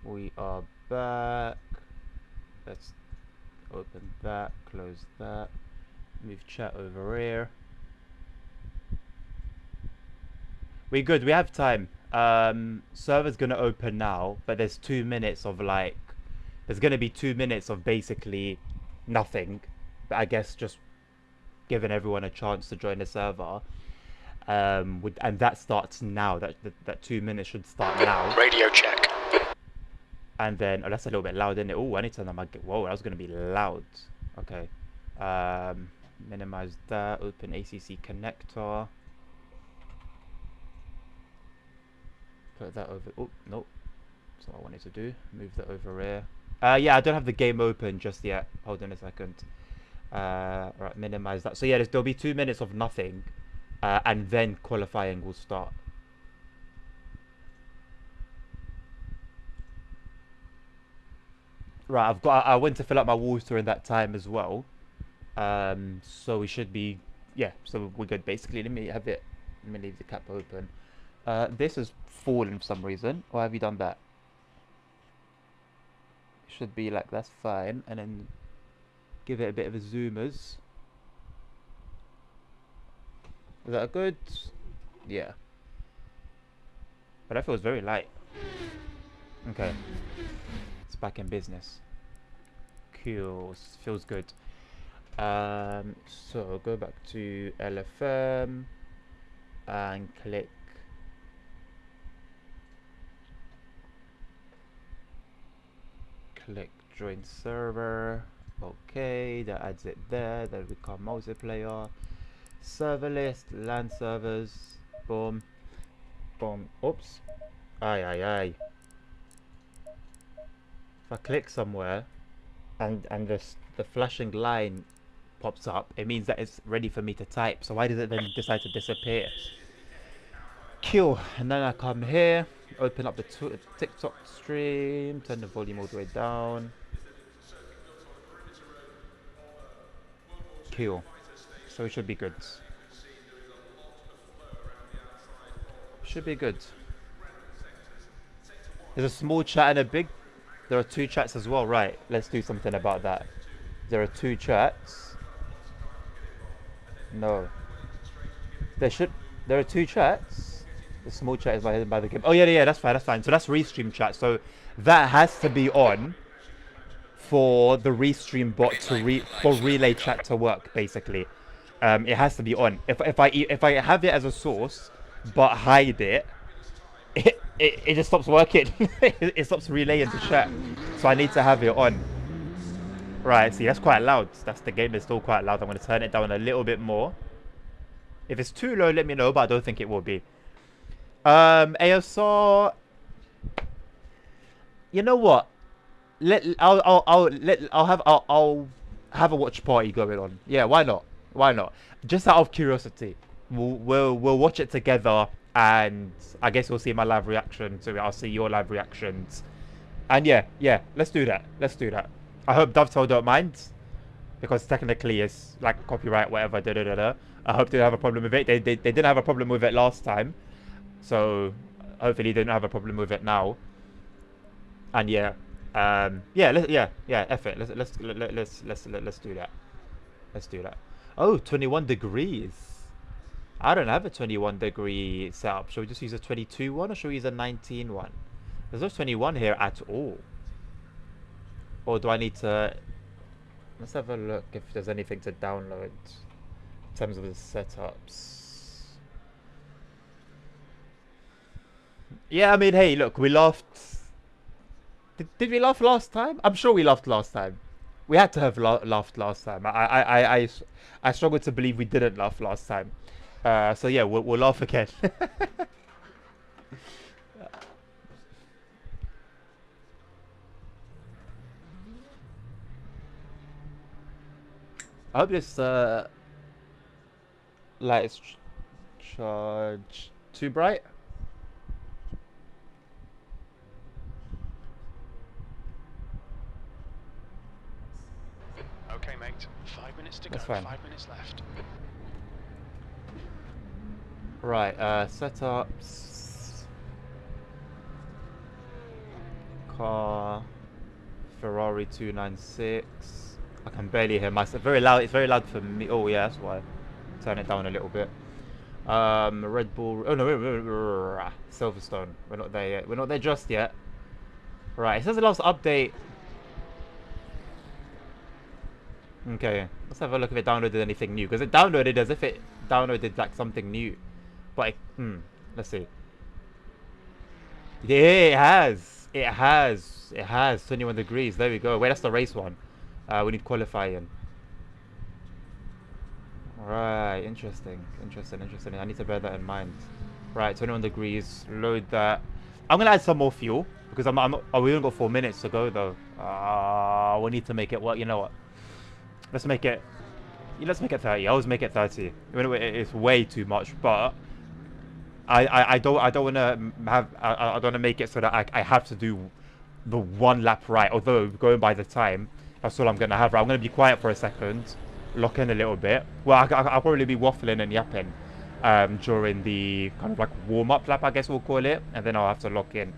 We are back. Let's open that, close that, move chat over here. We good, we have time. Server's gonna open now, but there's 2 minutes of like, there's gonna be 2 minutes of basically nothing. But I guess just giving everyone a chance to join the server. And that starts now. That 2 minutes should start now. Radio check. And then, oh, that's a little bit loud, isn't it? Oh, I need to turn on my. Whoa, that was gonna be loud. Okay. Minimize that. Open ACC connector. Put that over. Oh, nope. That's what I wanted to do. Move that over here. Yeah, I don't have the game open just yet. Hold on a second. Right, minimize that. So yeah, there'll be 2 minutes of nothing, and then qualifying will start. Right, I went to fill up my water in that time as well. So we should be, yeah. So we're good basically. Let me leave the cap open. This has fallen for some reason. Why have you done that? Should be like, that's fine, and then give it a bit of a zoomers. Is that good? Yeah. But that feels very light. Okay. It's back in business. Cool. Feels good. So go back to LFM and click join server. Okay, that adds it there. Then we call multiplayer, server list, LAN servers. Boom, boom. Oops. Aye. If I click somewhere, and the flashing line pops up, it means that it's ready for me to type. So why does it then decide to disappear? Cool. And then I come here, open up the TikTok stream, turn the volume all the way down. Cool. So it should be good. Should be good. There's a small chat and a big. There are two chats as well, right? Let's do something about that. There are two chats. No. There are two chats. The small chat is by the game. Oh yeah, that's fine. So that's restream chat. So that has to be on for the restream bot for relay chat to work. Basically, it has to be on. If I have it as a source, but hide it, it just stops working. It stops relaying the chat. So I need to have it on. Right. See, that's quite loud. The game is still quite loud. I'm going to turn it down a little bit more. If it's too low, let me know. But I don't think it will be. ASR. You know what? I'll have a watch party going on. Yeah, why not? Why not? Just out of curiosity, we'll watch it together, and I guess you'll see my live reaction to it. I'll see your live reactions, and yeah, let's do that. I hope Dovetail don't mind, because technically it's like copyright, whatever. I hope they don't have a problem with it. They didn't have a problem with it last time, so hopefully they don't have a problem with it now. And yeah. F it. Let's do that. Let's do that. Oh, 21 degrees. I don't have a 21 degree setup. Should we just use a 22 one, or should we use a 19 one? There's no 21 here at all. Or do I need to... Let's have a look if there's anything to download in terms of the setups. Yeah, I mean, hey, look, we laughed... Did we laugh last time? I'm sure we laughed last time. We had to have laughed last time. I struggle to believe we didn't laugh last time. So yeah, we'll laugh again. I hope this light is charged too bright. Okay, mate. 5 minutes to go. That's fine. 5 minutes left. Right, setups. car. Ferrari 296. I can barely hear myself. Very loud. It's very loud for me. Oh yeah, that's why. Turn it down a little bit. Red Bull. Oh no, Silverstone. We're not there yet. We're not there just yet. Right. It says the last update. Okay. Let's have a look if it downloaded anything new. Because it downloaded as if it downloaded like something new. But let's see. Yeah, it has. It has. It has. 21 degrees. There we go. Wait, that's the race one. We need qualifying. Right. Interesting. Interesting. I need to bear that in mind. Right. 21 degrees. Load that. I'm going to add some more fuel. Because we only got 4 minutes to go, though. We need to make it work. You know what? Let's make it 30. I always make it 30. It's way too much, but I don't want to I don't want to make it so that I have to do the one lap right. Although going by the time, that's all I'm gonna have. I'm gonna be quiet for a second, lock in a little bit. Well, I'll probably be waffling and yapping during the kind of like warm up lap, I guess we'll call it, and then I'll have to lock in.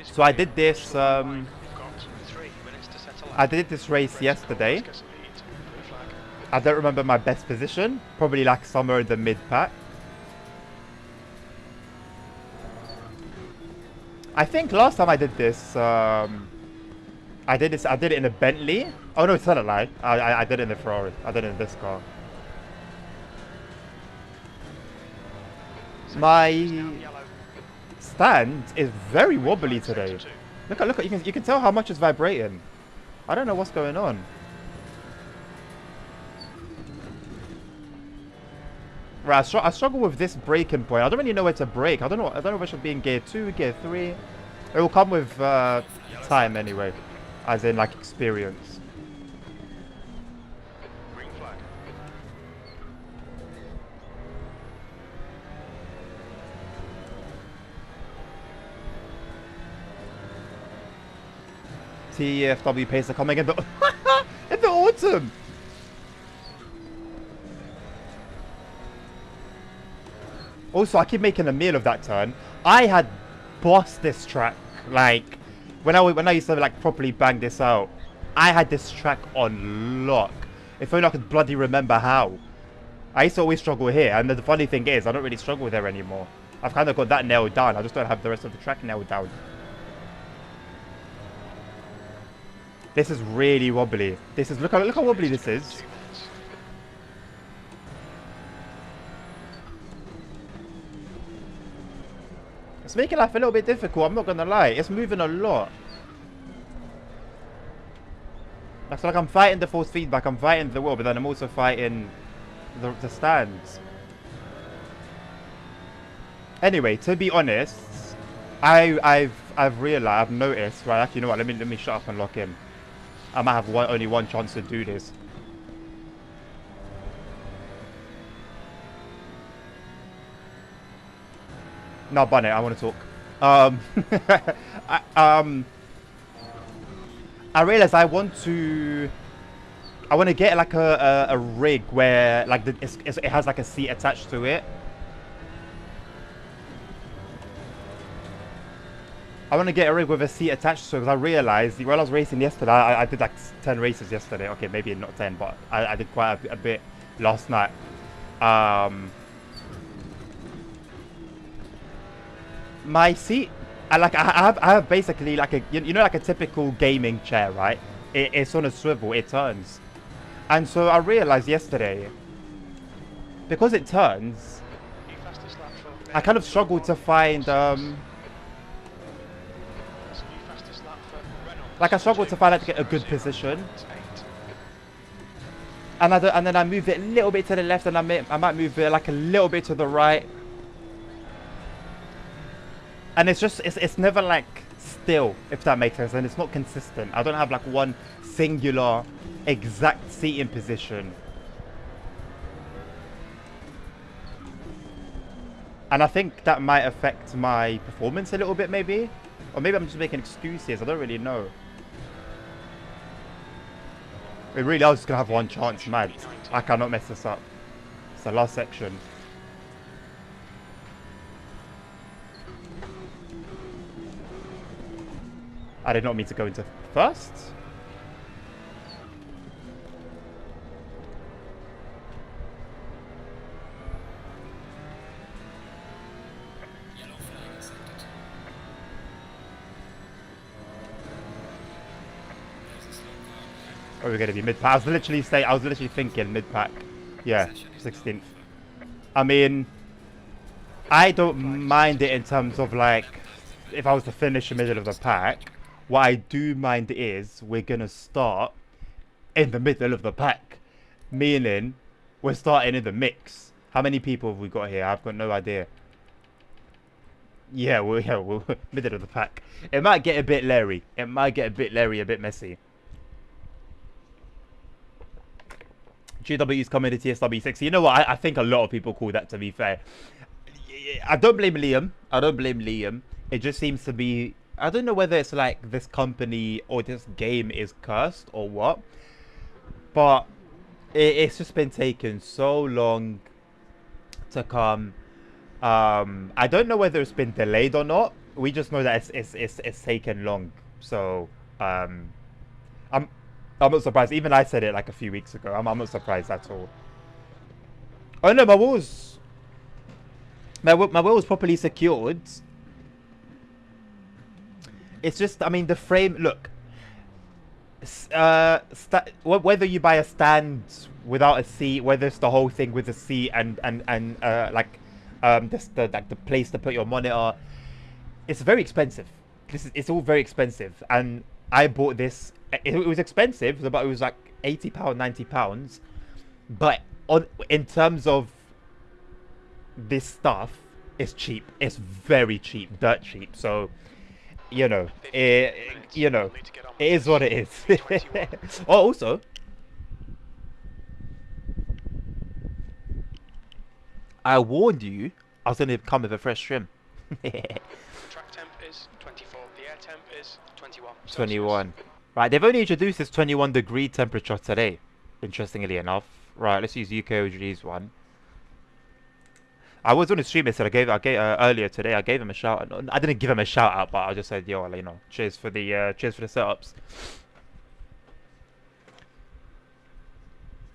So I did this. I did this race yesterday. I don't remember my best position. Probably like somewhere in the mid pack. I think last time I did this, I did it in a Bentley. Oh no, it's not a lie. I did it in the Ferrari. I did it in this car. My stand is very wobbly today. Look, you can tell how much it's vibrating. I don't know what's going on. Right, I struggle with this braking point. I don't really know where to brake. I don't know if I should be in gear 2, gear 3. It will come with time anyway, as in like experience. Green flag. TFW pacer coming in the in the autumn. Also, I keep making a meal of that turn. I had bossed this track, like, when I used to, like, properly bang this out. I had this track on lock. If only I could bloody remember how. I used to always struggle here, and the funny thing is, I don't really struggle there anymore. I've kind of got that nailed down. I just don't have the rest of the track nailed down. This is really wobbly. This is, look how wobbly this is. It's making life a little bit difficult, I'm not gonna lie. It's moving a lot. It's like I'm fighting the force feedback, I'm fighting the wheel, but then I'm also fighting the stands. Anyway, to be honest, I've realized, I've noticed, right, actually, you know what, let me shut up and lock in. I might have only one chance to do this. No, Bonnet, I want to talk. I realized I want to get like a rig where like it has like a seat attached to it. I want to get a rig with a seat attached to it because I realized while I was racing yesterday, I did like 10 races yesterday. Okay, maybe not 10, but I did quite a bit last night. My seat, I have basically like you know, like a typical gaming chair, right? It's on a swivel, it turns, and so I realized yesterday, because it turns, I kind of struggled to find like I struggled to find like a good position, and then I move it a little bit to the left, and I might move it like a little bit to the right. And it's never like still, if that makes sense, and it's not consistent. I don't have like one singular exact seating position. And I think that might affect my performance a little bit, maybe. Or maybe I'm just making excuses, I don't really know. It really, I was just gonna have one chance, mad. I cannot mess this up. It's the last section. I did not mean to go into first. Or we're going to be mid-pack. I was literally thinking mid-pack. Yeah, 16th. I mean, I don't mind it in terms of like, if I was to finish the middle of the pack. What I do mind is we're going to start in the middle of the pack. Meaning, we're starting in the mix. How many people have we got here? I've got no idea. Yeah, we're middle of the pack. It might get a bit leery. It might get a bit leery, a bit messy. GW's coming to TSW6. You know what? I think a lot of people call that, to be fair. I don't blame Liam. It just seems to be... I don't know whether it's like this company or this game is cursed or what. But it's just been taking so long to come. I don't know whether it's been delayed or not. We just know that it's taken long. So, I'm not surprised. Even I said it like a few weeks ago. I'm not surprised at all. Oh no, my will was properly secured. It's just, I mean, the frame. Look, whether you buy a stand without a seat, whether it's the whole thing with a seat and the place to put your monitor, it's very expensive. It's all very expensive, and I bought this. It was expensive, but it was like £80, £90. But in terms of this stuff, it's cheap. It's very cheap, dirt cheap. So, you know, it is what it is. Oh, also, I warned you I was going to come with a fresh trim. Track temp is 24. The air temp is 21. 21. Right, they've only introduced this 21-degree temperature today, interestingly enough. Right, let's use UK OG's one. I was on the stream yesterday. I gave earlier today. I gave him a shout out. I didn't give him a shout out, but I just said, yo, you know, cheers for the setups.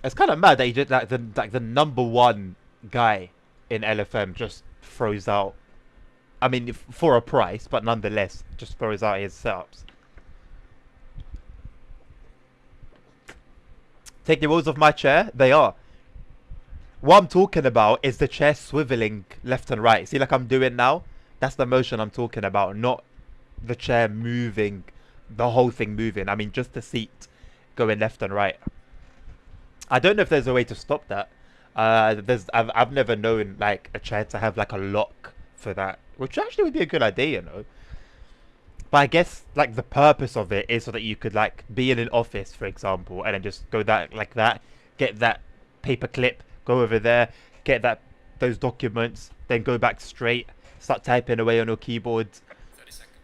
It's kind of mad that he did like the #1 guy in LFM just throws out. I mean, for a price, but nonetheless, just throws out his setups. Take the wheels off my chair. They are. What I'm talking about is the chair swiveling left and right. See, like I'm doing now? That's the motion I'm talking about, not the chair moving, the whole thing moving. I mean, just the seat going left and right. I don't know if there's a way to stop that. I've never known like a chair to have like a lock for that, which actually would be a good idea, you know. But I guess like the purpose of it is so that you could like be in an office, for example, and then just go that like that, get that paper clip, go over there, get those documents, then go back straight, start typing away on your keyboard. 30 seconds.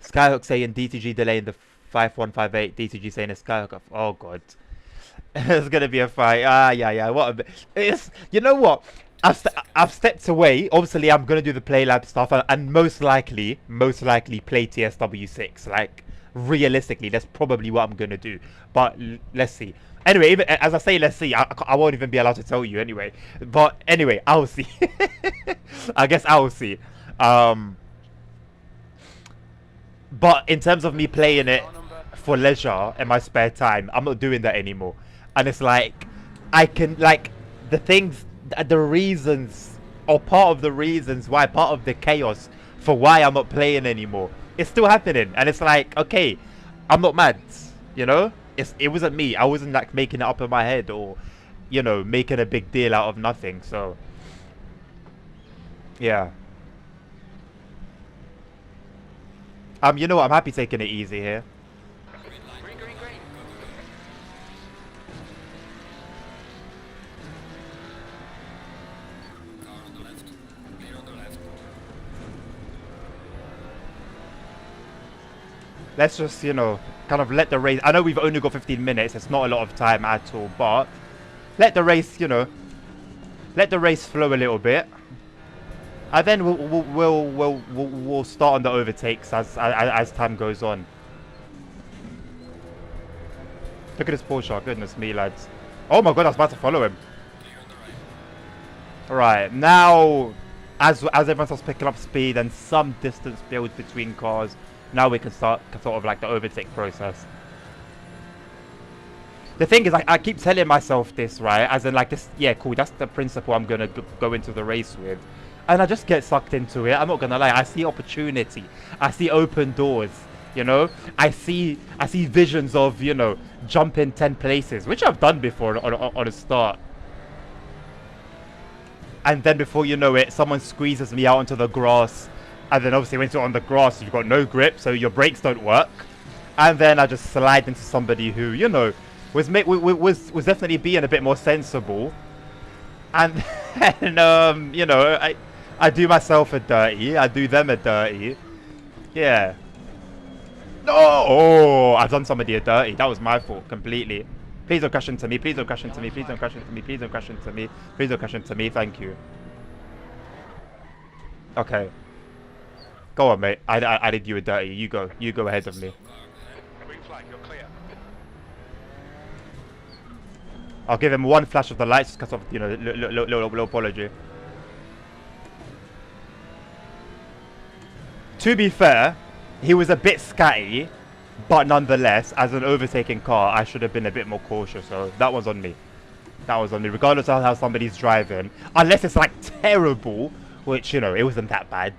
Skyhook saying DTG delay in the 5158. DTG saying a Skyhook. Oh god, it's gonna be a fight. Yeah. What a bit. It's, you know what? I've stepped away. Obviously, I'm gonna do the play lab stuff, and most likely play TSW6. Like realistically, that's probably what I'm gonna do. But let's see. Anyway, even as I say, let's see. I won't even be allowed to tell you anyway. But anyway, I'll see. I guess I'll see. But in terms of me playing it for leisure in my spare time, I'm not doing that anymore. And it's like I can like the reasons, or part of the reasons why, part of the chaos for why I'm not playing anymore, it's still happening. And it's like, okay, I'm not mad, you know. It wasn't me. I wasn't like making it up in my head, or you know, making a big deal out of nothing. So yeah, you know what, I'm happy taking it easy here. Green. Let's just, you know, kind of let the race... I know we've only got 15 minutes. It's not a lot of time at all. But let the race, you know... Let the race flow a little bit. And then we'll start on the overtakes as time goes on. Look at this Porsche. Goodness me, lads. Oh my god, I was about to follow him. Right, now, as everyone starts picking up speed and some distance builds between cars, now we can start sort of like the overtake process. The thing is, I keep telling myself this, right? As in like this, yeah, cool, that's the principle I'm going to go into the race with. And I just get sucked into it. I'm not going to lie. I see opportunity. I see open doors, you know? I see visions of, you know, jumping 10 places, which I've done before on a start. And then before you know it, someone squeezes me out onto the grass. And then obviously when you're on the grass, you've got no grip, so your brakes don't work. And then I just slide into somebody who, you know, was definitely being a bit more sensible, and then, you know, I do myself a dirty, I do them a dirty, yeah. No, oh, I've done somebody a dirty. That was my fault completely. Please don't crash into me. Please don't crash into me. Please don't crash into me. Please don't crash into me. Please don't crash into me. Thank you. Okay. Go on, mate. I did you a dirty. You go. You go ahead of me. Green flag, you're clear. I'll give him one flash of the lights just because of, you know, little apology. To be fair, he was a bit scatty, but nonetheless, as an overtaking car, I should have been a bit more cautious. So that was on me. That was on me, regardless of how somebody's driving. Unless it's like terrible, which, you know, it wasn't that bad.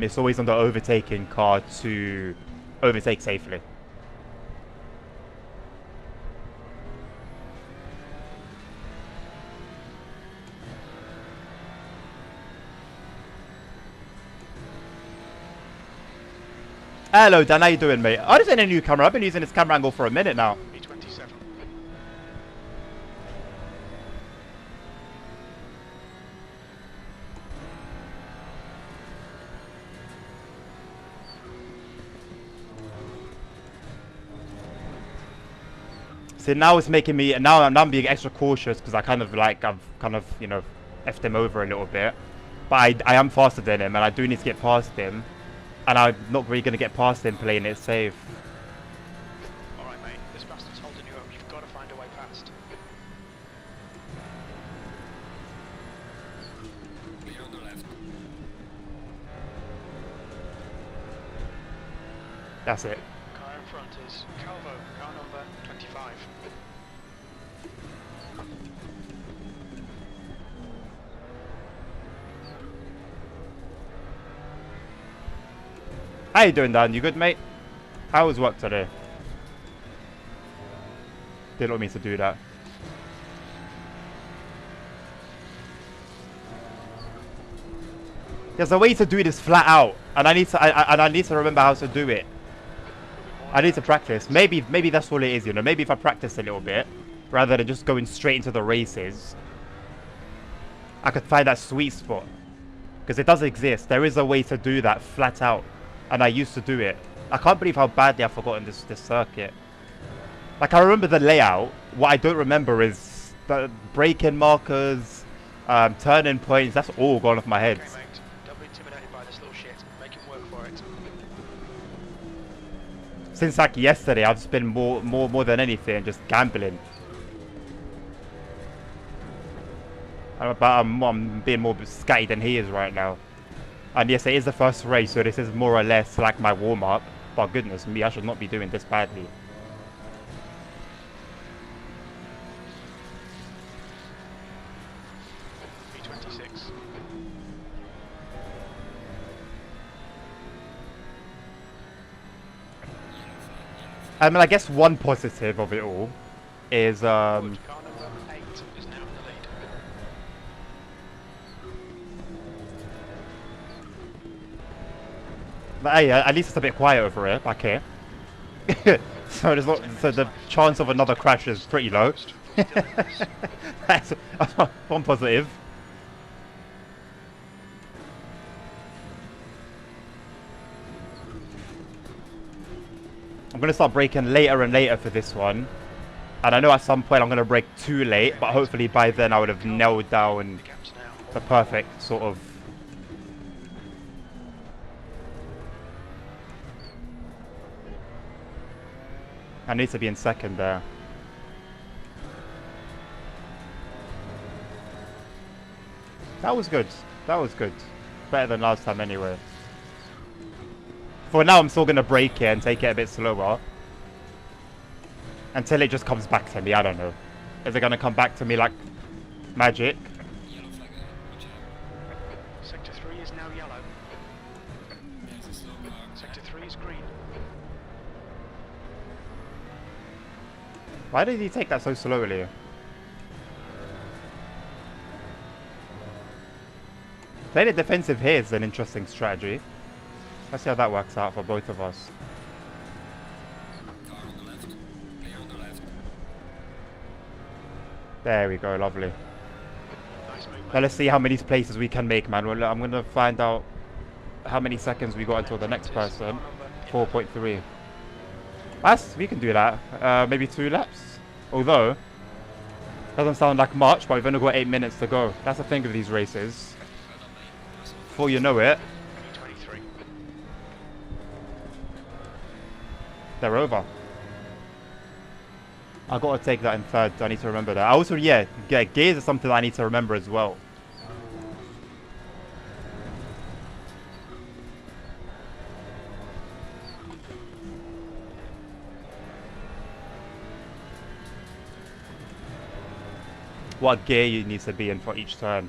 It's always on the overtaking car to overtake safely. Hello, Dan. How you doing, mate? Oh, this ain't a new camera. I've been using this camera angle for a minute now. B27. See, now it's making me, now I'm being extra cautious because I've kind of, you know, effed him over a little bit. But I am faster than him, and I do need to get past him. And I'm not really going to get past him playing it safe. Alright, mate. This bastard's holding you up. You've got to find a way past. Lead on the left. That's it. Car in front is Calvo, car number 25. How you doing, Dan? You good, mate? How was work today? Didn't want me to do that. There's a way to do this flat out, and I need to remember how to do it. I need to practice. Maybe that's all it is, you know. Maybe if I practice a little bit, rather than just going straight into the races, I could find that sweet spot. Because it does exist. There is a way to do that flat out. And I used to do it. I can't believe how badly I've forgotten this circuit. Like, I remember the layout. What I don't remember is the braking markers, turning points. That's all gone off my head. Okay, mate. Don't be intimidated by this little shit. Make him work for it. Since like yesterday, I've just been more than anything just gambling. But I'm being more scatty than he is right now. And yes, it is the first race, so this is more or less like my warm-up. But goodness me, I should not be doing this badly. B26. I mean, I guess one positive of it all is Car number 8 is now in the lead. but hey, at least it's a bit quiet over here, back here. So there's not, so the chance of another crash is pretty low. That's one positive. I'm going to start braking later and later for this one. And I know at some point I'm going to brake too late, but hopefully by then I would have nailed down the perfect sort of... I need to be in second there. That was good. That was good. Better than last time anyway. For now, I'm still going to brake it and take it a bit slower. Until it just comes back to me. I don't know. Is it going to come back to me like magic? Sector 3 is now yellow. Sector 3 is green. Why did he take that so slowly? Playing it defensive here is an interesting strategy. Let's see how that works out for both of us. There we go, lovely. Nice move, Now let's see how many places we can make, man. Well, I'm going to find out how many seconds we got until the next person. 4.3. We can do that. Maybe 2 laps. Although, doesn't sound like much, but we've only got 8 minutes to go. That's the thing with these races. Before you know it, 23. they're over. I gotta take that in third. I need to remember that. I also, yeah, gears is something I need to remember as well. What gear you need to be in for each turn.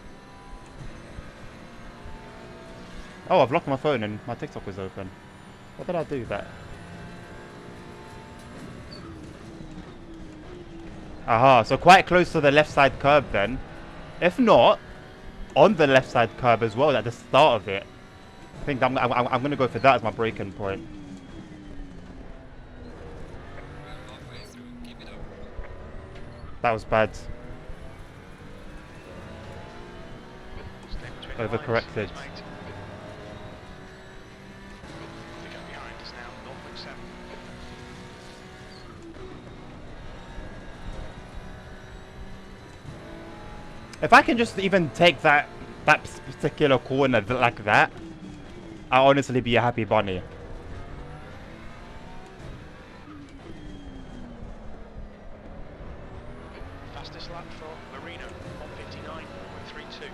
Oh, I've locked my phone and my TikTok was open. What did I do that? Aha, so quite close to the left side curb then. If not, on the left side curb as well at the start of it. I think I'm going to go for that as my break-in point. That was bad. Overcorrected. If I can just even take that particular corner like that, I'll honestly be a happy bunny. Fastest lap for Marino, 1:59.32.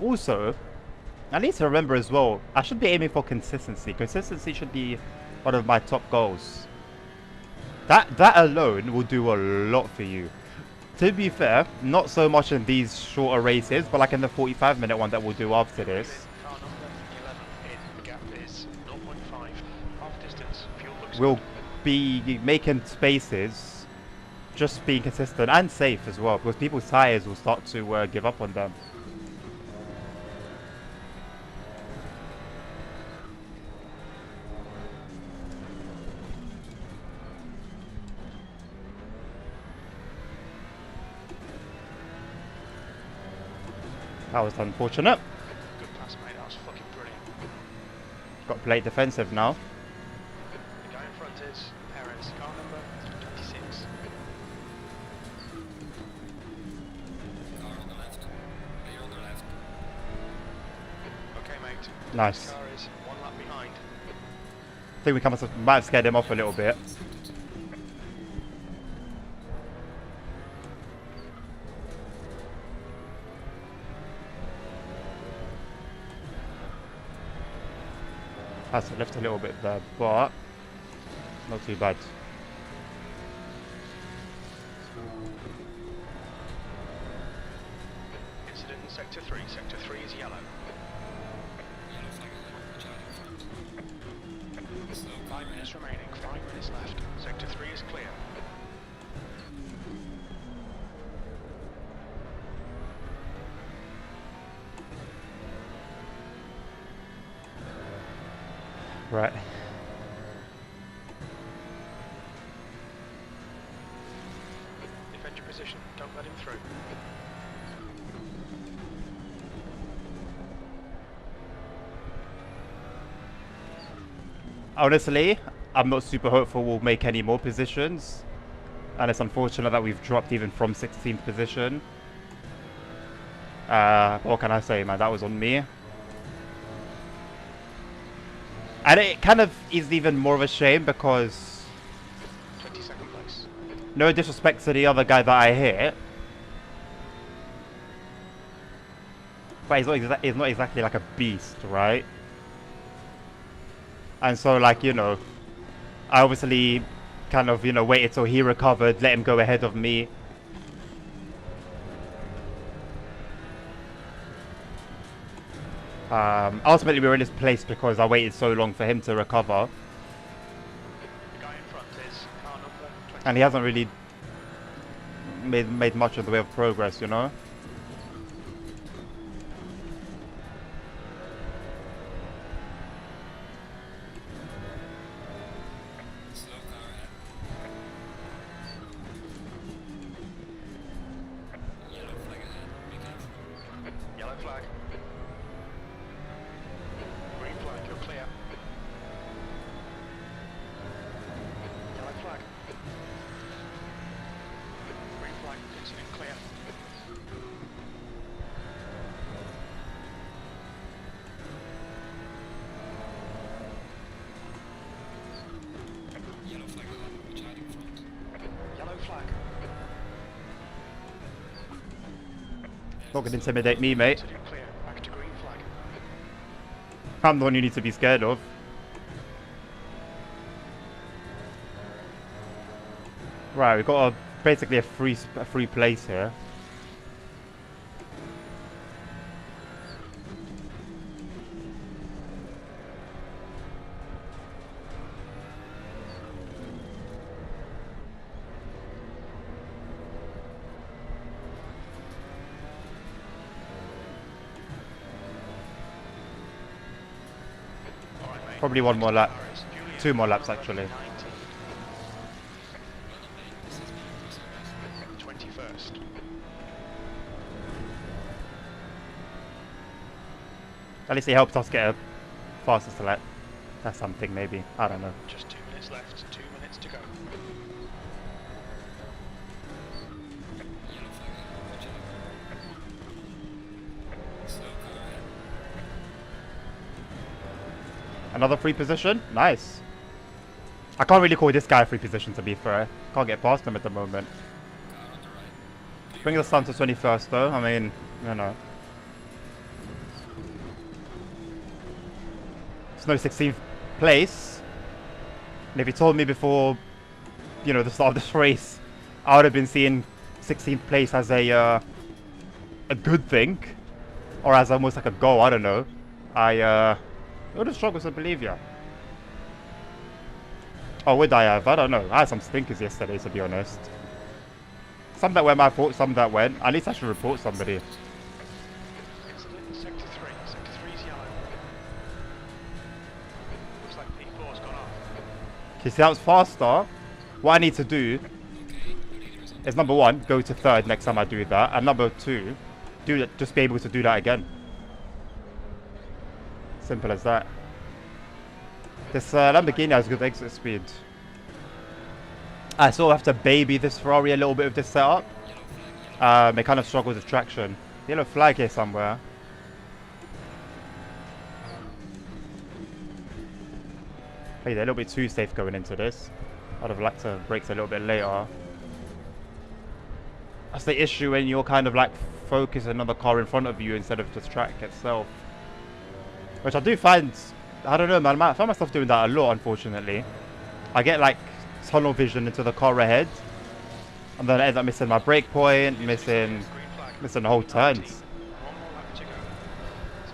Also, I need to remember as well, I should be aiming for consistency. Consistency should be one of my top goals. That alone will do a lot for you. To be fair, not so much in these shorter races, but like in the 45-minute one that we'll do after this. Car number 11 in. The gap is 0.5. Half distance. Fuel looks We'll good. be making spaces, just being consistent and safe as well, because people's tyres will start to give up on them. That was unfortunate. Good pass, mate. That was fucking brilliant. Got to play defensive now. The guy in front is Perez. Car number 26. Car on the left. Clear on the left. Okay, mate. Nice. This car is 1 lap behind. I think we might have scared him off a little bit. Has left a little bit there, but not too bad. Incident in Sector 3. Sector 3 is yellow. 5 minutes remaining. 5 minutes left. Sector 3 is clear. Right. Defend your position. Don't let him through. Honestly, I'm not super hopeful we'll make any more positions. And it's unfortunate that we've dropped even from 16th position. What can I say, man? That was on me. And it kind of is even more of a shame because 22nd place. no disrespect to the other guy that I hit, but he's not exactly like a beast, right? And so, like, you know, I obviously kind of, you know, waited till he recovered, let him go ahead of me. Ultimately, we were in this place because I waited so long for him to recover. The guy in front is car number 20. And he hasn't really made much of the way of progress, you know? Yellow flag. Green flag, you're clear. Yellow flag. Green flag, incident clear. Yellow flag. Not gonna intimidate me, mate. Incident clear. Back to green flag. I'm the one you need to be scared of. Right, we've got basically a free place here. All right, mate. Probably one more lap. Paris, Julian, 2 more laps, number actually. 19. 21st. At least he helped us get a faster select. That's something, maybe. I don't know. Just 2 minutes left. 2 minutes to go. Another free position? Nice. I can't really call this guy a free position, to be fair. Can't get past him at the moment. Brings us down to 21st, though. I mean, you know. It's no 16th place. And if you told me before, you know, the start of this race, I would have been seeing 16th place as a good thing. Or as almost like a goal, I don't know. I would have struggled to believe you. Oh, would I have? I don't know. I had some stinkers yesterday, to be honest. Some that went my fault, some that went. At least I should report somebody. Incident in sector 3. Sector 3 is yellow. Looks like P4's gone off. Okay, see, that was faster. What I need to do is, number 1, go to 3rd next time I do that. And number 2, just be able to do that again. Simple as that. This Lamborghini has good exit speed. I sort of have to baby this Ferrari a little bit with this setup. It kind of struggles with traction. Yellow flag here somewhere. Hey, they're a little bit too safe going into this. I'd have liked to brake a little bit later. That's the issue when you're kind of like focusing on the car in front of you instead of just track itself. Which I do find, I don't know, man. I find myself doing that a lot, unfortunately. I get like tunnel vision into the car ahead, and then I end up missing my brake point, missing the whole turns. 1 more lap to go.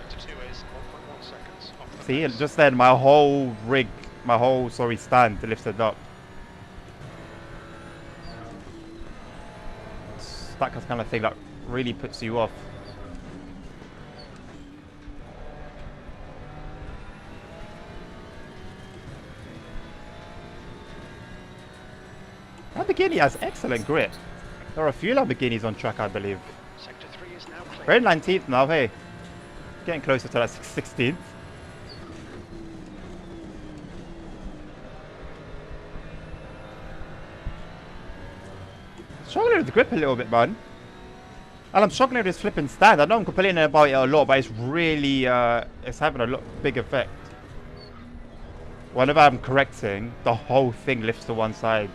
Sector 2 is 1.1 seconds off the See, pace. just then my whole rig, stand lifted up. It's that kind of thing that really puts you off. Lamborghini has excellent grip. There are a few Lamborghinis on track, I believe. Sector 3 is now clear. We're in 19th now, hey. Getting closer to that 16th. Struggling with the grip a little bit, man. And I'm struggling with this flipping stand. I know I'm complaining about it a lot, but it's really, it's having a lot big effect. Whenever I'm correcting, the whole thing lifts to one side.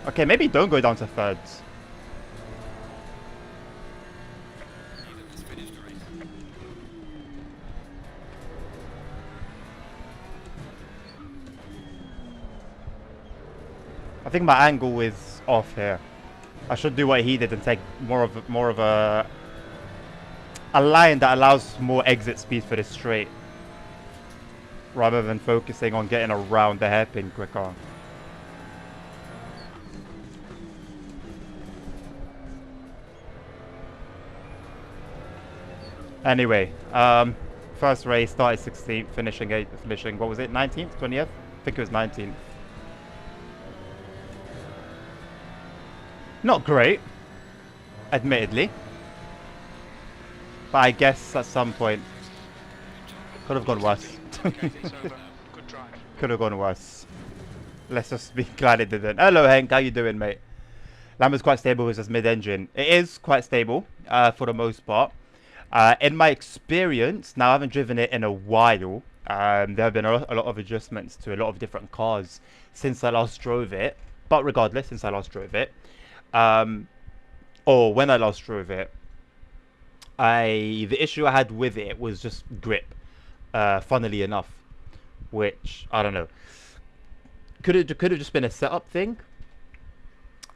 Okay, maybe don't go down to thirds. I think my angle is off here. I should do what he did and take more of a line that allows more exit speed for this straight, rather than focusing on getting around the hairpin quicker. Anyway, first race started 16th, finishing what was it, 19th, 20th? I think it was 19th. Not great, admittedly, but I guess at some point could have gone worse. Could have gone worse. Let's just be glad it didn't. Hello Hank, how you doing, mate? Lambo's quite stable with his mid-engine. It is quite stable for the most part. In my experience, now I haven't driven it in a while. There have been a lot of adjustments to a lot of different cars since I last drove it. But regardless, since I last drove it, or when I last drove it, the issue I had with it was just grip. Funnily enough, which I don't know. Could have just been a setup thing.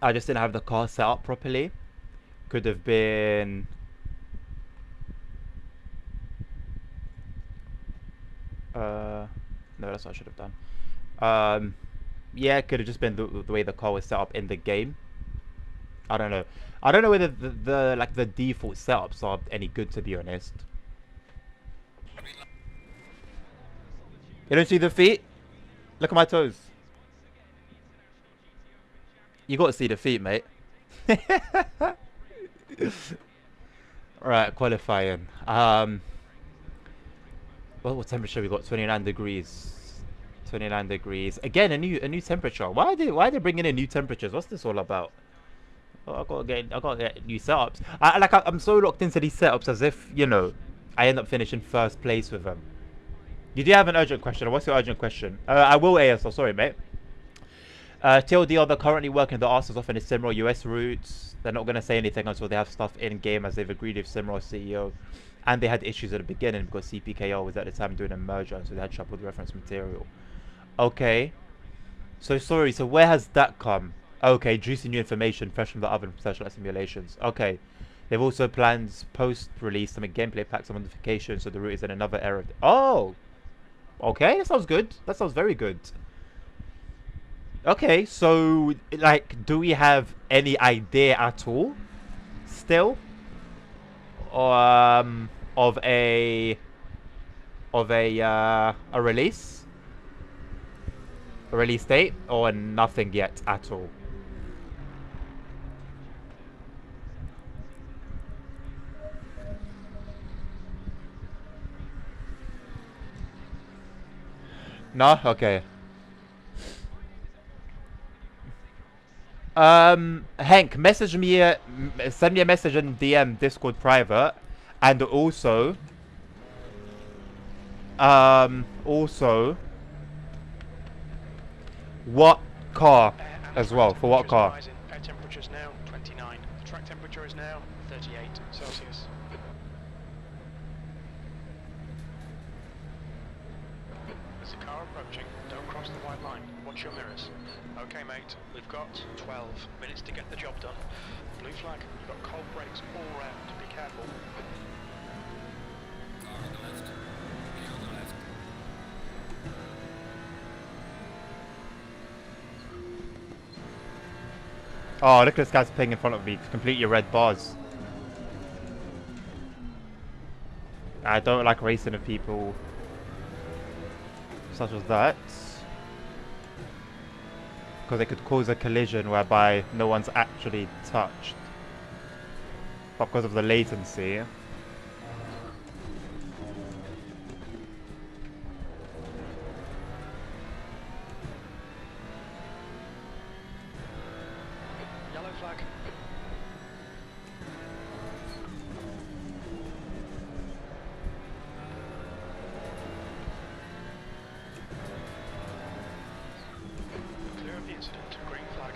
I just didn't have the car set up properly. Could have been. No, that's what I should have done. Yeah, it could have just been the way the car was set up in the game. I don't know. I don't know whether the default setups are any good, to be honest. You don't see the feet? Look at my toes. You got to see the feet, mate. Right, qualifying. Well, what temperature we got? 29 degrees. 29 degrees. Again, a new temperature. Why are they bringing in new temperatures? What's this all about? Oh, I gotta get new setups. I'm so locked into these setups as if, you know, I end up finishing first place with them. You do have an urgent question. What's your urgent question? I will ASL. Sorry, mate. TLDR, they're currently working the arses off in the Simro US routes. They're not going to say anything until they have stuff in game, as they've agreed with Simro CEO. And they had issues at the beginning because CPKR was at the time doing a merger, so they had trouble with reference material. Okay. So sorry, so where has that come? Okay, juicy new information fresh from the oven from Searchlight Simulations. Okay. They've also planned post-release some gameplay packs and modifications, so the route is in another era. Oh! Okay, that sounds good. That sounds very good. Okay, so, like, do we have any idea at all? Still? Of a release? A release date? Or nothing yet at all? No? Okay. Hank, message me, send me a message in DM Discord private, and also, what car as well? For what car? Air temperature is now 29. The track temperature is now 38 Celsius. There's a car approaching. Don't cross the white line. Watch your mirrors. Okay, mate. We've got 12 minutes to get the job done. Blue flag. You've got cold brakes all round. Be careful. Car on the left. Clear on the left. Oh, look at this guy's playing in front of me. Completely red bars. I don't like racing with people such as that, because it could cause a collision whereby no one's actually touched, but because of the latency. flag. Clear of the incident. Green flag.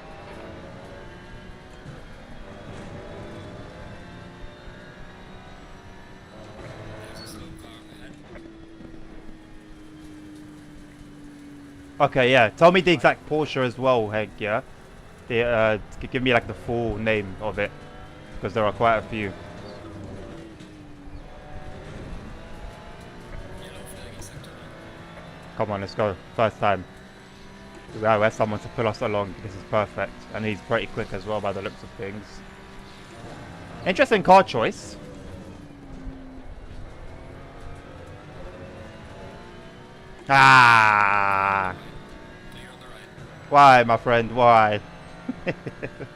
There's a slow car ahead. Okay, yeah. Tell me the exact Porsche as well, Hank, yeah? Give me like the full name of it. Because there are quite a few. Yellow flag in sector 1. Come on, let's go. First time. We have someone to pull us along. This is perfect. And he's pretty quick as well by the looks of things. Interesting car choice. Ah! Clear on the right. Why, my friend? Why? Yellow flag.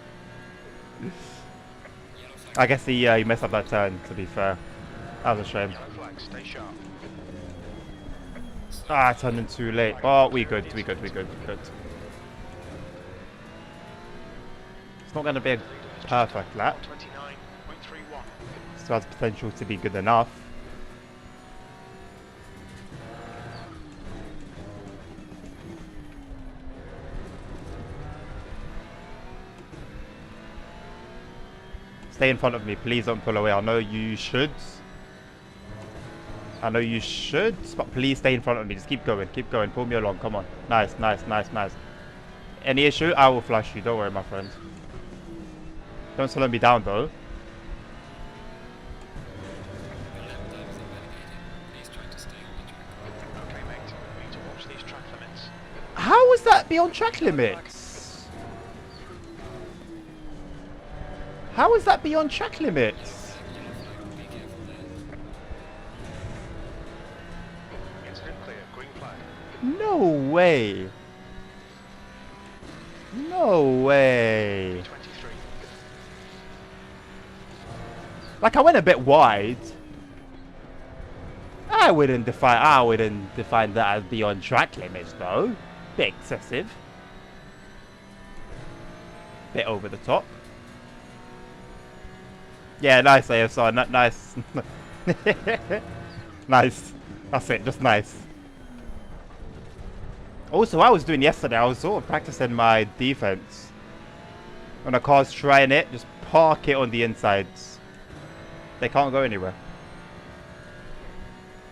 I guess he messed up that turn, to be fair. That was a shame. Yellow flag. Stay sharp. Ah, I turned in too late. Oh, we good. It's not going to be a perfect lap. 29.31. Still has potential to be good enough. Stay in front of me. Please don't pull away. I know you should. But please stay in front of me. Just keep going. Pull me along. Come on. Nice. Any issue? I will flash you. Don't worry, my friend. Don't slow me down, though. Your lap times are validated. Please try to stay on the track. Okay, mate. We need to watch these track limits. How was that beyond track limits? How is that beyond track limits? Yellow flag. Be careful there. Incident clear. Green flag. No way. No way. 23. Like, I went a bit wide. I wouldn't define that as beyond track limits, though. Bit excessive. Bit over the top. Yeah, nice ASR. Nice. Nice. That's it. Just nice. Also, what I was doing yesterday, I was sort of practicing my defense. When a car's trying it, just park it on the insides. They can't go anywhere.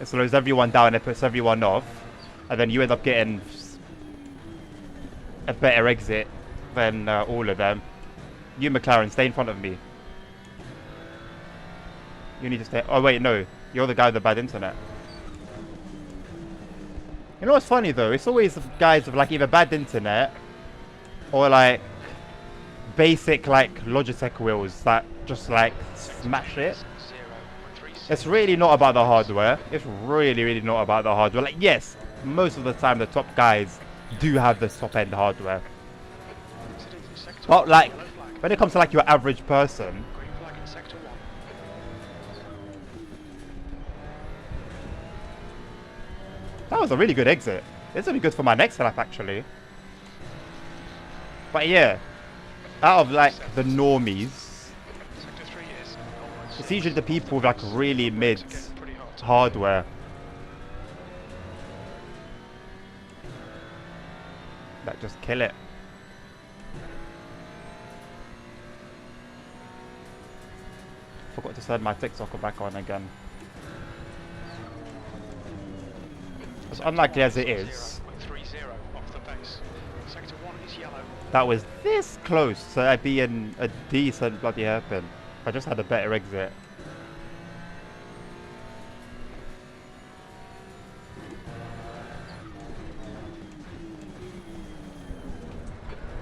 It slows everyone down, it puts everyone off. And then you end up getting a better exit than all of them. You, McLaren, stay in front of me. You need to stay... Oh, wait, no. You're the guy with the bad internet. You know what's funny, though? It's always the guys with, like, either bad internet or, like, basic, like, Logitech wheels that just, like, smash it. 0.36. It's really not about the hardware. It's really not about the hardware. Like, yes, most of the time the top guys do have the top-end hardware. Incident in sector But, 1. like, Yellow flag. when it comes to, like, your average person... Green flag in sector 1. That was a really good exit. This will be good for my next lap, actually. But yeah, out of like the normies, Sector 3 is onwards. it's usually the people with like really mid It's getting pretty hot. hardware that just kill it. Forgot to turn my TikTok back on again. As unlikely as it is, 0.30 off the pace. Sector 1 is yellow. that was this close to I'd be in a decent bloody hairpin. If I just had a better exit.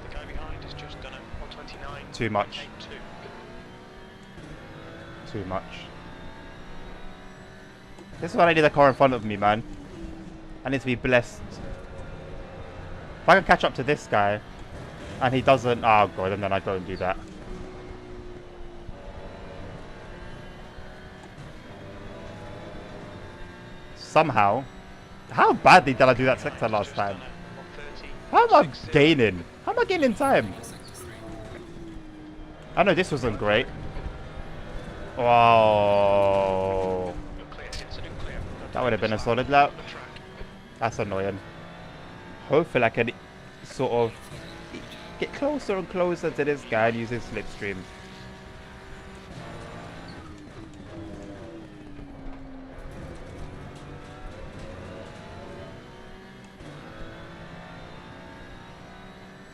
The guy behind has just done a 129. Too much. 8.2. Too much. This is why I need a car in front of me, man. I need to be blessed. If I can catch up to this guy, and he doesn't... Oh, God, and then I go and do that. Somehow. How badly did I do that sector last Just time? done a 130. How am I gaining? How am I gaining time? Sector 3. I know this wasn't great. Oh, You're clear. Incident clear. that would have been a solid lap. On the track. That's annoying. Hopefully I can sort of get closer and closer to this guy and use his slipstream.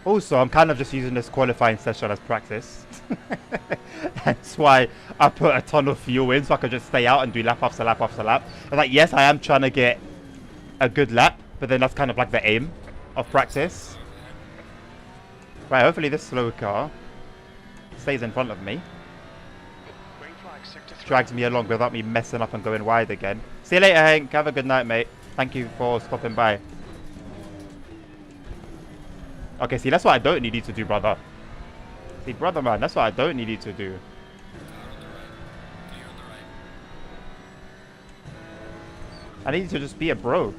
Also, I'm kind of just using this qualifying session as practice. That's why I put a ton of fuel in so I could just stay out and do lap after lap after lap. And like, yes, I am trying to get a good lap, but then that's kind of like the aim of practice. Right, hopefully this slow car stays in front of me. Green flag, sector 3. Drags me along without me messing up and going wide again. See you later, Hank. Have a good night, mate. Thank you for stopping by. Okay, see, that's what I don't need you to do, brother. See, brother, man, that's what I don't need you to do. I need you to just be a bro.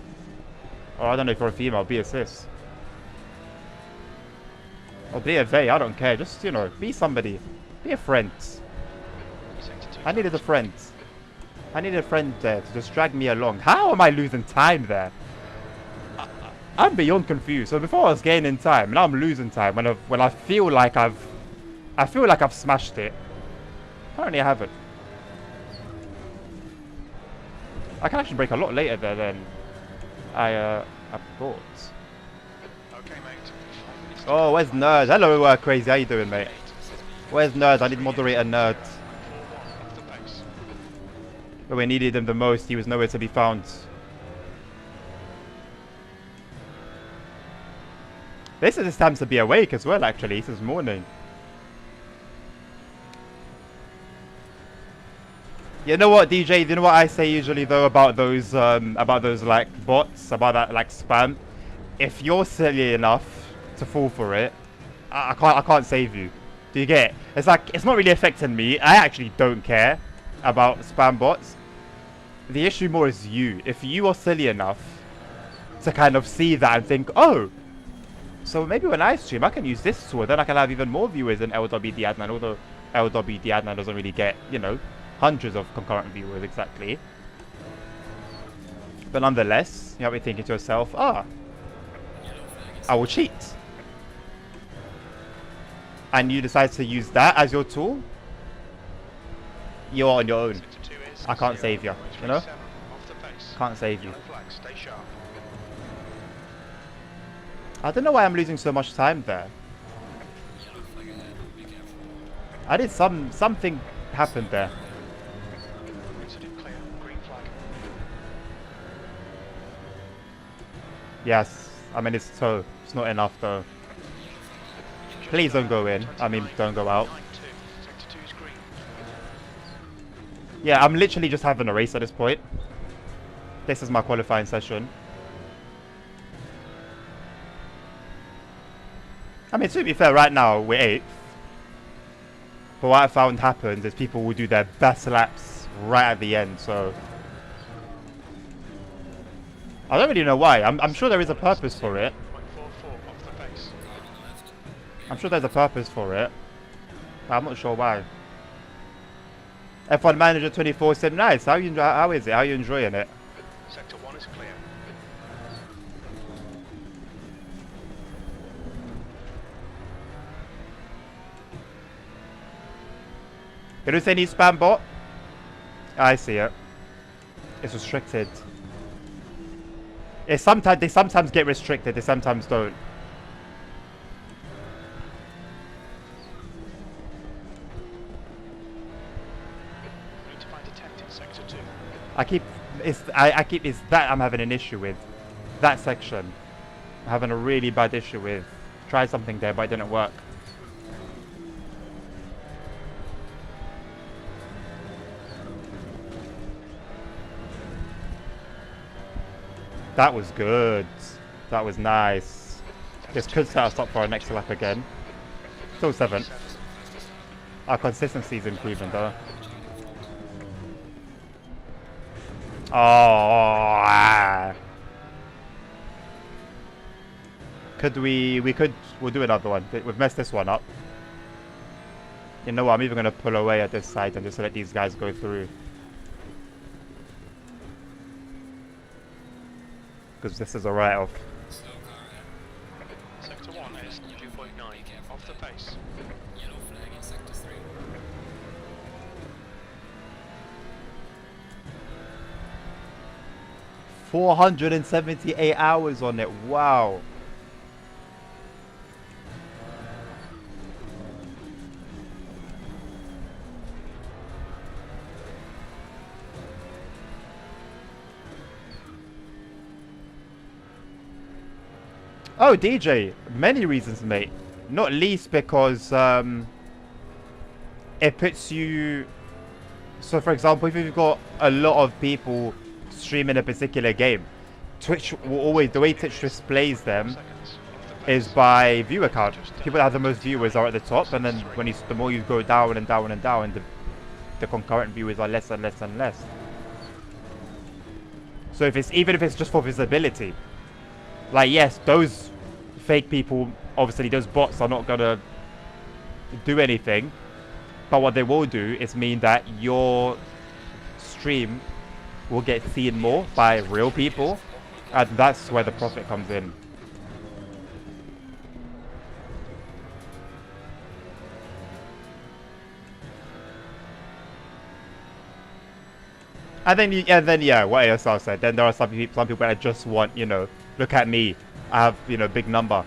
Or I don't know if you're a female, be a sis. Or be a they, I don't care. Just, you know, be somebody. Be a friend. Sector 2. I needed a friend. I needed a friend there to just drag me along. How am I losing time there? I'm beyond confused. So before I was gaining time, now I'm losing time when I feel like I've smashed it. Apparently I haven't. I can actually brake a lot later there than I thought. Okay, mate. 5 minutes to Oh, go. where's Nerd? Hello, Crazy. How you doing, mate? Where's Nerd? I need moderator Nerd. 4-1 off the pace. When we needed him the most, he was nowhere to be found. This is his time to be awake as well, actually. This is morning. You know what, DJ? You know what I say usually though about those like bots, about that like spam. If you're silly enough to fall for it, I can't save you. Do you get it? It's like it's not really affecting me. I actually don't care about spam bots. The issue more is you. If you are silly enough to kind of see that and think, oh, so maybe when I stream, I can use this tool. Then I can have even more viewers than LWD Adnan. Although LWD Adnan doesn't really get, you know, hundreds of concurrent viewers exactly. But nonetheless, you might be thinking to yourself, I will cheat. And you decide to use that as your tool. You're on your own. Sector 2 is I can't 0.37 save you, you know? off the pace. Can't save you. Yellow flag, stay sharp. I don't know why I'm losing so much time there. I did something happened there. Incident clear. Green flag. Yes, I mean it's toe. It's not enough though. Please don't go in. I mean, don't go out. 9-2. Sector 2 is green. Yeah, I'm literally just having a race at this point. This is my qualifying session. I mean, to be fair, right now we're 8th. But what I found happens is people will do their best laps right at the end, so I don't really know why. I'm sure there is a purpose for it. 0.44 off the pace. I'm sure there's a purpose for it. But I'm not sure why. F1 Manager 24 said, nice. How is it? How are you enjoying it? Sector 1 is clear. You don't say any spam bot? I see it. It's restricted. They sometimes get restricted, they sometimes don't. We need to find a tent in sector 2. It's that I'm having an issue with. That section. I'm having a really bad issue with. Tried something there but it didn't work. That was good. That was nice. This could set us up for our next lap again. Still 7th. Our consistency is improving though. Oh, Could we'll do another one. We've messed this one up. You know what? I'm even gonna pull away at this side and just let these guys go through. Because this is a write-off. Slow car ahead. Sector 1 is 2.9, off the pace. Yellow flag in sector 3. 478 hours on it. Wow. Oh, DJ, many reasons, mate. Not least because it puts you. So, for example, if you've got a lot of people streaming a particular game, Twitch will always, the way Twitch displays them Seconds, off the is pace. by viewer count. People that have the most viewers are at the top, and then when you, the more you go down and down and down, the concurrent viewers are less and less and less. So if it's even if it's just for visibility, like yes, those fake people, obviously those bots are not gonna do anything, but what they will do is mean that your stream will get seen more by real people, and that's where the profit comes in. And then yeah, what ASR said. Then there are some people that just want, you know, look at me, I have, you know, big number.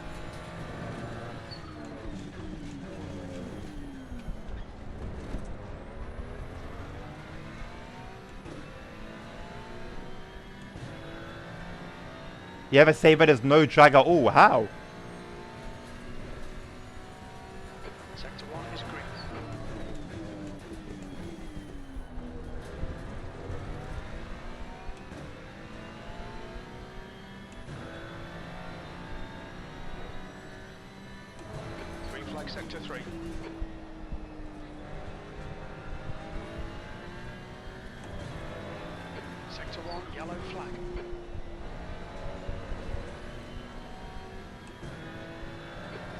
You ever say but there's no drag at all? How? Sector 1 is green. Green flag sector 3. Sector 1, yellow flag.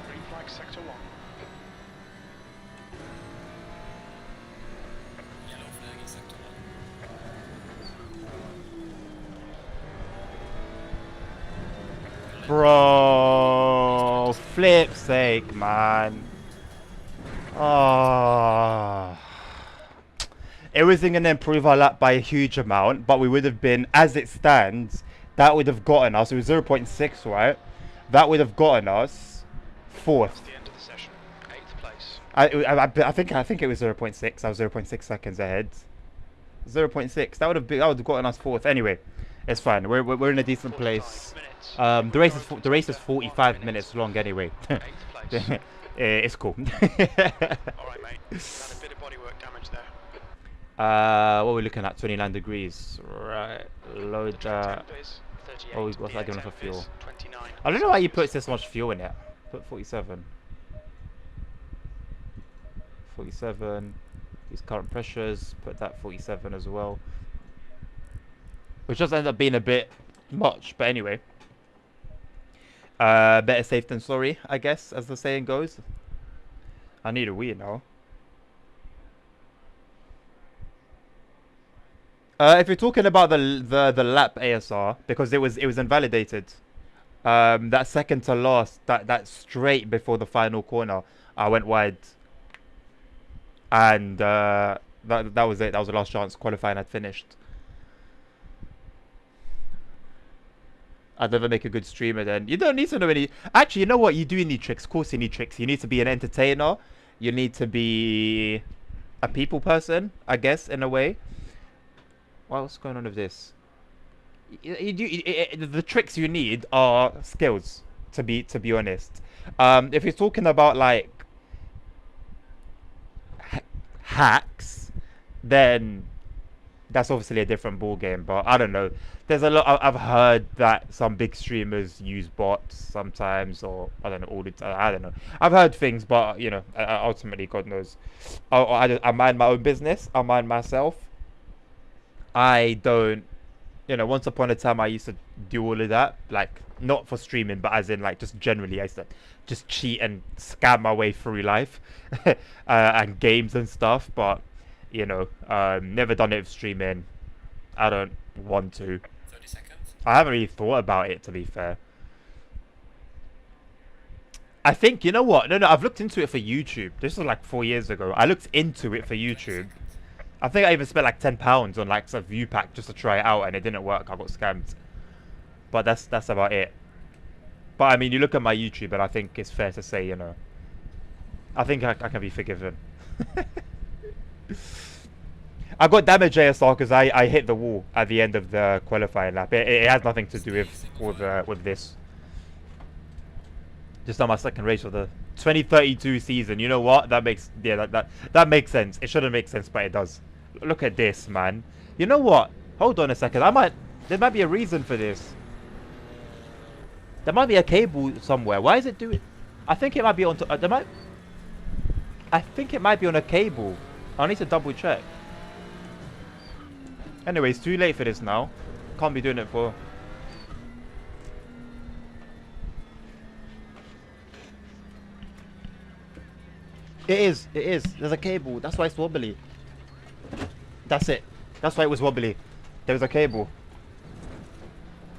Green flag sector 1. Yellow flag in sector 1. Bro, flip's sake, man. Oh. It wasn't going to improve our lap by a huge amount, but we would have been, as it stands, that would have gotten us, it was 0.6, right? That would have gotten us fourth. That's the end of the session. 8th place. I think it was 0.6. I was 0.6 seconds ahead. 0.6. That would have gotten us fourth. Anyway, it's fine. We're in a decent 45 place. minutes. The race is 45 minutes long anyway. 8th place. It's cool. Alright mate, done a bit of bodywork damage there. What are we looking at? 29 degrees. Right. Load that. Temp is 38, Oh, what's that the giving for temp fuel? is 29. I don't know why you put this much fuel in it. Put 47. 47. These current pressures. Put that 47 as well. Which does end up being a bit much, but anyway. Better safe than sorry, I guess, as the saying goes. I need a wee now. If you're talking about the lap ASR, because it was invalidated. That second to last, that straight before the final corner, I went wide, and that was it. That was the last chance. Qualifying had finished. I'd never make a good streamer then. You don't need to know any. Actually, you know what? You do need tricks. Of course, you need tricks. You need to be an entertainer. You need to be a people person, I guess, in a way. What's going on with this? The tricks you need are skills. To be honest, if you're talking about like hacks, then that's obviously a different ball game. But I don't know. There's a lot. I've heard that some big streamers use bots sometimes, or I don't know, all the time. I don't know. I've heard things, but you know, ultimately, God knows. I mind my own business. I mind myself. I don't You know, once upon a time I used to do all of that, like not for streaming, but as in like just generally, I used to just cheat and scam my way through life, and games and stuff. But you know, never done it with streaming. I don't want to. 30 seconds. I haven't really thought about it, to be fair. I think, you know what? No, I've looked into it for YouTube. This was like 4 years ago. I looked into it for 30 YouTube. seconds. I think I even spent like £10 on like some view pack just to try it out, and it didn't work. I got scammed. But that's about it. But I mean, you look at my YouTube, and I think it's fair to say, you know, I think I can be forgiven. I got damage ASR because I hit the wall at the end of the qualifying lap. It has nothing to do with this. Just on my second race of the 2032 season. You know what? That makes that makes sense. It shouldn't make sense, but it does. Look at this, man. You know what? Hold on a second. There might be a reason for this. There might be a cable somewhere. Why is it doing? I think it might be on. I think it might be on a cable. I need to double check. Anyway, it's too late for this now. Can't be doing it for. It is. There's a cable. That's why it's wobbly. That's it. That's why it was wobbly. There was a cable.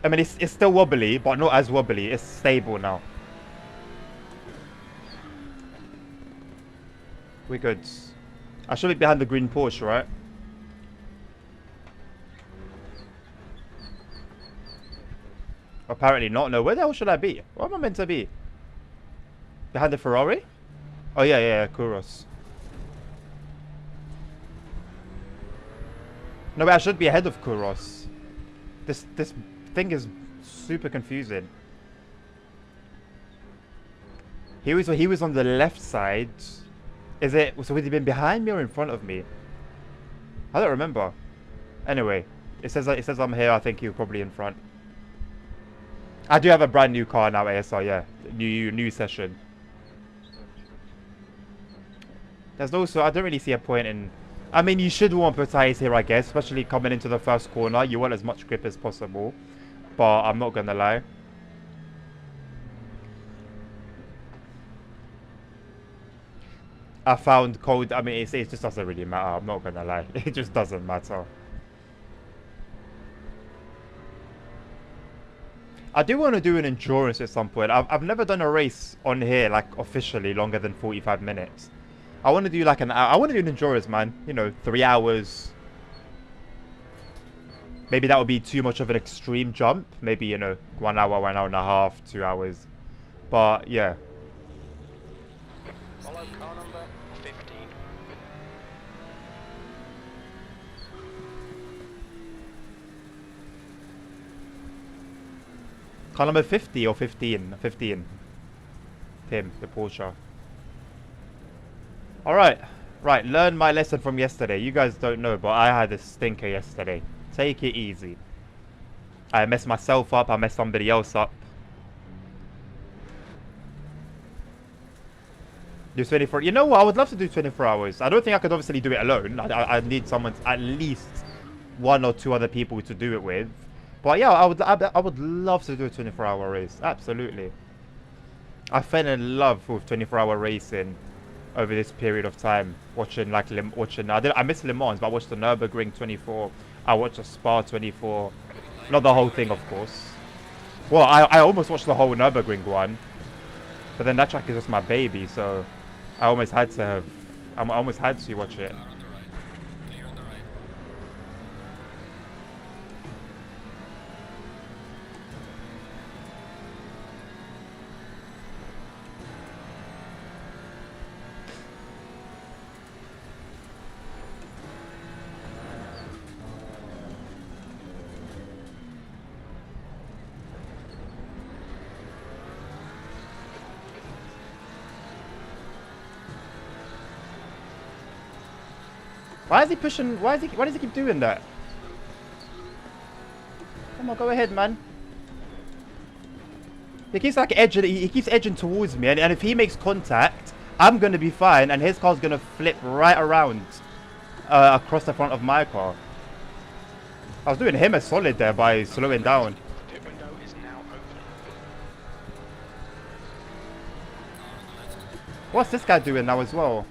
I mean, it's still wobbly, but not as wobbly. It's stable now. We're good. I should be behind the green Porsche, right? Apparently not. No, where the hell should I be? Where am I meant to be? Behind the Ferrari? Oh yeah, Kuros. No, but I should be ahead of Kuros. This thing is super confusing. He was on the left side. Is it? So would he been behind me or in front of me? I don't remember. Anyway, it says I'm here. I think you're probably in front. I do have a brand new car now, ASR. Yeah, new session. There's also, I don't really see a point in. I mean, you should want put tires here, I guess, especially coming into the first corner. You want as much grip as possible, but I'm not gonna lie. I found cold. I mean, it just doesn't really matter. I'm not gonna lie. It just doesn't matter. I do want to do an endurance at some point. I've never done a race on here like officially longer than 45 minutes. I want to do like I want to do an endurance, man. You know, 3 hours. Maybe that would be too much of an extreme jump. Maybe, you know, 1 hour, 1 hour and a half, 2 hours. But yeah. Follow car number 15. Car number 50 or 15? 15. Tim, the Porsche. Alright. Right, learn my lesson from yesterday. You guys don't know, but I had a stinker yesterday. Take it easy. I messed myself up. I messed somebody else up. Do 24. You know what? I would love to do 24 hours. I don't think I could obviously do it alone. I need someone, at least 1 or 2 other people to do it with. But yeah, I would love to do a 24-hour race. Absolutely. I fell in love with 24-hour racing over this period of time. Watching like I missed Le Mans, but I watched the Nürburgring 24. I watched the Spa 24. Not the whole thing, of course. Well, I almost watched the whole Nürburgring one, but then that track is just my baby, so I almost had to watch it. Car on the right. Clear on the right. Why is he pushing? Why does he keep doing that? Come on, go ahead, man. He keeps like edging. He keeps edging towards me, and if he makes contact, I'm gonna be fine, and his car's gonna flip right around across the front of my car. I was doing him a solid there by slowing down. The pit window is now open. What's this guy doing now as well?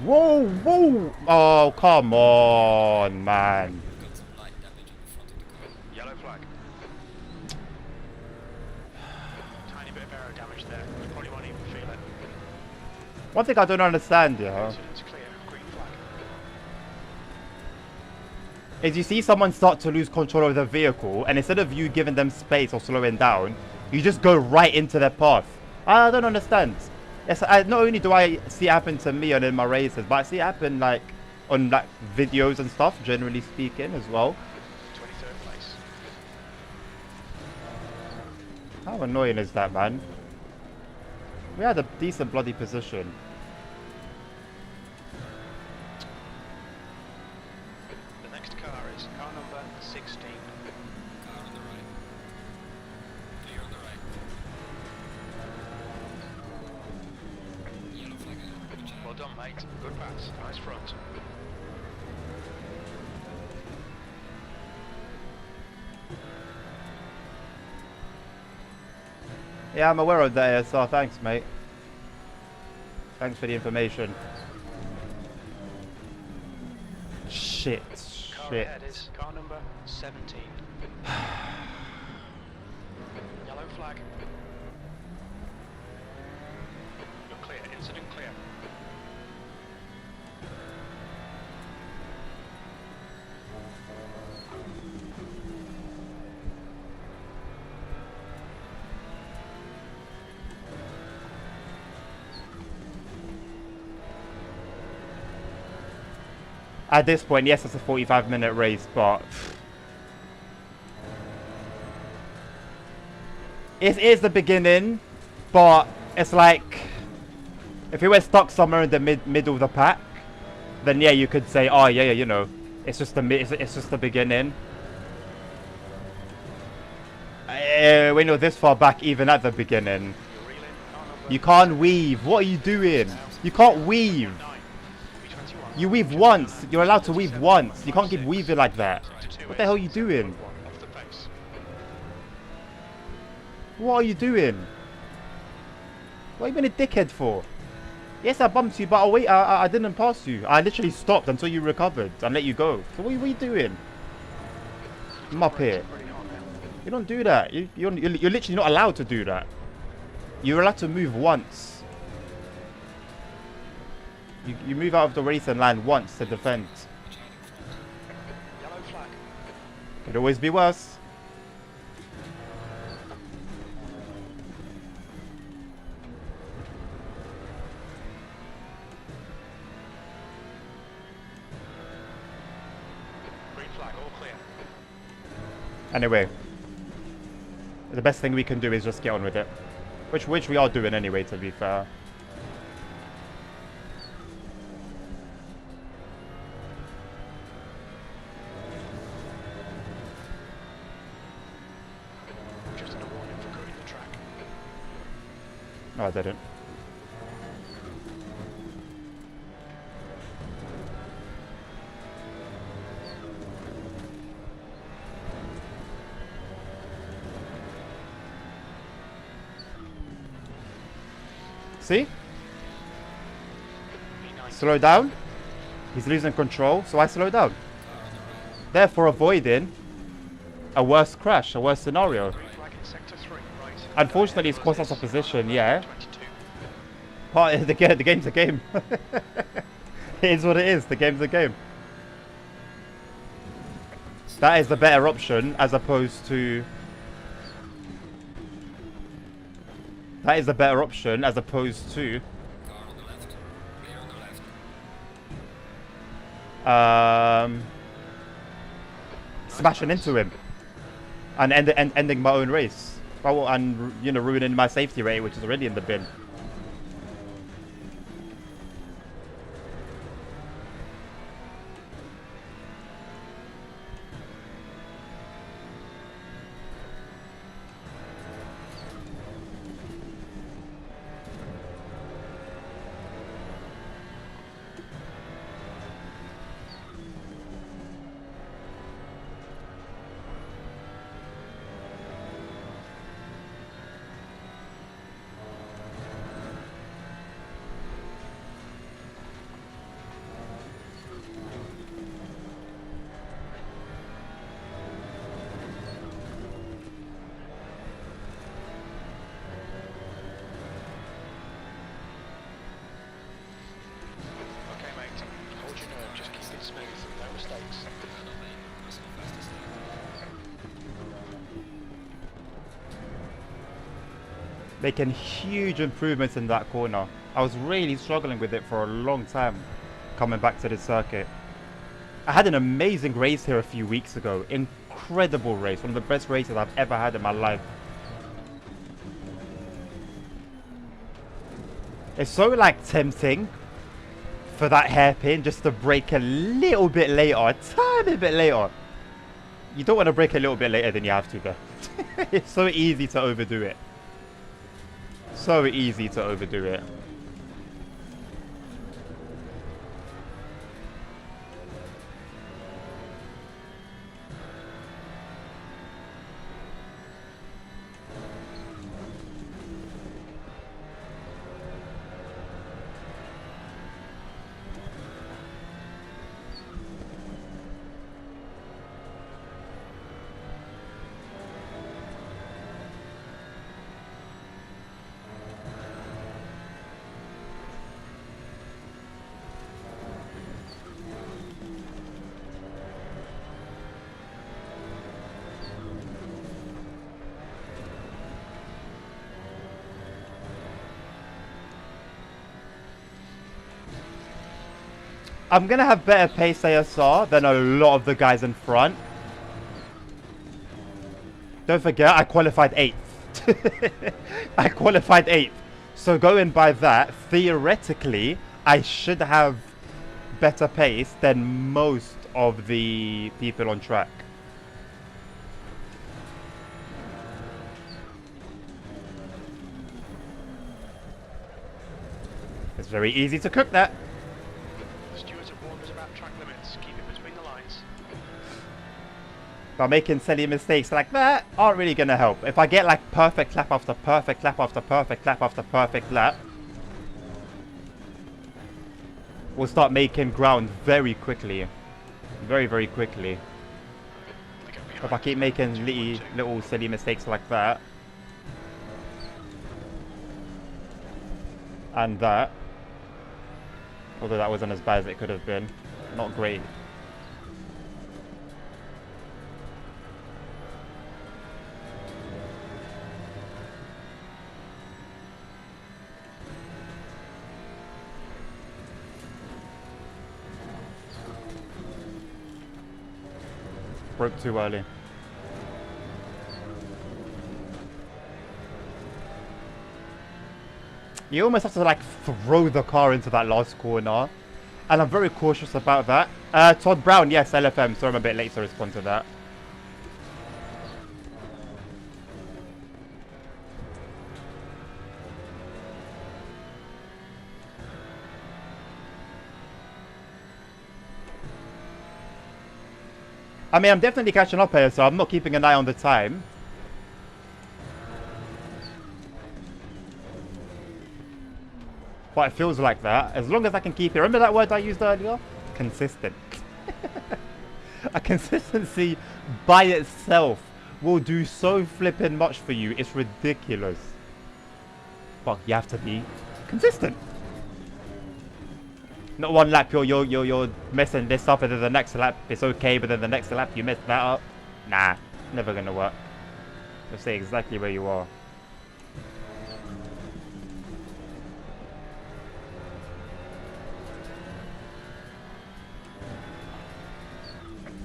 Whoa, whoa! Oh, come on, man. Got some light damage on the front of the car. Yellow flag. Tiny bit of aero damage there. You probably won't even feel it. One thing I don't understand, yeah, Incident's clear. Green flag. is you see someone start to lose control of the vehicle, and instead of you giving them space or slowing down, you just go right into their path. I don't understand. Yes, not only do I see it happen to me and in my races, but I see it happen like on like videos and stuff, generally speaking, as well. 23rd place. How annoying is that, man? We had a decent bloody position. The next car is car number 16. Car on the right. Clear on the right. Yellow flag ahead. Watch out. Well done, mate. Good pass. Nice front. Yeah, I'm aware of that, ASR. Thanks, mate. Thanks for the information. Shit. Car Shit. ahead is car number 17. Yellow flag. You're clear. Incident clear. At this point, yes, it's a 45-minute race, but it is the beginning. But it's like if you were stuck somewhere in the middle of the pack, then yeah, you could say, oh yeah, you know, it's just the beginning. When you're this far back, even at the beginning, You're reeling. Car number you can't weave. What are you doing? You can't weave. 9. B21. You weave once. You're allowed to weave once. You can't keep weaving like that. What the hell are you doing? Off the pace. What are you doing? What are you being a dickhead for? Yes, I bumped you, but I didn't pass you. I literally stopped until you recovered and let you go. So what are you doing? Muppet. Pretty hot now. You don't do that. You're literally not allowed to do that. You're allowed to move once. You move out of the race and land once to defend. Yellow flag. Could always be worse. Green flag. All clear. Anyway, the best thing we can do is just get on with it, which we are doing anyway. To be fair. Just in a warning for cutting the track. No, I didn't. See? B9. Slow down. He's losing control, so I slow down. Therefore avoiding a worse crash, a worse scenario. Green flag in sector 3. Right. Unfortunately, it's cost us a Car number position, yeah. 22. Part of the game's a game. It is what it is. The game's a game. That is the better option as opposed to... That is the better option as opposed to... Car on the left. Clear on the left. Smashing into him. And ending my own race. And, you know, ruining my safety rate, which is already in the bin. Making huge improvements in that corner. I was really struggling with it for a long time coming back to the circuit. I had an amazing race here a few weeks ago. Incredible race. One of the best races I've ever had in my life. It's so like tempting for that hairpin just to break a little bit later, a tiny bit later. You don't want to break a little bit later than you have to though. It's so easy to overdo it. So easy to overdo it. I'm going to have better pace ASR than a lot of the guys in front. Don't forget, I qualified 8th. I qualified 8th. So going by that, theoretically, I should have better pace than most of the people on track. It's very easy to cook that. But making silly mistakes like that aren't really going to help. If I get like perfect lap after perfect lap after perfect lap after perfect lap, we'll start making ground very quickly. Very, very quickly. If I keep making little silly mistakes like that. And that. Although that wasn't as bad as it could have been. Not great. Broke too early. You almost have to like throw the car into that last corner. And I'm very cautious about that. Todd Brown, yes, LFM. Sorry I'm a bit late to respond to that. I mean, I'm definitely catching up here, so I'm not keeping an eye on the time. But it feels like that. As long as I can keep it. Remember that word I used earlier? Consistent. A consistency by itself will do so flipping much for you. It's ridiculous. But you have to be consistent. Not one lap you're messing this up and then the next lap it's okay, but then the next lap you mess that up. Nah, never gonna work. You'll stay exactly where you are.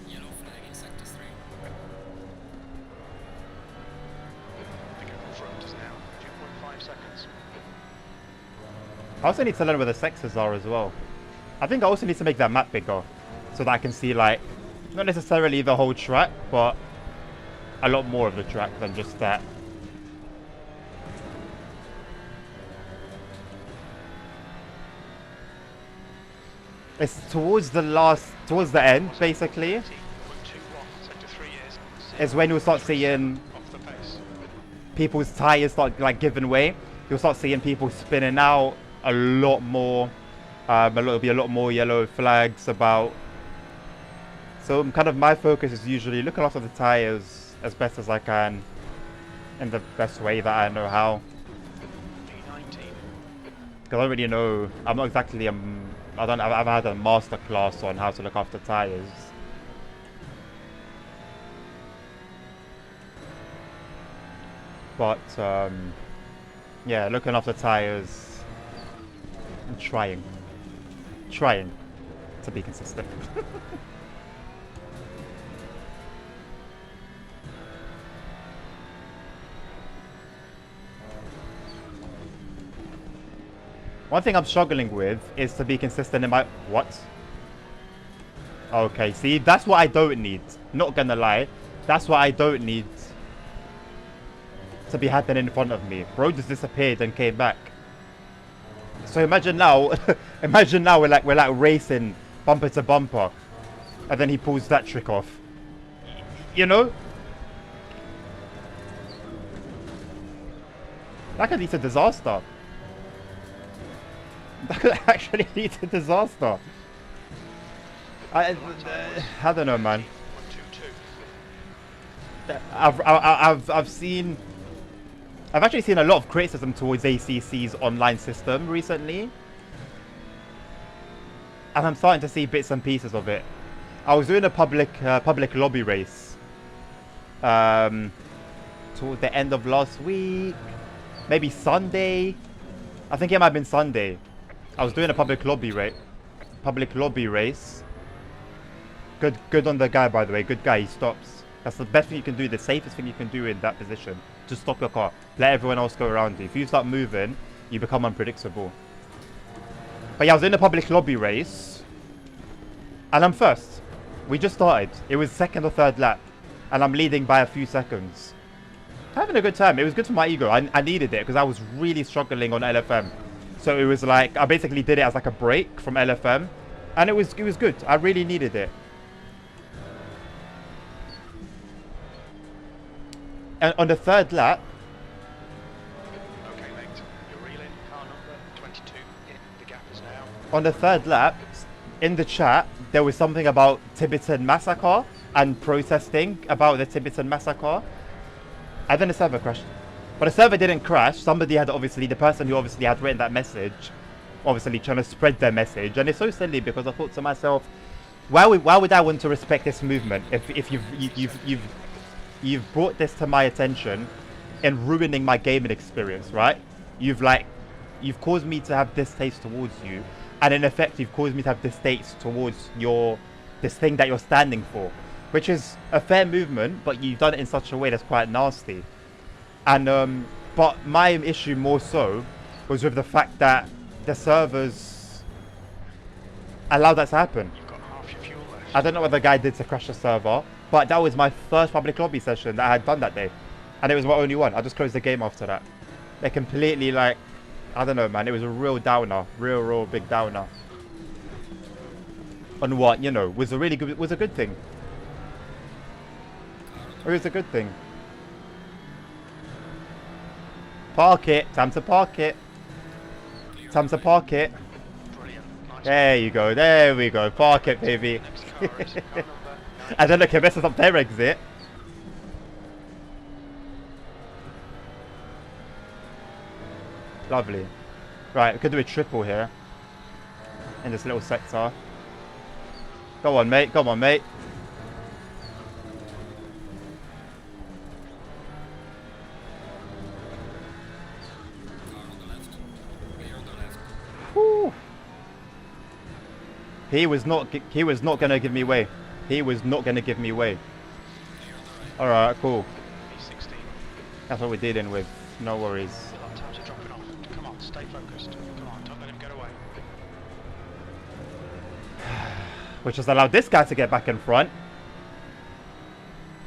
Yellow flag in sector 3. I think I'm front now. 2.5 seconds. I also need to learn where the sexes are as well. I think I also need to make that map bigger so that I can see, like, not necessarily the whole track, but a lot more of the track than just that. It's towards the end, basically. Is when you'll start seeing people's tires start like giving way. You'll start seeing people spinning out a lot more. There'll be a lot more yellow flags about. So kind of my focus is usually looking after the tires as best as I can, in the best way that I know how. Because I don't really know. I'm not exactly I've had a master class on how to look after tires. But Yeah, looking off the tires and trying to be consistent. One thing I'm struggling with is to be consistent in my... What? Okay, see, that's what I don't need. Not gonna lie. That's what I don't need to be happening in front of me. Bro just disappeared and came back. So imagine now, imagine now we're like racing bumper to bumper, and then he pulls that trick off. You know? That could lead to disaster. That could actually lead to disaster. I don't know, man. I've actually seen a lot of criticism towards ACC's online system recently, and I'm starting to see bits and pieces of it. I was doing a public lobby race towards the end of last week, maybe Sunday. I think it might have been Sunday. I was doing a public lobby race. Good on the guy, by the way. Good guy. He stops. That's the best thing you can do. The safest thing you can do in that position. Just stop your car. Let everyone else go around you. If you start moving, you become unpredictable. But yeah, I was in a public lobby race, and I'm first. We just started. It was second or third lap, and I'm leading by a few seconds. Having a good time. It was good for my ego. I needed it because I was really struggling on LFM. So it was like I basically did it as like a break from LFM, and it was good. I really needed it. And on the third lap. Okay, mate. You're reeling. Car number 22 in. The gap is now. On the third lap, in the chat, there was something about Tibetan massacre and protesting about the Tibetan massacre. And then the server crashed. But the server didn't crash. Somebody had the person who obviously had written that message, obviously trying to spread their message. And it's so silly because I thought to myself, why would I want to respect this movement if you've brought this to my attention and ruining my gaming experience, right? You've caused me to have distaste towards you, and in effect you've caused me to have distaste towards this thing that you're standing for, which is a fair movement, but you've done it in such a way that's quite nasty. And but my issue more so was with the fact that the servers allowed that to happen. You've got half your fuel left. I don't know what the guy did to crash the server, but that was my first public lobby session that I had done that day, and it was my only one. I just closed the game after that. They completely I don't know, man. It was a real downer, real big downer on what was a really good, was a good thing. It was a good thing. Park it. Time to park it. Time to park it. Brilliant. Nice. There you go. There we go. Park it, baby. Next car is car number 9. And then look, it messes up their exit. Lovely. Right, we could do a triple here. In this little sector. Go on, mate. Come on, mate. Whew. He was not gonna give me way. He was not gonna give me way. Alright, cool. B16. That's what we're dealing with. No worries. Still have time to drop it off. Come on, stay focused. Come on, don't let him get away. Which has allowed this guy to get back in front.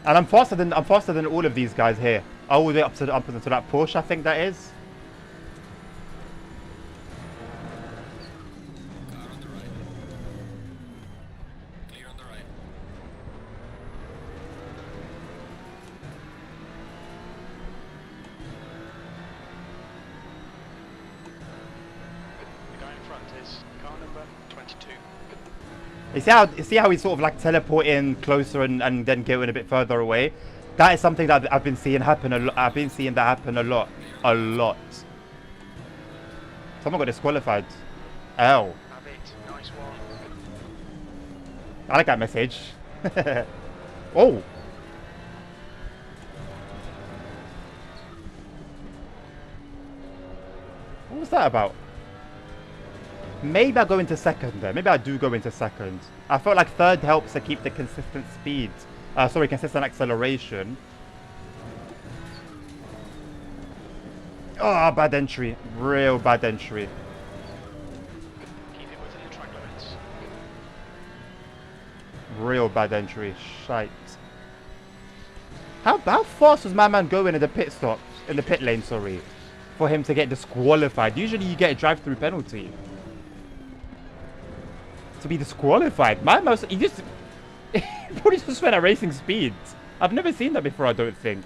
And I'm faster than all of these guys here. All the way up to that Porsche, I think that is. Car on the right. Clear on the right. The guy in front is car number 22. You see how he's sort of teleporting closer and then going a bit further away? That is something that I've been seeing happen a lot. I've been seeing that happen a lot. Someone got disqualified. Ow. Have it. Nice one. I like that message. Oh. What was that about? Maybe I go into second there. Maybe I do go into second. I felt like third helps to keep the consistent speed. Sorry, consistent acceleration. Oh, bad entry. Real bad entry. Keep it within the track limits. Real bad entry. Shite. How fast was my man going in the pit stop? In the pit lane, sorry. For him to get disqualified. Usually you get a drive-through penalty. To be disqualified. My mouse, he just... he probably just went at racing speeds. I've never seen that before, I don't think.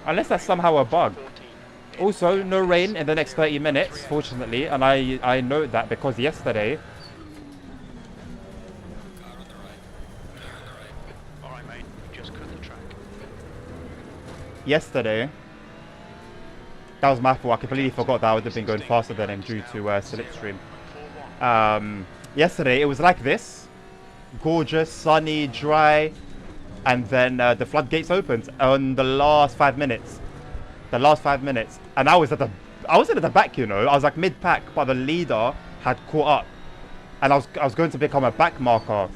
Unless that's somehow a bug. Also, no rain in the next 30 minutes, fortunately. And I know that because yesterday... Alright, mate. Just cut the track. Yesterday... That was my fault. I completely forgot that I would have been going faster than him due to slipstream. Yesterday, it was like this. Gorgeous, sunny, dry. And then the floodgates opened on the last 5 minutes. The last 5 minutes. And I was at the back, you know. I was like mid-pack, but the leader had caught up. And I was going to become a back marker.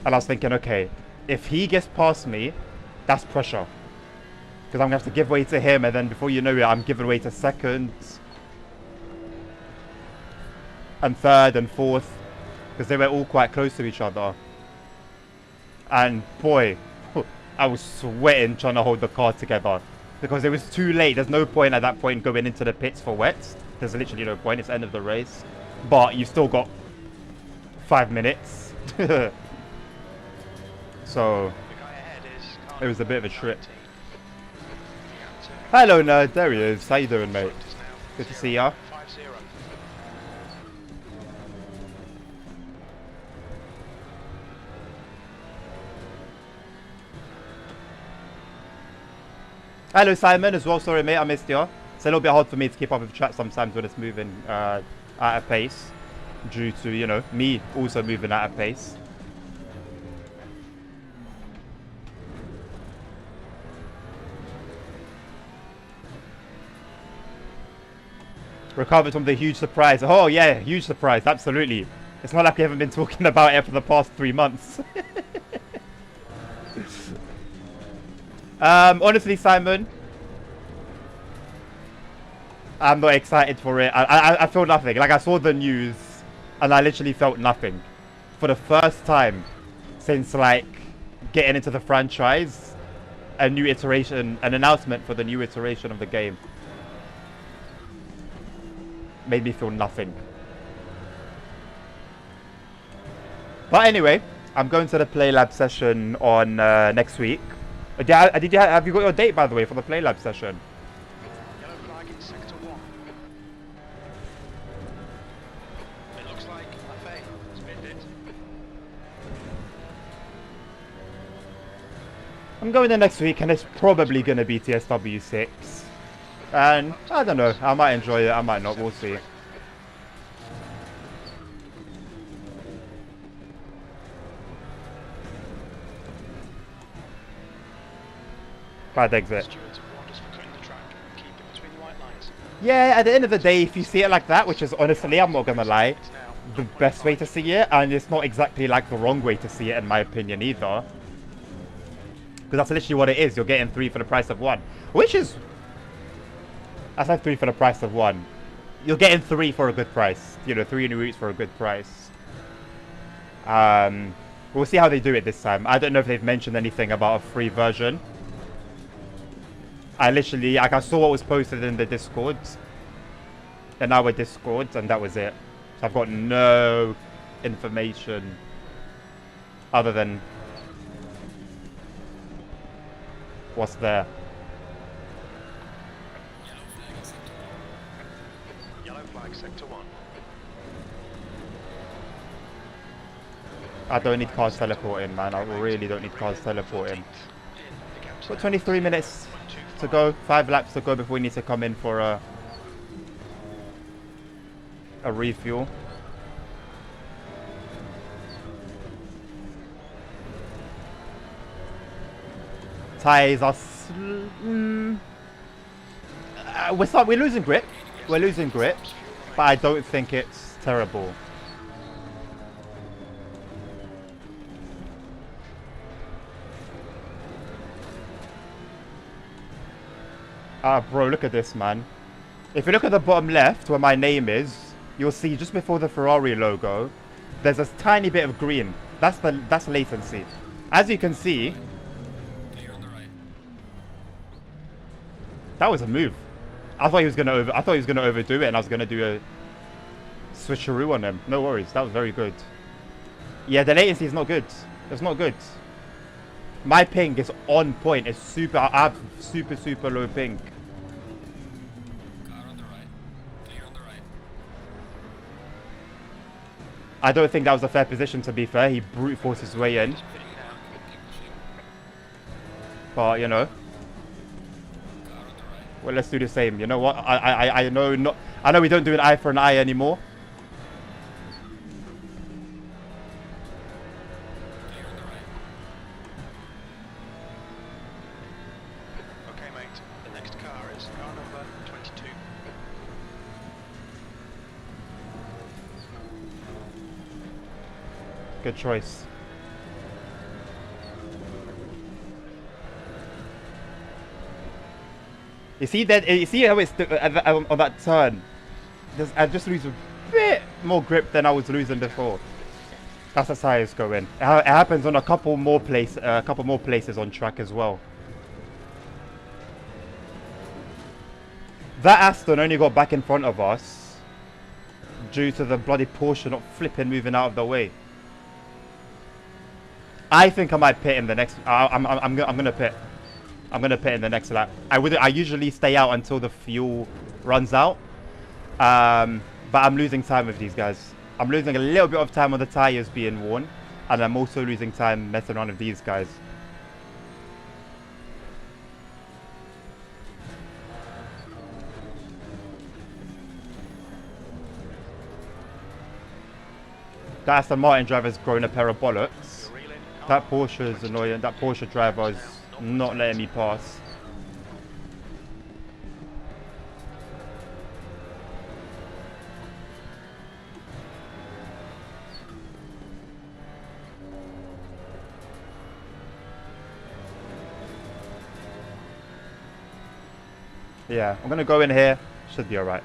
And I was thinking, okay, if he gets past me, that's pressure. Because I'm going to have to give way to him. And then before you know it, I'm giving way to second. And third and fourth. Because they were all quite close to each other. And boy, I was sweating trying to hold the car together. Because it was too late. There's no point at that point going into the pits for wets. There's literally no point. It's the end of the race. But you still got 5 minutes. So, it was a bit of a trip. Hello, nerd. There he is. How you doing, mate? Good to see ya. Hello, Simon, as well. Sorry, mate, I missed you. It's a little bit hard for me to keep up with chat sometimes when it's moving at a pace. Due to, you know, me also moving at a pace. Recovered from the huge surprise. Oh, yeah, huge surprise. Absolutely. It's not like we haven't been talking about it for the past 3 months. Honestly, Simon, I'm not excited for it. I feel nothing. Like, I saw the news and I literally felt nothing. For the first time since, like, getting into the franchise, a new iteration, an announcement for the new iteration of the game made me feel nothing. But anyway, I'm going to the Play Lab session on next week. Have you got your date, by the way, for the Play Lab session? Yellow flag in sector 1. It looks like Lafay has binned it. I'm going there next week, and it's probably going to be TSW 6. And I don't know, I might enjoy it, I might not, we'll see. Bad exit. Yeah, at the end of the day, if you see it like that, which is honestly, I'm not gonna lie, the best way to see it, and it's not exactly like the wrong way to see it in my opinion either. Because that's literally what it is, you're getting 3 for the price of 1. Which is... That's like 3 for the price of 1. You're getting 3 for a good price. You know, 3 new routes for a good price. We'll see how they do it this time. I don't know if they've mentioned anything about a free version. I literally, like, I saw what was posted in the Discord. In our Discord, and that was it. So I've got no information other than what's there. Yellow flag sector 1. I don't need cars teleporting, man. I really don't need cars teleporting. Got 23 minutes to go, 5 laps to go before we need to come in for a refuel. Tyres are we're losing grip. We're losing grip, but I don't think it's terrible. Ah, bro, look at this, man. If you look at the bottom left where my name is, you'll see just before the Ferrari logo, there's a tiny bit of green. That's latency. As you can see, Clear on the right. that was a move. I thought he was gonna overdo it, and I was gonna do a switcheroo on him. No worries, that was very good. Yeah, the latency is not good. It's not good. My ping is on point. It's super. I have super low ping. Car on the right. Clear on the right. I don't think that was a fair position, to be fair. He brute forced his way in. Just pitting now. Keep pushing. But, you know, Car on the right. well, let's do the same. You know what? I know we don't do an eye for an eye anymore. Clear on the right. Okay, mate. The next car is car number 22. Good choice. You see that? You see how it's on that turn? I just lose a bit more grip than I was losing before. That's as high as going. It happens on a couple more places on track as well. That Aston only got back in front of us due to the bloody Porsche not flipping moving out of the way. I think I might pit in the next. I'm gonna pit. I'm gonna pit in the next lap. I usually stay out until the fuel runs out, but I'm losing time with these guys. I'm losing a little bit of time on the tires being worn, and I'm also losing time messing around with these guys. That Aston Martin driver's growing a pair of bollocks. That Porsche is annoying. That Porsche driver is not letting me pass. Yeah, I'm gonna go in here. Should be alright.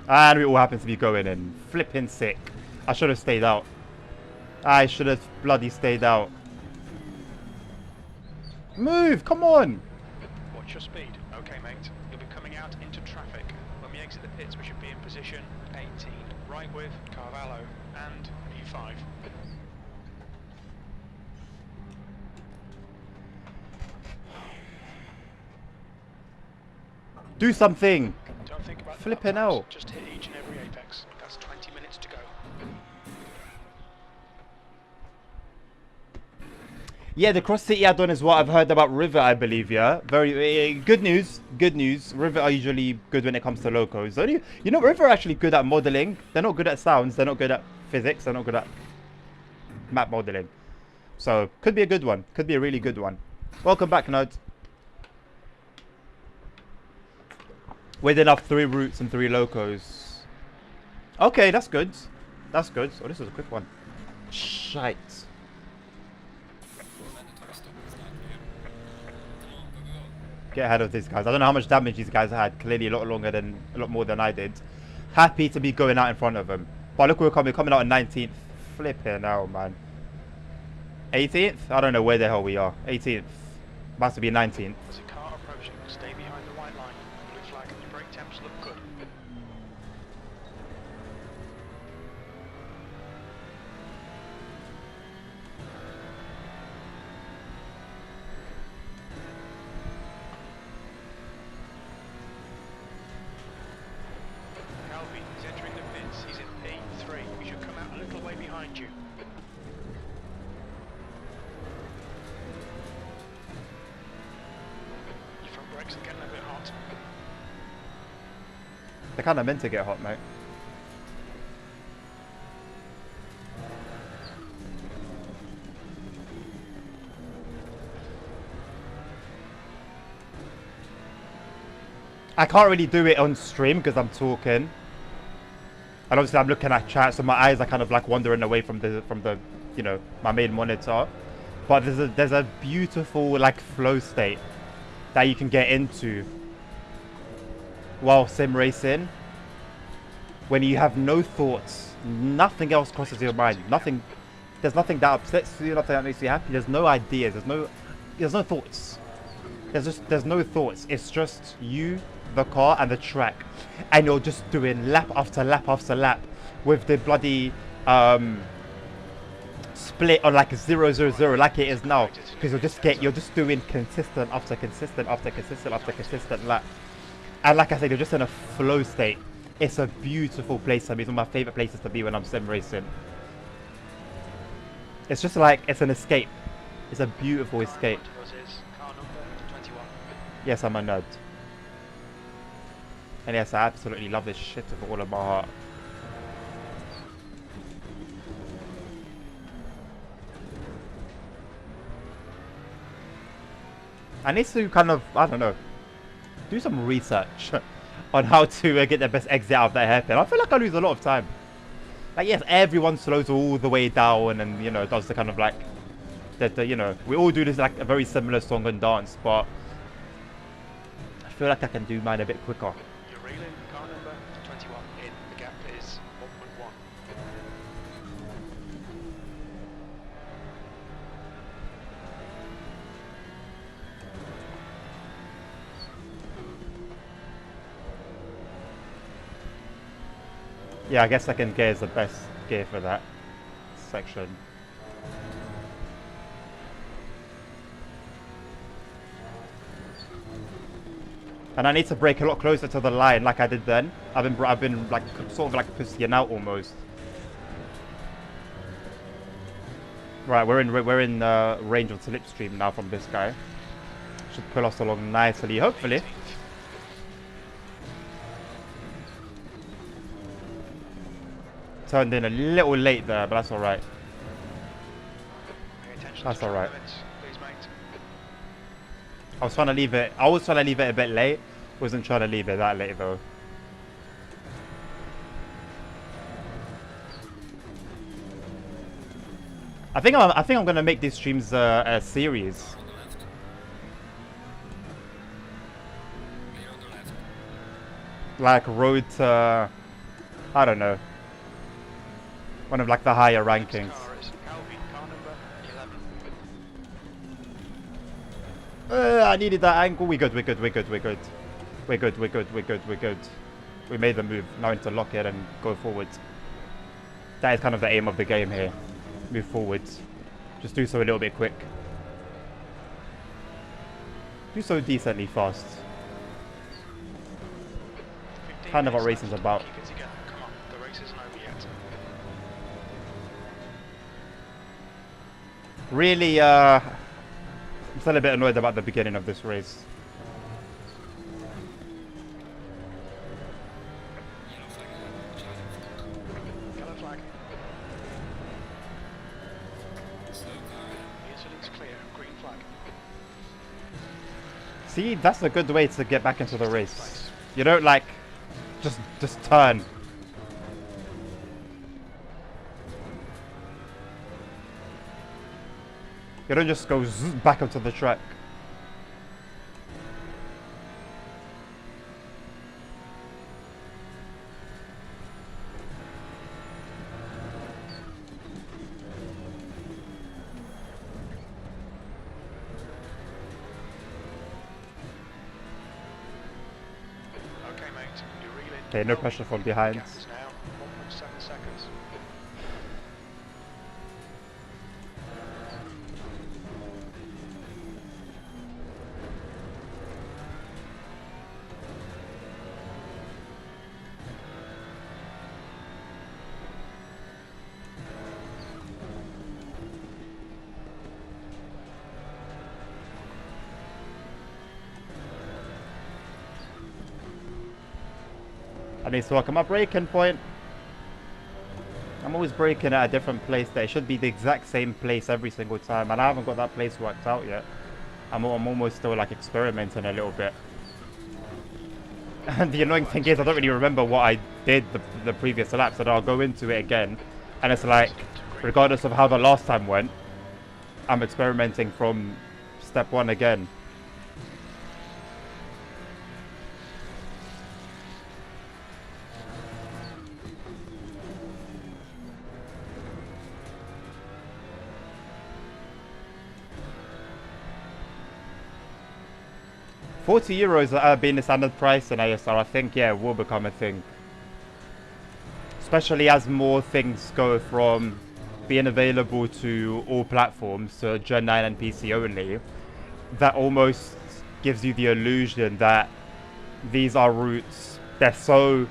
And we all happen to be going in. Flipping sick. I should have stayed out. I should have bloody stayed out. Move! Come on! Watch your speed. Okay, mate. You'll be coming out into traffic. When we exit the pits, we should be in position 18. Right with Carvalho and P5. Do something! Don't think about the Flipping lap times. out. Just hit each and every apex. That's 20 minutes to go. Yeah, the Cross City add-on is what I've heard about Rivet, I believe, yeah? Very good news. Good news. Rivet are usually good when it comes to locos. Only, you know, Rivet are actually good at modeling. They're not good at sounds. They're not good at physics. They're not good at map modeling. So, could be a good one. Could be a really good one. Welcome back, nerds. With enough 3 routes and 3 locos. Okay, that's good. That's good. Oh, this was a quick one. Shite. Mandatory stop is now clear. Come on, go, go. Get ahead of these guys. I don't know how much damage these guys had. Clearly a lot more than I did. Happy to be going out in front of them. But look, we're coming out in 19th. Flipping out, man. 18th? I don't know where the hell we are. 18th. Must be 19th. There's a car approaching. Stay behind the white line. Blue flag. Your brake temps look good. Calvi is entering the pits. He's in P3. He should come out a little way behind you. Your front brakes are getting a bit hot. They're kind of meant to get hot, mate. I can't really do it on stream because I'm talking. And obviously I'm looking at chat, so my eyes are kind of like wandering away from the you know, my main monitor. But there's a beautiful like flow state that you can get into while sim racing when you have no thoughts, nothing else crosses your mind, nothing. There's nothing that upsets you, nothing that makes you happy. There's no ideas. There's no thoughts. There's no thoughts. It's just you, the car, and the track, and you're just doing lap after lap after lap with the bloody split on like 0-0-0 like it is now, because you're just doing consistent after consistent after consistent after consistent lap, and like I said, you're just in a flow state. It's a beautiful place to be. It's one of my favorite places to be when I'm sim racing. It's just like it's an escape. It's a beautiful escape. Yes, I'm a nerd. And yes, I absolutely love this shit with all of my heart. I need to kind of, I don't know, do some research on how to get the best exit out of that hairpin. I feel like I lose a lot of time. Like, yes, everyone slows all the way down and, you know, does the kind of like, you know, we all do this like a very similar song and dance, but I feel like I can do mine a bit quicker. You're reeling, car number 21 in, the gap is 1.1. Yeah, I guess second gear is the best gear for that section. And I need to brake a lot closer to the line like I did then. I've been like sort of like pussying out almost. Right, we're in range of slipstream now from this guy. Should pull us along nicely, hopefully. Turned in a little late there, but that's alright. That's alright. I was trying to leave it a bit late. Wasn't trying to leave it that late though. I think I'm gonna make these streams a series. Like road to, I don't know, one of like the higher rankings. I needed that angle. We're good. We made the move. Now into lock it and go forward. That is kind of the aim of the game here. Move forwards. Just do so a little bit quick. Do so decently fast. Kind of what racing's about. Really, I'm still a bit annoyed about the beginning of this race. Yellow flag. Incident's clear. Green flag. See, that's a good way to get back into the race. You don't like just turn. You don't just go back onto the track. Okay, mate. You're reeling. Okay, no pressure from behind. Gap is now 1.7 seconds. I need to work on my braking point. I'm always braking at a different place there. It should be the exact same place every single time, and I haven't got that place worked out yet. I'm almost still like experimenting a little bit. And the annoying thing is, I don't really remember what I did the previous laps, and I'll go into it again. And it's like, regardless of how the last time went, I'm experimenting from step one again. €40 being the standard price in ASR, I think, yeah, will become a thing. Especially as more things go from being available to all platforms, so Gen 9 and PC only. That almost gives you the illusion that these are routes, they're so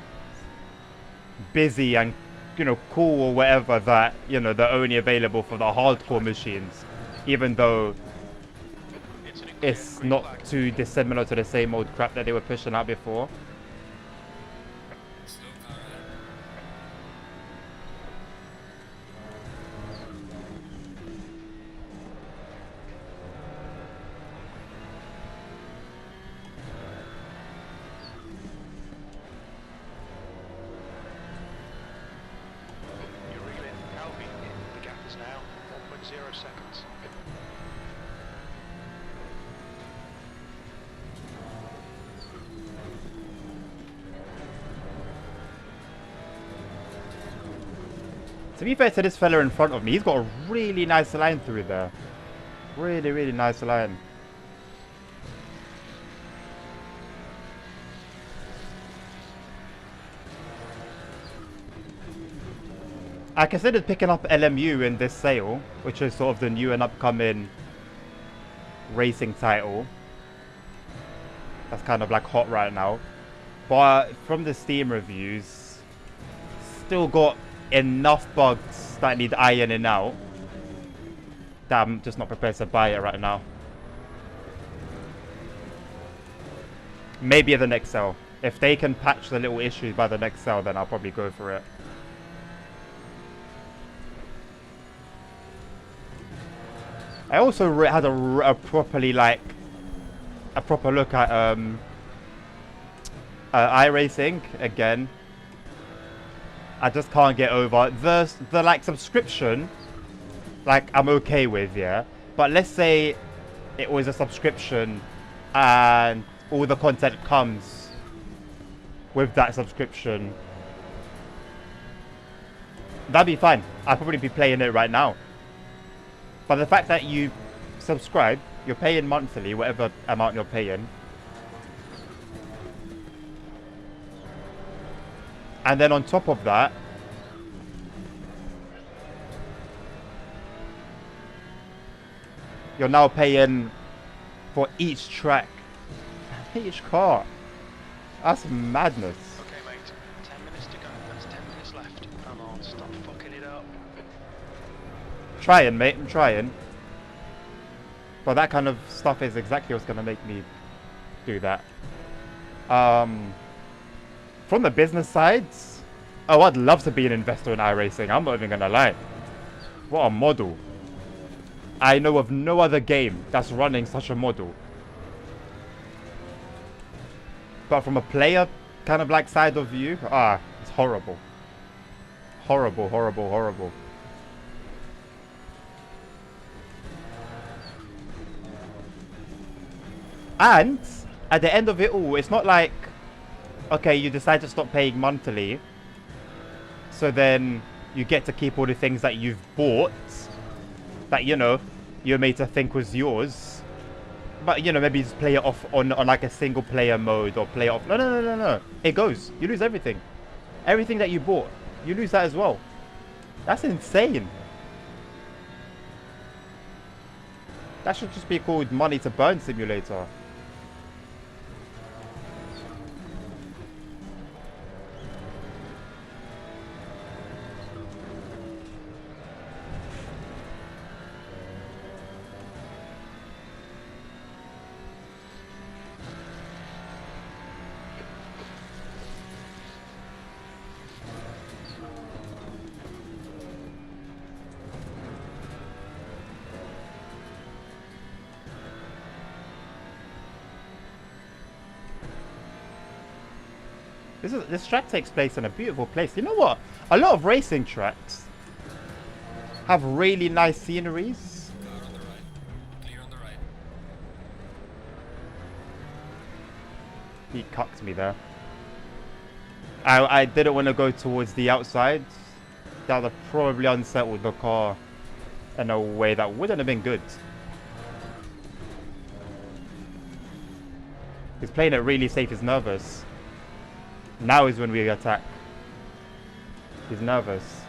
busy and, you know, cool or whatever, that, you know, they're only available for the hardcore machines, even though it's not too dissimilar to the same old crap that they were pushing out before. Slow car ahead. You're reeling. Alfie, the gap is now 1.0 seconds. To be fair to this fella in front of me, he's got a really nice line through there. Really, really nice line. I considered picking up LMU in this sale, which is sort of the new and upcoming racing title. That's kind of like hot right now. But from the Steam reviews, still got enough bugs that need ironing out that I'm just not prepared to buy it right now. Maybe at the next sale. If they can patch the little issues by the next sale, then I'll probably go for it. I also had a properly like a proper look at iRacing again. I just can't get over the like subscription. Like, I'm okay with, yeah. But let's say it was a subscription and all the content comes with that subscription. That'd be fine. I'd probably be playing it right now. But the fact that you subscribe, you're paying monthly, whatever amount you're paying. And then on top of that, you're now paying for each track, each car. That's madness. Okay, mate. 10 minutes to go. That's 10 minutes left. Come on, stop fucking it up. Trying, mate. I'm trying. But that kind of stuff is exactly what's going to make me do that. From the business sides, oh, I'd love to be an investor in iRacing. I'm not even going to lie. What a model. I know of no other game that's running such a model. But from a player kind of like side of view, it's horrible. Horrible, horrible, horrible. And at the end of it all, it's not like, okay, you decide to stop paying monthly, so then you get to keep all the things that you've bought that, you know, you're made to think was yours. But, you know, maybe just play it off on like a single player mode, or play it off. No. It goes. You lose everything. Everything that you bought, you lose that as well. That's insane. That should just be called Money to Burn Simulator. This track takes place in a beautiful place. You know what? A lot of racing tracks have really nice sceneries. Car on the right. Clear on the right. He cucked me there. I didn't want to go towards the outside. That would have probably unsettled the car in a way that wouldn't have been good. He's playing it really safe. He's nervous. Now is when we attack. He's nervous.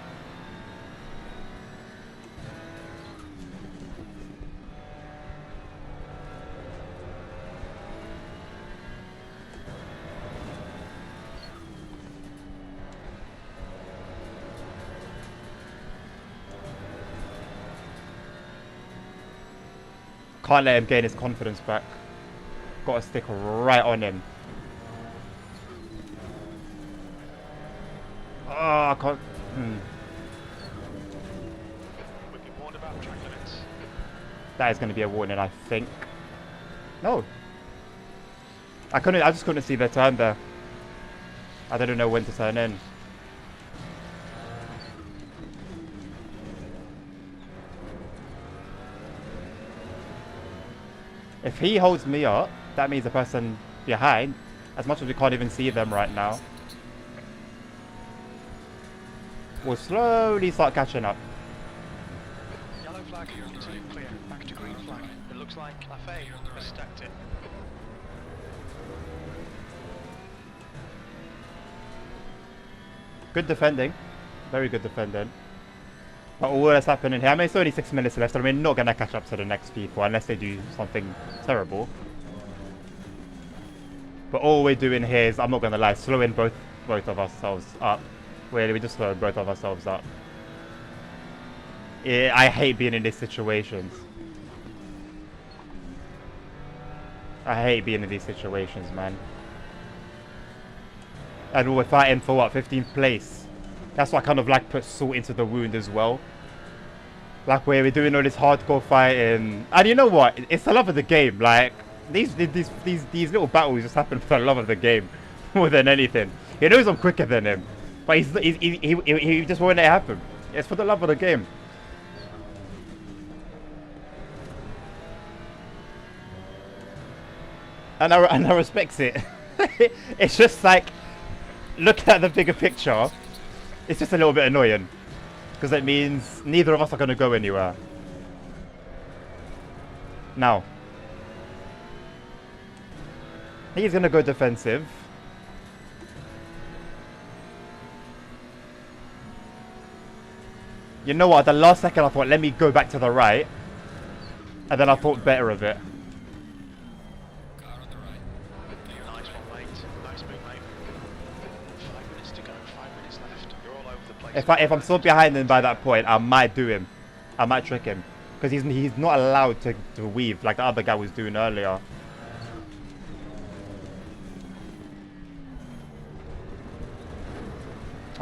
Can't let him gain his confidence back. Gotta stick right on him. Oh, I can't. We've been warned about track limits. That is going to be a warning, I think. No. I just couldn't see the turn there. I didn't know when to turn in. If he holds me up, that means the person behind, as much as we can't even see them right now, will slowly start catching up. Yellow flag, continue clear. Back to green flag. It looks like LFM has stacked it. Good defending. Very good defending. But all that's happening here, I mean, it's only 6 minutes left, and we're not going to catch up to the next people unless they do something terrible. But all we're doing here is, I'm not going to lie, slowing both of ourselves up. Really, we just slowed both of ourselves up. I hate being in these situations. I hate being in these situations, man. And we're fighting for what, 15th place? That's what kind of like puts salt into the wound as well. Like where we're doing all this hardcore fighting. And you know what? It's the love of the game. Like these little battles just happen for the love of the game more than anything. He knows I'm quicker than him, but he just won't let it happen. It's for the love of the game. And I respect it. It's just like, looking at the bigger picture, it's just a little bit annoying. Because it means neither of us are going to go anywhere. Now. He's going to go defensive. You know what, at the last second I thought, let me go back to the right. And then I thought better of it. Car on the right. Nice one, mate. Nice move, mate. 5 minutes to go. 5 minutes left. You're all over the place. If I'm still behind him by that point, I might do him. I might trick him. Because he's not allowed to weave like the other guy was doing earlier.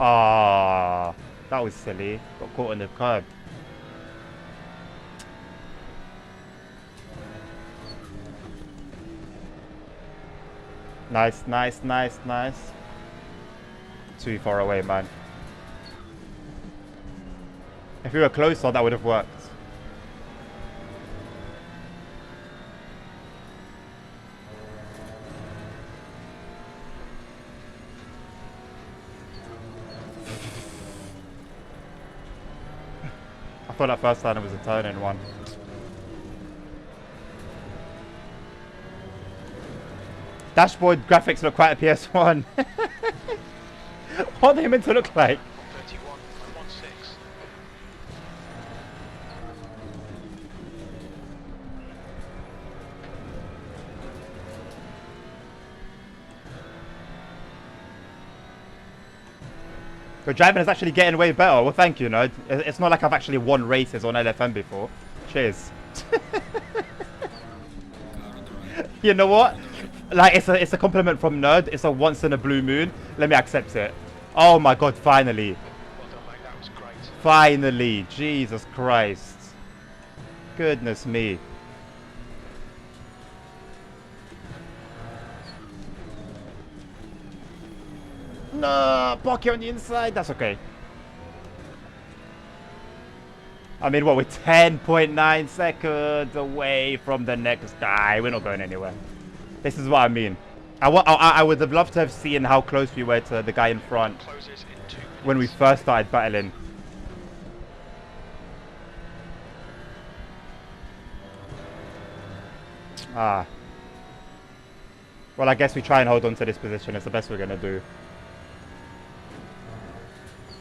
Ah, that was silly. Got caught on the curb. Nice, nice, nice, nice. Too far away, man. If we were closer, that would have worked. I thought that first time it was a turn-in one. Dashboard graphics look quite a PS1. What are they meant to look like? 31.16. Your driving is actually getting way better. Well, thank you. No, it's not like I've actually won races on LFM before. Cheers. You know what? Like it's a compliment from Nerd. It's a once in a blue moon. Let me accept it. Oh my god! Finally. Well done, mate. That was great. Finally. Jesus Christ. Goodness me. No, pocket on the inside. That's okay. I mean, what, we're 10.9 seconds away from the next guy. We're not going anywhere. This is what I mean. I would have loved to have seen how close we were to the guy in front Closes in 2 minutes. when we first started battling. Ah. Well, I guess we try and hold on to this position. It's the best we're going to do.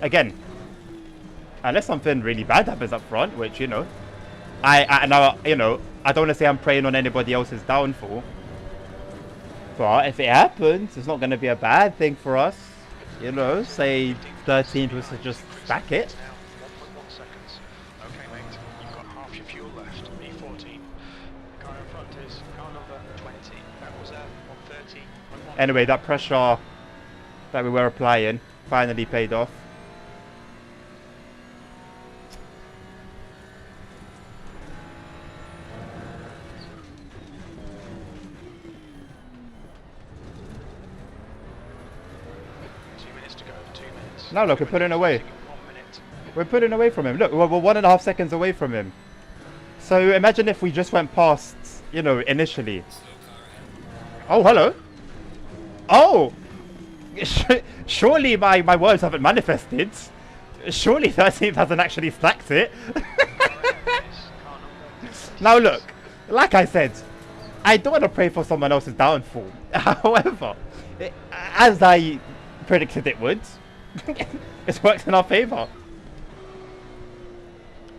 Again, unless something really bad happens up front, which, you know, now, you know, I don't want to say I'm preying on anybody else's downfall. But if it happens, it's not going to be a bad thing for us. You know, say 13th was to just stack it. Now 1.1 seconds. Okay, mate, you've got half your fuel left. E14. The car in front is car number 20. That was on 30.1. Anyway, that pressure that we were applying finally paid off. Now look, we're putting away. We're putting away from him. Look, we're 1.5 seconds away from him. So imagine if we just went past, you know, initially. Oh, hello. Oh! Surely my words haven't manifested. Surely 13th hasn't actually stacked it. Now look, like I said, I don't want to pray for someone else's downfall. However, as I predicted it would, it's worked in our favour.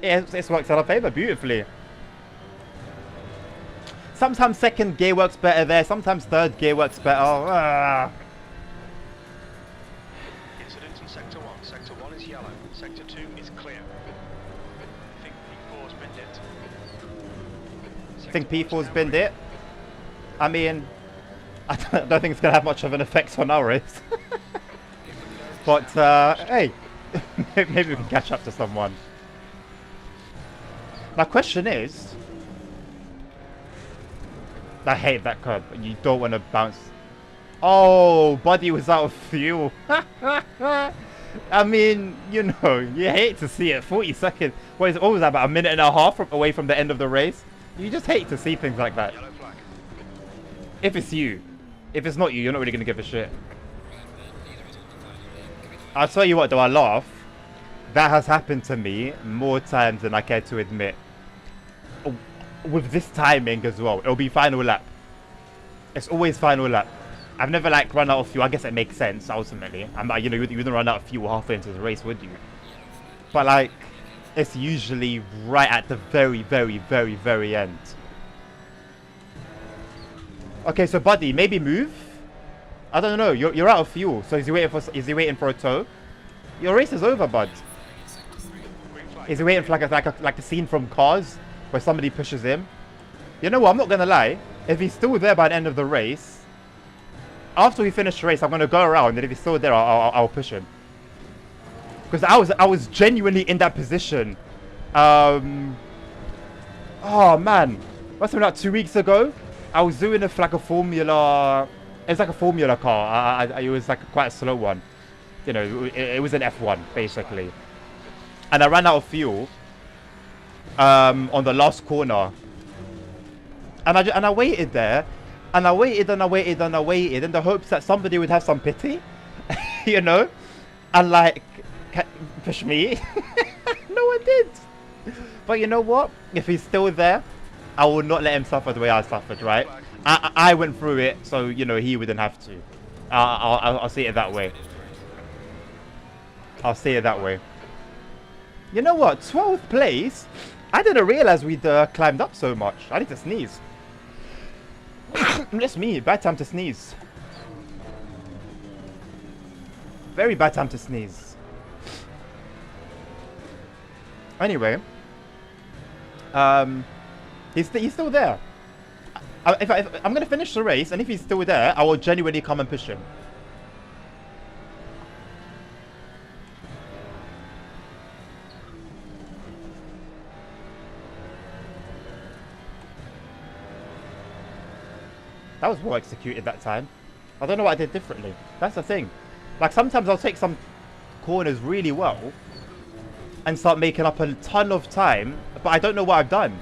It's worked in our favour beautifully. Sometimes second gear works better there, sometimes third gear works better. Incident in Sector 1. Sector 1 is yellow. Sector 2 is clear. I think P4's binned it. I think P4's binned it. I mean, I don't think it's going to have much of an effect on our race. But, hey, maybe we can catch up to someone. My question is, I hate that curb. You don't want to bounce. Oh, Buddy was out of fuel. I mean, you know, you hate to see it. 40 seconds. What is it? What was that, about a minute and a half away from the end of the race? You just hate to see things like that. Yellow flag. If it's you. If it's not you, you're not really going to give a shit. I'll tell you what though, I laugh. That has happened to me more times than I care to admit. With this timing as well. It'll be final lap. It's always final lap. I've never like run out of fuel. I guess it makes sense ultimately. I'm like, you know, you wouldn't run out of fuel halfway into the race, would you? But like, it's usually right at the very, very, very, very end. Okay, so Buddy, maybe move. I don't know. You're out of fuel. So is he waiting for a tow? Your race is over, bud. Is he waiting for like a scene from Cars where somebody pushes him? You know what? I'm not gonna lie. If he's still there by the end of the race, after we finish the race, I'm gonna go around, and if he's still there, I'll push him. Because I was genuinely in that position. Oh man, must have been like 2 weeks ago. I was doing like a Formula. It's like a Formula car. It was like quite a slow one. You know, it was an F1 basically. And I ran out of fuel on the last corner. And I waited there. And I waited and I waited and I waited in the hopes that somebody would have some pity. You know? And like, push me. No one did. But you know what? If he's still there, I will not let him suffer the way I suffered, right? I went through it, so, you know, he wouldn't have to. I'll see it that way. I'll see it that way. You know what? 12th place? I didn't realize we'd climbed up so much. I need to sneeze. That's me. Bad time to sneeze. Very bad time to sneeze. Anyway. He's still there. If I'm going to finish the race, and if he's still there, I will genuinely come and push him. That was well executed that time. I don't know what I did differently. That's the thing. Like sometimes I'll take some corners really well and start making up a ton of time, but I don't know what I've done.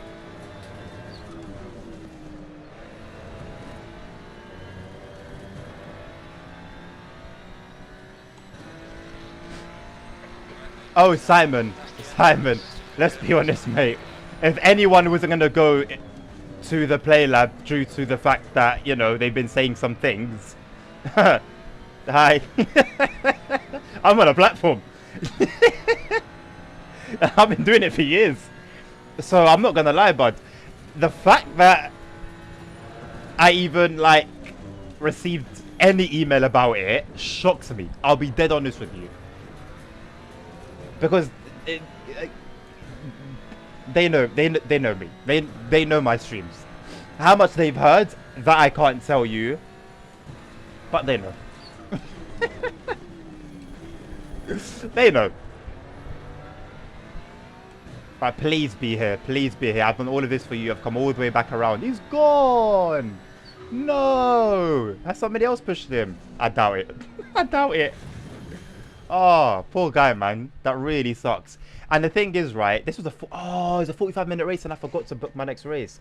Oh, Simon, let's be honest, mate. If anyone wasn't going to go to the play lab due to the fact that, you know, they've been saying some things. Hi. I'm on a platform. I've been doing it for years. So I'm not going to lie, bud. The fact that I even, like, received any email about it shocks me. I'll be dead honest with you. Because they know me. They know my streams. How much they've heard, that I can't tell you. But they know. They know. But please be here. Please be here. I've done all of this for you. I've come all the way back around. He's gone. No. Has somebody else pushed him? I doubt it. I doubt it. Oh, poor guy, man. That really sucks. And the thing is, right, this was it was a 45-minute race and I forgot to book my next race.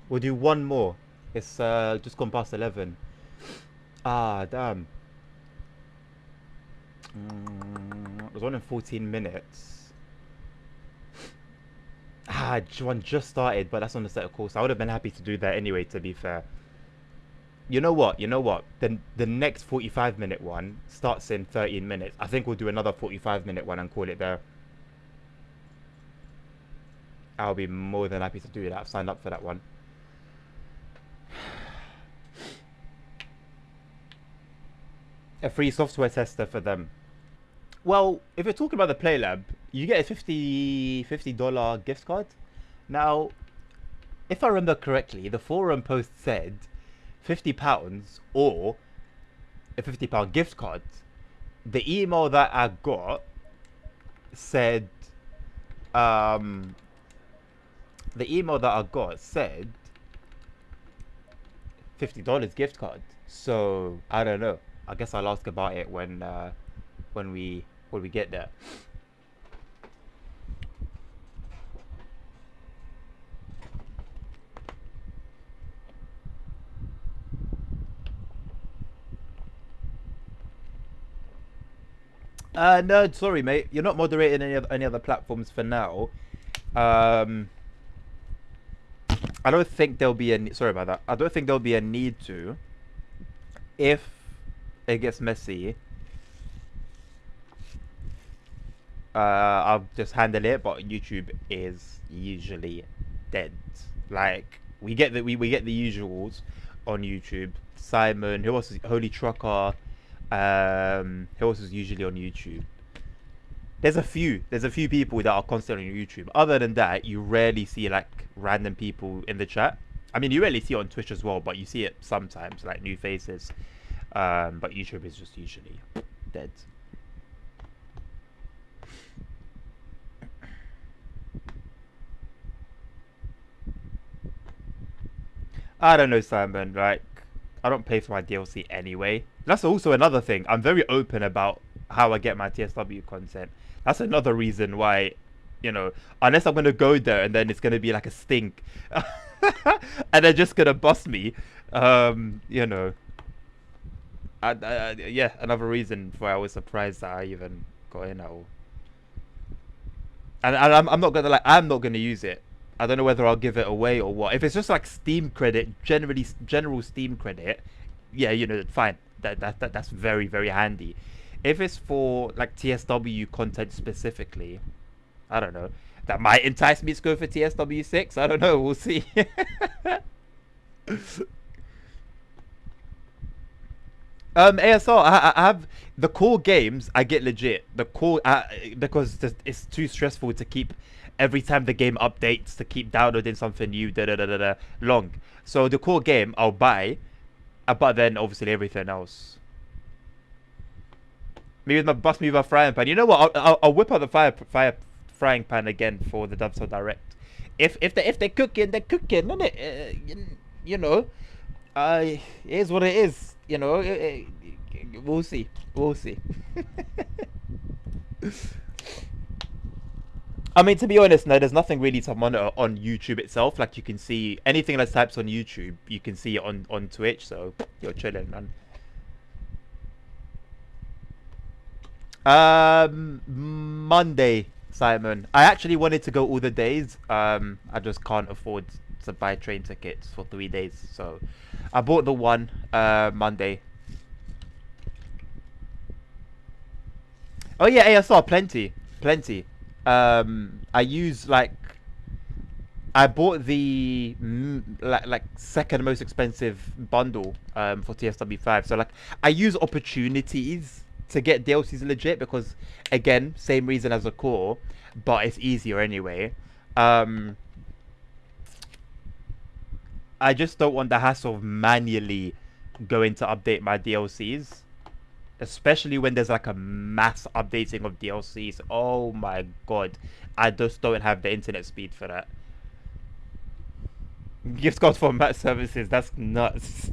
We'll do one more. It's just gone past 11. Ah, damn. It was on in 14 minutes. Ah, one just started, but that's on the set of course. I would have been happy to do that anyway, to be fair. You know what? The next 45-minute one starts in 13 minutes. I think we'll do another 45-minute one and call it there. I'll be more than happy to do that. I've signed up for that one. A free software tester for them. Well, if you're talking about the Play Lab, you get a $50 gift card. Now, if I remember correctly, the forum post said £50 or a £50 gift card. The email that I got said $50 gift card. So I don't know. I guess I'll ask about it when we get there. No, sorry, mate. You're not moderating any other platforms for now. I don't think there'll be a sorry about that. I don't think there'll be a need to. If it gets messy, I'll just handle it. But YouTube is usually dead. Like we get the usuals on YouTube. Simon, who else is Holy Trucker? Who else is usually on YouTube? There's a few people that are constantly on YouTube. Other than that, you rarely see like random people in the chat. I mean, you rarely see it on Twitch as well, but you see it sometimes, like new faces. But YouTube is just usually dead. I don't know, Simon. Like, I don't pay for my DLC anyway. That's also another thing. I'm very open about how I get my TSW content. That's another reason why, you know, unless I'm gonna go there and then it's gonna be like a stink, and they're just gonna bust me, you know. Yeah, another reason why I was surprised that I even got in at all. And I'm not gonna I'm not gonna use it. I don't know whether I'll give it away or what. If it's just like Steam credit, general Steam credit, yeah, you know, fine. That's very, very handy. If it's for like TSW content specifically, I don't know. That might entice me to go for TSW 6. I don't know. We'll see. ASR, I have the core games. I get legit the core because it's too stressful to keep every time the game updates to keep downloading something new. Long. So the core game I'll buy, but then obviously everything else. Maybe my bust me with a frying pan. You know what? I'll whip out the fire frying pan again for the Dubso Direct. If they're cooking, they're cooking, isn't it? You know, it is what it is. You know, We'll see. We'll see. I mean, to be honest, no, there's nothing really to monitor on YouTube itself. Like, you can see anything that's typed on YouTube, you can see it on Twitch. So you're chilling, man. Monday, Simon. I actually wanted to go all the days. I just can't afford to buy train tickets for 3 days, so I bought the one Monday. Oh yeah, ASR, plenty, plenty. I use like I bought the like second most expensive bundle for TSW5. So like I use opportunities to get DLCs legit because again, same reason as a core, but it's easier anyway. Um, I just don't want the hassle of manually going to update my DLCs, especially when there's like a mass updating of DLCs. Oh my god, I just don't have the internet speed for that. Gift cards for match services, that's nuts.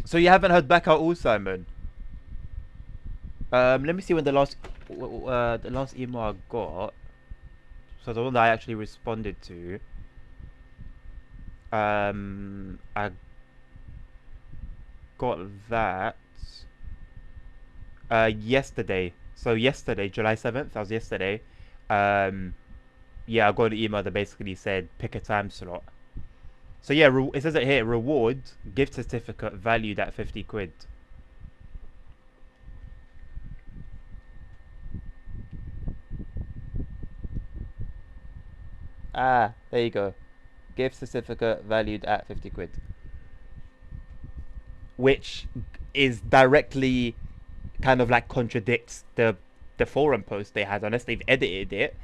So you haven't heard back at all, Simon? Let me see when the last email I got. So the one that I actually responded to. I got that yesterday. So yesterday, July 7th, that was yesterday. Um, yeah, I got an email that basically said pick a time slot. So yeah, it says it here, reward, gift certificate valued at 50 quid. Ah, there you go. Gift certificate valued at 50 quid. Which is directly kind of like contradicts the forum post they had, unless they've edited it.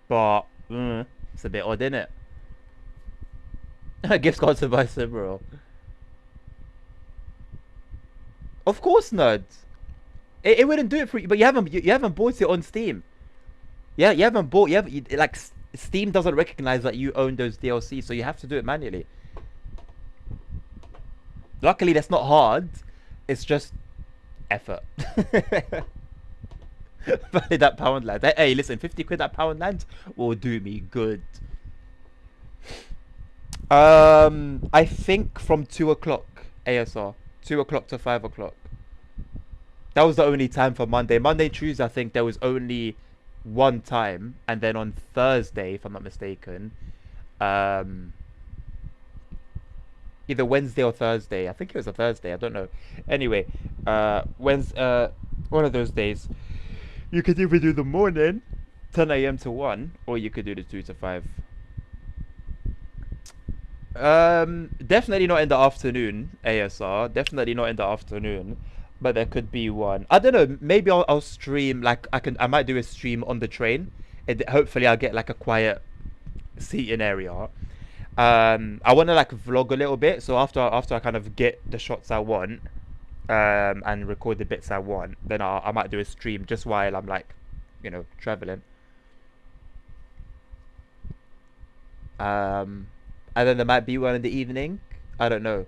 But it's a bit odd, isn't it? Gift card to buy Subaru. Of course not. It wouldn't do it for you, but you haven't bought it on Steam. Yeah, you haven't bought. Like Steam doesn't recognize that you own those DLC, so you have to do it manually. Luckily, that's not hard. It's just effort. Valid that pound land. Hey, listen, 50 quid that pound land will do me good. I think from 2 o'clock ASR, 2 o'clock to 5 o'clock. That was the only time for Monday. Monday, Tuesday, I think there was only one time, and then on Thursday, if I'm not mistaken, um, either Wednesday or Thursday. I think it was a Thursday. I don't know. Anyway, one of those days, you could either do the morning, 10 a.m. to 1, or you could do the 2 to 5. Definitely not in the afternoon, ASR. Definitely not in the afternoon. But there could be one. I don't know. Maybe I'll stream. Like I might do a stream on the train. Hopefully I'll get like a quiet seating area. I want to like vlog a little bit. So after I kind of get the shots I want, and record the bits I want, then I might do a stream just while I'm like, traveling. And then there might be one in the evening. I don't know.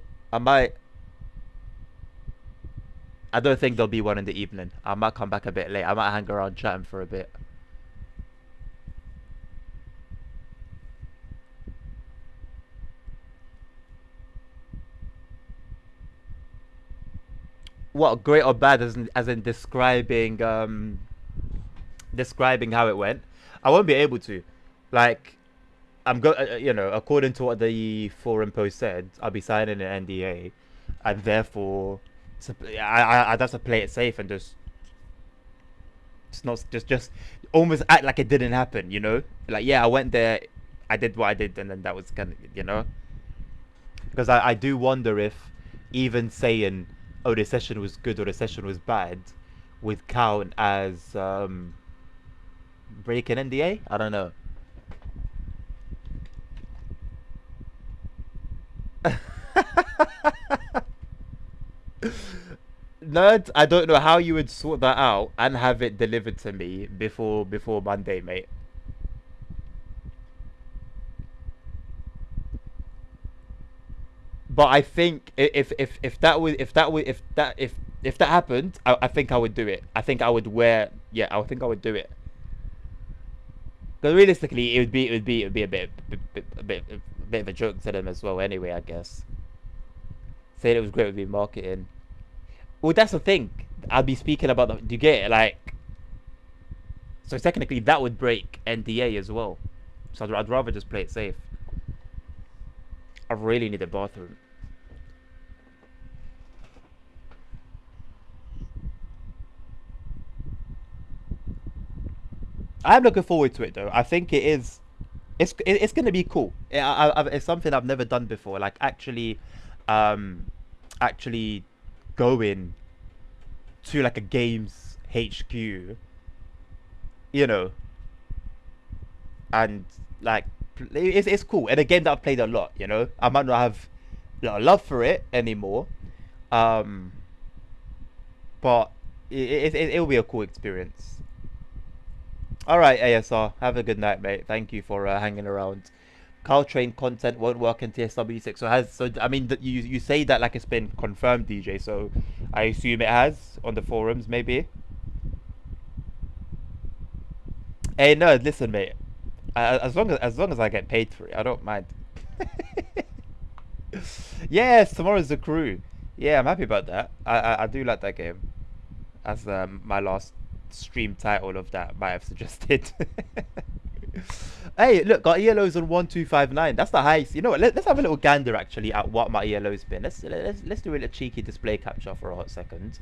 I don't think there'll be one in the evening. I might come back a bit late. I might hang around chatting for a bit. What, great or bad, as in describing how it went? I won't be able to. Like, according to what the forum post said, I'll be signing an NDA, and therefore, I'd have to play it safe and just almost act like it didn't happen. Like, yeah, I went there, I did what I did, and then that was kind of. Because I do wonder if even saying, oh, the session was good or the session was bad would count as breaking NDA. I don't know. Nerd, I don't know how you would sort that out and have it delivered to me before Monday, mate. But I think if that was if that happened, I think I would do it. I think I would wear. Yeah, I think I would do it. Because realistically, it would be a bit of a joke to them as well. Anyway, I guess saying it was great would be marketing. Well, that's the thing. I'll be speaking about the. Do you get it? Like, so technically that would break NDA as well. So I'd rather just play it safe. I really need a bathroom. I'm looking forward to it though. I think it is. It's gonna be cool. It's something I've never done before. Like um, actually going to like a games HQ, you know, and like it's cool. And a game that I've played a lot, you know. I might not have a lot of love for it anymore, um, but it'll be a cool experience. All right, ASR. Have a good night, mate. Thank you for hanging around. Car train content won't work in TSW6. So I mean you say that like it's been confirmed, DJ. So I assume it has on the forums, maybe. Hey, no, listen, mate. As long as I get paid for it, I don't mind. Yes, tomorrow's the crew. Yeah, I'm happy about that. I do like that game. As my last stream title of that might have suggested. Hey, look, got ELOs on 1259. That's the highest. You know what? Let's have a little gander actually at what my ELO's been. Let's do a little cheeky display capture for a hot second.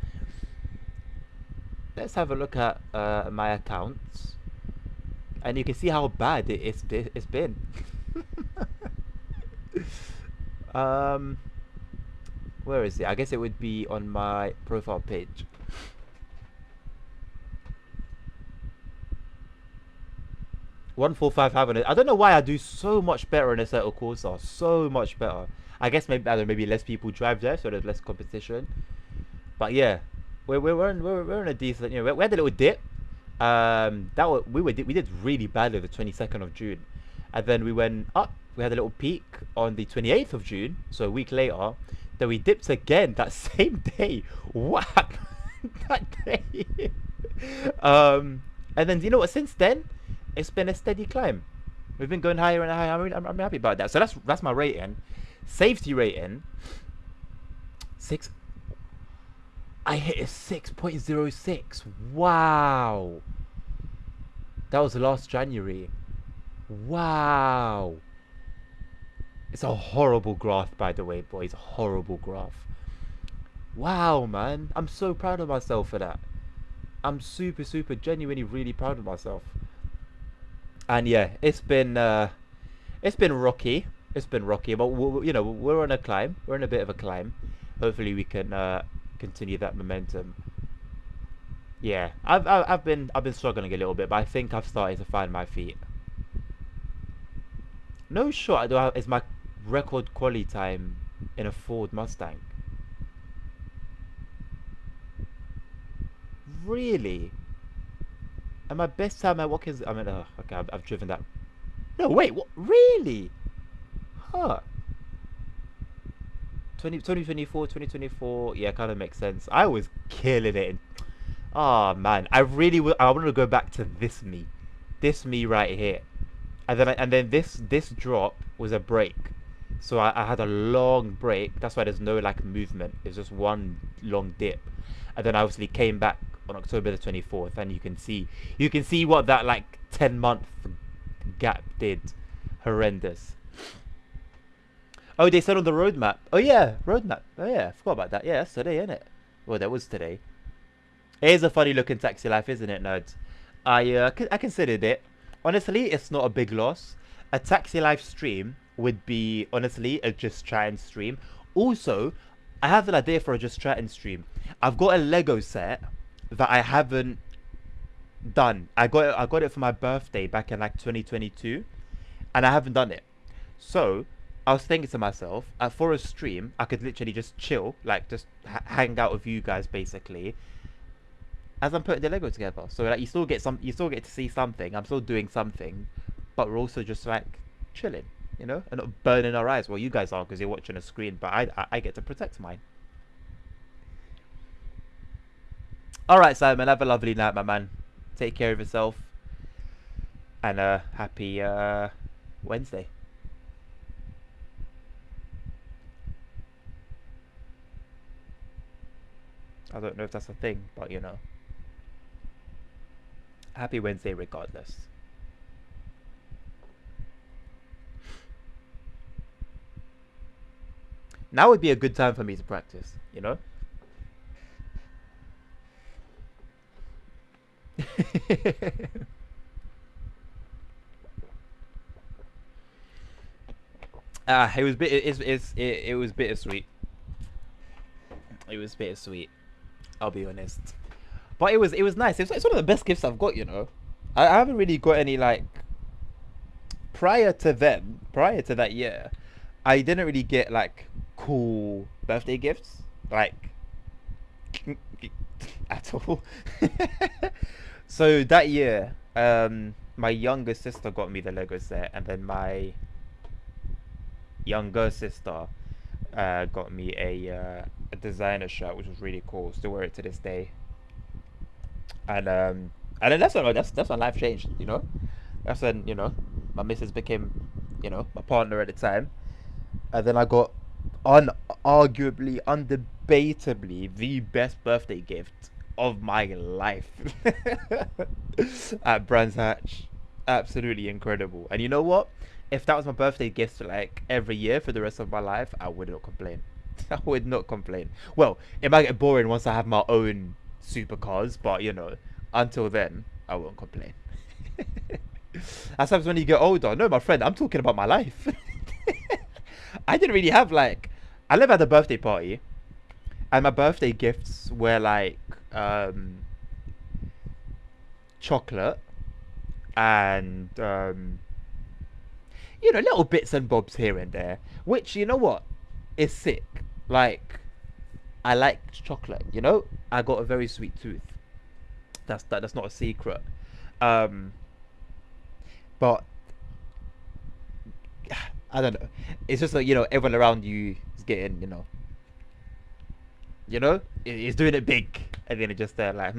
Let's have a look at my accounts, and you can see how bad it's been. um, where is it? I guess it would be on my profile page. One four five having it. I don't know why I do so much better in a Assetto Corsa. So much better. I guess maybe I don't know, maybe less people drive there, so there's less competition. But yeah, we're in a decent. You know, we had a little dip. We did really badly the 22nd of June, and then we went up. We had a little peak on the 28th of June, so a week later. Then we dipped again that same day. What happened that day? And then you know what? Since then, it's been a steady climb. We've been going higher and higher. I'm happy about that. So that's my rating. Safety rating. I hit a 6.06. Wow. That was last January. Wow. It's a horrible graph, by the way, boys. Horrible graph. Wow, man. I'm so proud of myself for that. I'm super, super, genuinely, really proud of myself. And yeah, it's been rocky. It's been rocky, but you know, we're on a climb. We're on a bit of a climb. Hopefully, we can continue that momentum. Yeah, I've been struggling a little bit, but I think I've started to find my feet. No shot. Is my record quality time in a Ford Mustang? Really? And my best time at Watkins. I mean, okay, I've driven that. No, wait, what? Really? Huh. 2024, yeah, kind of makes sense. I was killing it. Oh man, I want to go back to this me right here, and then this drop was a break, so I had a long break. That's why there's no like movement. It's just one long dip, and then I obviously came back on October the 24th, and you can see what that like 10-month gap did. Horrendous. Oh, they said on the roadmap. Oh yeah, roadmap. Oh yeah, I forgot about that. Yeah, that's today, isn't it? Well, that was today. It is a funny looking taxi life, isn't it, nerds? I considered it. Honestly, it's not a big loss. A taxi life stream would be honestly a just chatting stream. Also, I have an idea for a just chatting stream. I've got a Lego set that I haven't done. I got it for my birthday back in like 2022, and I haven't done it. So I was thinking to myself, for a stream, I could literally just chill, like just hang out with you guys basically, as I'm putting the Lego together. So like you still get to see something. I'm still doing something, but we're also just like chilling. you know, and not burning our eyes. Well, you guys are because you're watching a screen, but I get to protect mine. All right, Simon, have a lovely night, my man. Take care of yourself, and happy Wednesday. I don't know if that's a thing, but you know, happy Wednesday regardless. Now would be a good time for me to practice, you know? It was it was bittersweet. It was bittersweet. I'll be honest, but it was nice. It's one of the best gifts I've got. You know, I haven't really got any like prior to that year. I didn't really get like cool birthday gifts like at all. So that year, my younger sister got me the Lego set, and then my younger sister got me a designer shirt, which was really cool. Still wear it to this day. And then that's when life changed. You know, that's when you know my missus became, you know, my partner at the time, and then I got unarguably, undebatably the best birthday gift of my life at Brands Hatch. Absolutely incredible. And you know what? If that was my birthday gift like every year for the rest of my life, I would not complain. I would not complain. Well, it might get boring once I have my own supercars, but you know, until then, I won't complain. That's happens when you get older. No, my friend, I'm talking about my life. I didn't really have like, I never had a birthday party, and my birthday gifts were like chocolate and you know, little bits and bobs here and there, which you know what is sick. Like, I like chocolate. You know, I got a very sweet tooth. That's not a secret. Um, but I don't know. It's just like, you know, everyone around you is getting, you know, it's doing it big, and then it just like,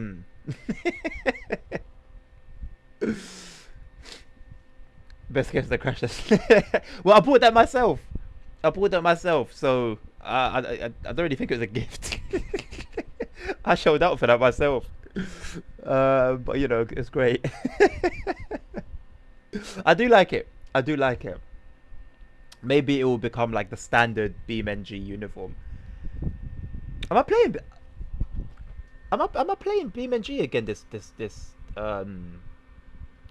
Best case the crashes. Well, I bought that myself. So I don't really think it was a gift. I showed up for that myself. But you know, it's great. I do like it. Maybe it will become like the standard BeamNG uniform. Am I playing? Am I playing BeamNG again?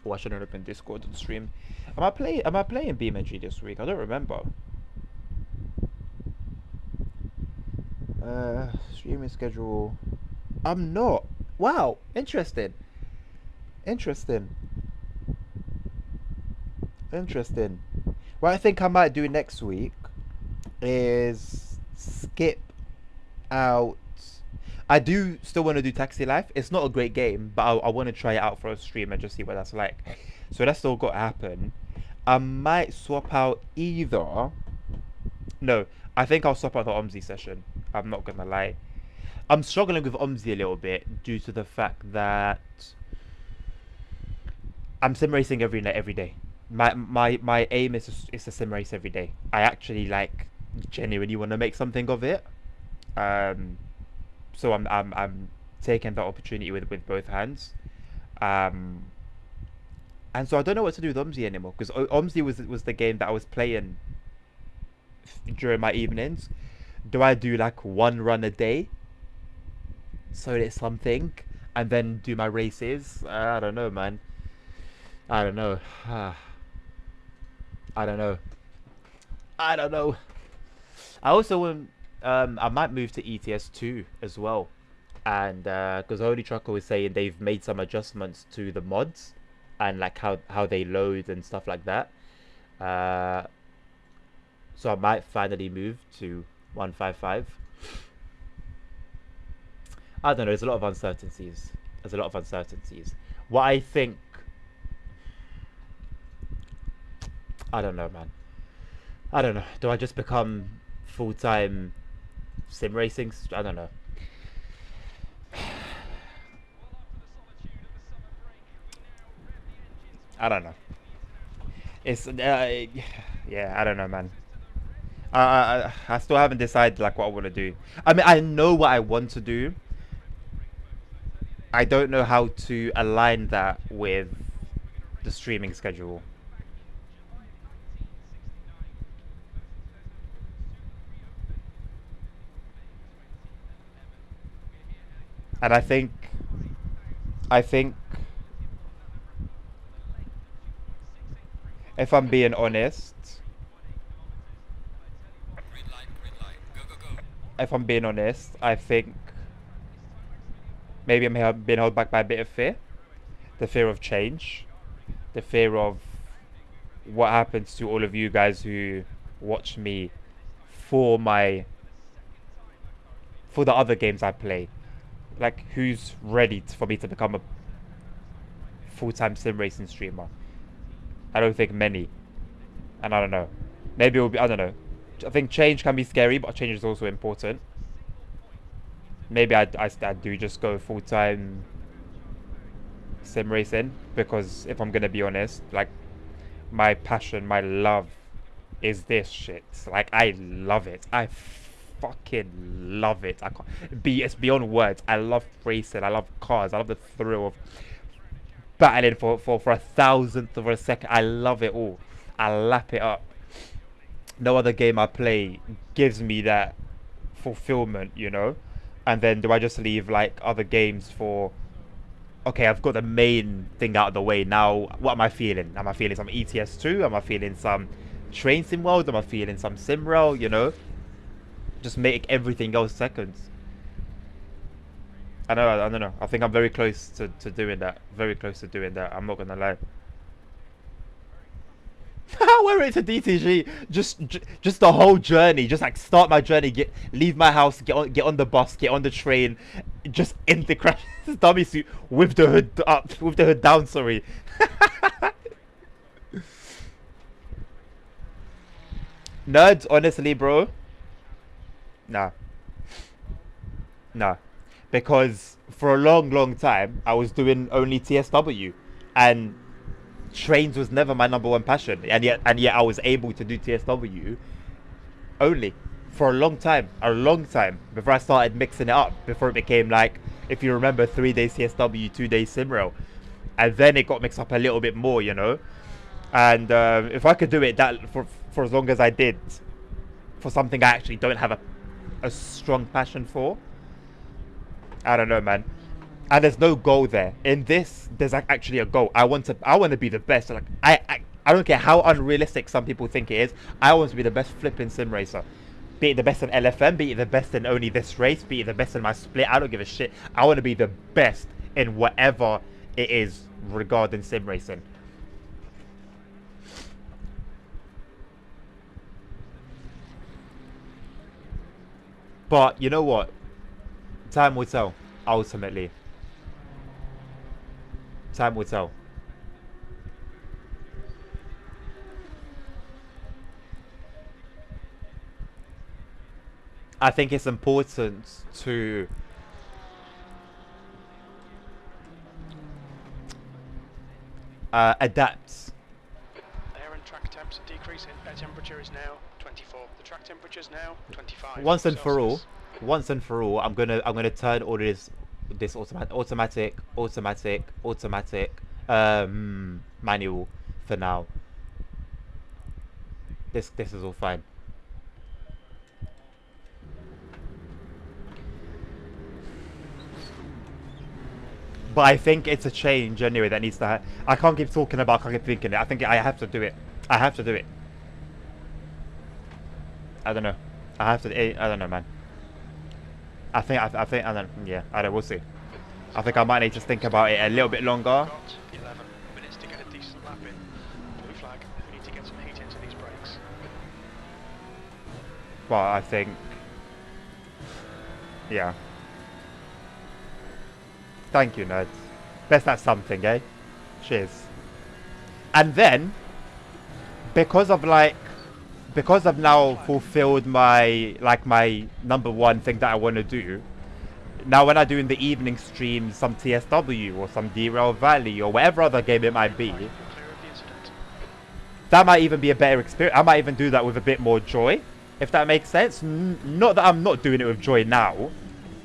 Oh, I shouldn't open Discord on stream. Am I playing BeamNG this week? I don't remember. Streaming schedule. I'm not. Wow, interesting. What I think I might do next week is skip out. I do still want to do Taxi Life. It's not a great game, but I want to try it out for a stream and just see what that's like. So that's still got to happen. I might swap out either. No, I think I'll swap out the OMSI session. I'm not gonna lie. I'm struggling with OMSI a little bit due to the fact that I'm sim racing every night, every day. My aim is to sim race every day. I actually like genuinely want to make something of it. So I'm taking that opportunity with both hands. And so I don't know what to do with OMSI anymore, because OMSI was the game that I was playing during my evenings. Do I do like one run a day so it's something, and then do my races? I don't know, man. I don't know. I don't know. I also I might move to ETS 2 as well, and because Holy Trucker was saying they've made some adjustments to the mods and like how they load and stuff like that. So I might finally move to 155. I don't know. There's a lot of uncertainties. What I think, I don't know, man. I don't know. Do I just become full-time sim racing? I don't know. I don't know. It's yeah. I don't know, man. I still haven't decided like what I want to do. I mean, I know what I want to do. I don't know how to align that with the streaming schedule. And I think if I'm being honest, Green light, green light. Go, go, go. if I'm being honest, I think maybe I'm being held back by a bit of fear, the fear of change, the fear of what happens to all of you guys who watch me for my for the other games I play. Like, who's ready for me to become a full-time sim racing streamer? I don't think many, and I don't know. Maybe it'll be. I don't know. I think change can be scary, but change is also important. Maybe I do just go full-time sim racing because if I'm gonna be honest, like my passion, my love is this shit. Like I love it. I fucking love it. I can't be. It's beyond words. I love racing. I love cars. I love the thrill of battling for a thousandth of a second. I love it all. I lap it up. No other game I play gives me that fulfillment, you know. And then do I just leave like other games for? Okay, I've got the main thing out of the way. Now, what am I feeling? Am I feeling some ETS2? Am I feeling some Train Sim World? Am I feeling some Simrail? You know, just make everything else seconds. I don't know. I think I'm very close to doing that. Very close to doing that. I'm not gonna lie. We're into DTG. Just the whole journey. Just like start my journey. Leave my house. Get on the bus. Get on the train. Just in the crash dummy suit with the hood up, with the hood down. Sorry. Nerds, honestly, bro. Nah, nah. Because for a long time I was doing only TSW, and trains was never my number one passion, and yet I was able to do TSW only for a long time before I started mixing it up. Before it became like, if you remember, 3 days TSW, 2 days Simrail, and then it got mixed up a little bit more, you know. And if I could do it that for as long as I did, for something I actually don't have a strong passion for, I don't know, man. And there's no goal there. In this, there's actually a goal. I want to be the best. Like I don't care how unrealistic some people think it is. I want to be the best flipping sim racer. Be it the best in LFM, be it the best in only this race, be it the best in my split. I don't give a shit. I want to be the best in whatever it is regarding sim racing. But you know what? Time will tell. Ultimately, time will tell. I think it's important to adapt. Air and track temps are decreasing. Air temperature is now 24. The track temperature is now 25. Once and for all, Celsius. I'm gonna turn all this automatic manual for now. This is all fine. But I think it's a change anyway that needs to I can't keep talking about, I can't keep thinking it. I think I have to do it. I have to do it. I don't know. I don't know, man. I don't, yeah, I don't, we'll see. I think I might need to just think about it a little bit longer. Got 11 minutes to get a decent lap in. Blue flag. We need to get some heat into these brakes. But I think, yeah. Thank you, nerds. Best at something, eh? Cheers. And then, because of like because I've now fulfilled my my #1 thing that I want to do. Now when I do in the evening streams some TSW or some Derail Valley or whatever other game it might be, You're clear of the incident. that might even be a better experience. I might even do that with a bit more joy, if that makes sense. Not that I'm not doing it with joy now,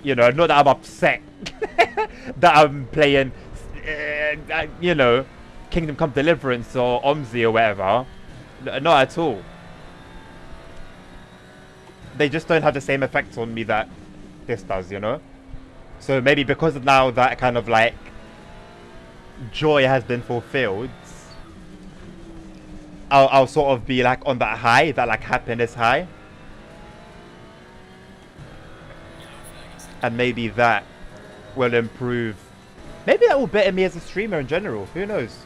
you know, not that I'm upset that I'm playing, you know, Kingdom Come Deliverance or OMSI or whatever. Not at all. They just don't have the same effect on me that this does, you know? So maybe because of now that kind of like joy has been fulfilled, I'll sort of be like on that high, that like happiness high. And maybe that will improve. Maybe that will better me as a streamer in general. Who knows?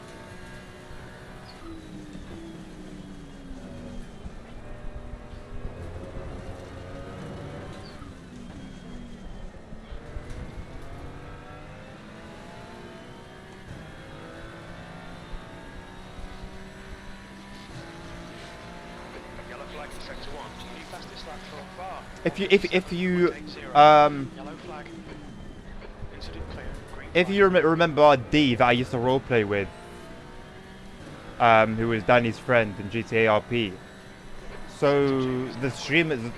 Yellow flag for sector 1. You passed this flag for a bar. If you Yellow flag. Incident clear. Green if flag. you remember D that I used to roleplay with, who was Danny's friend in GTA RP. So the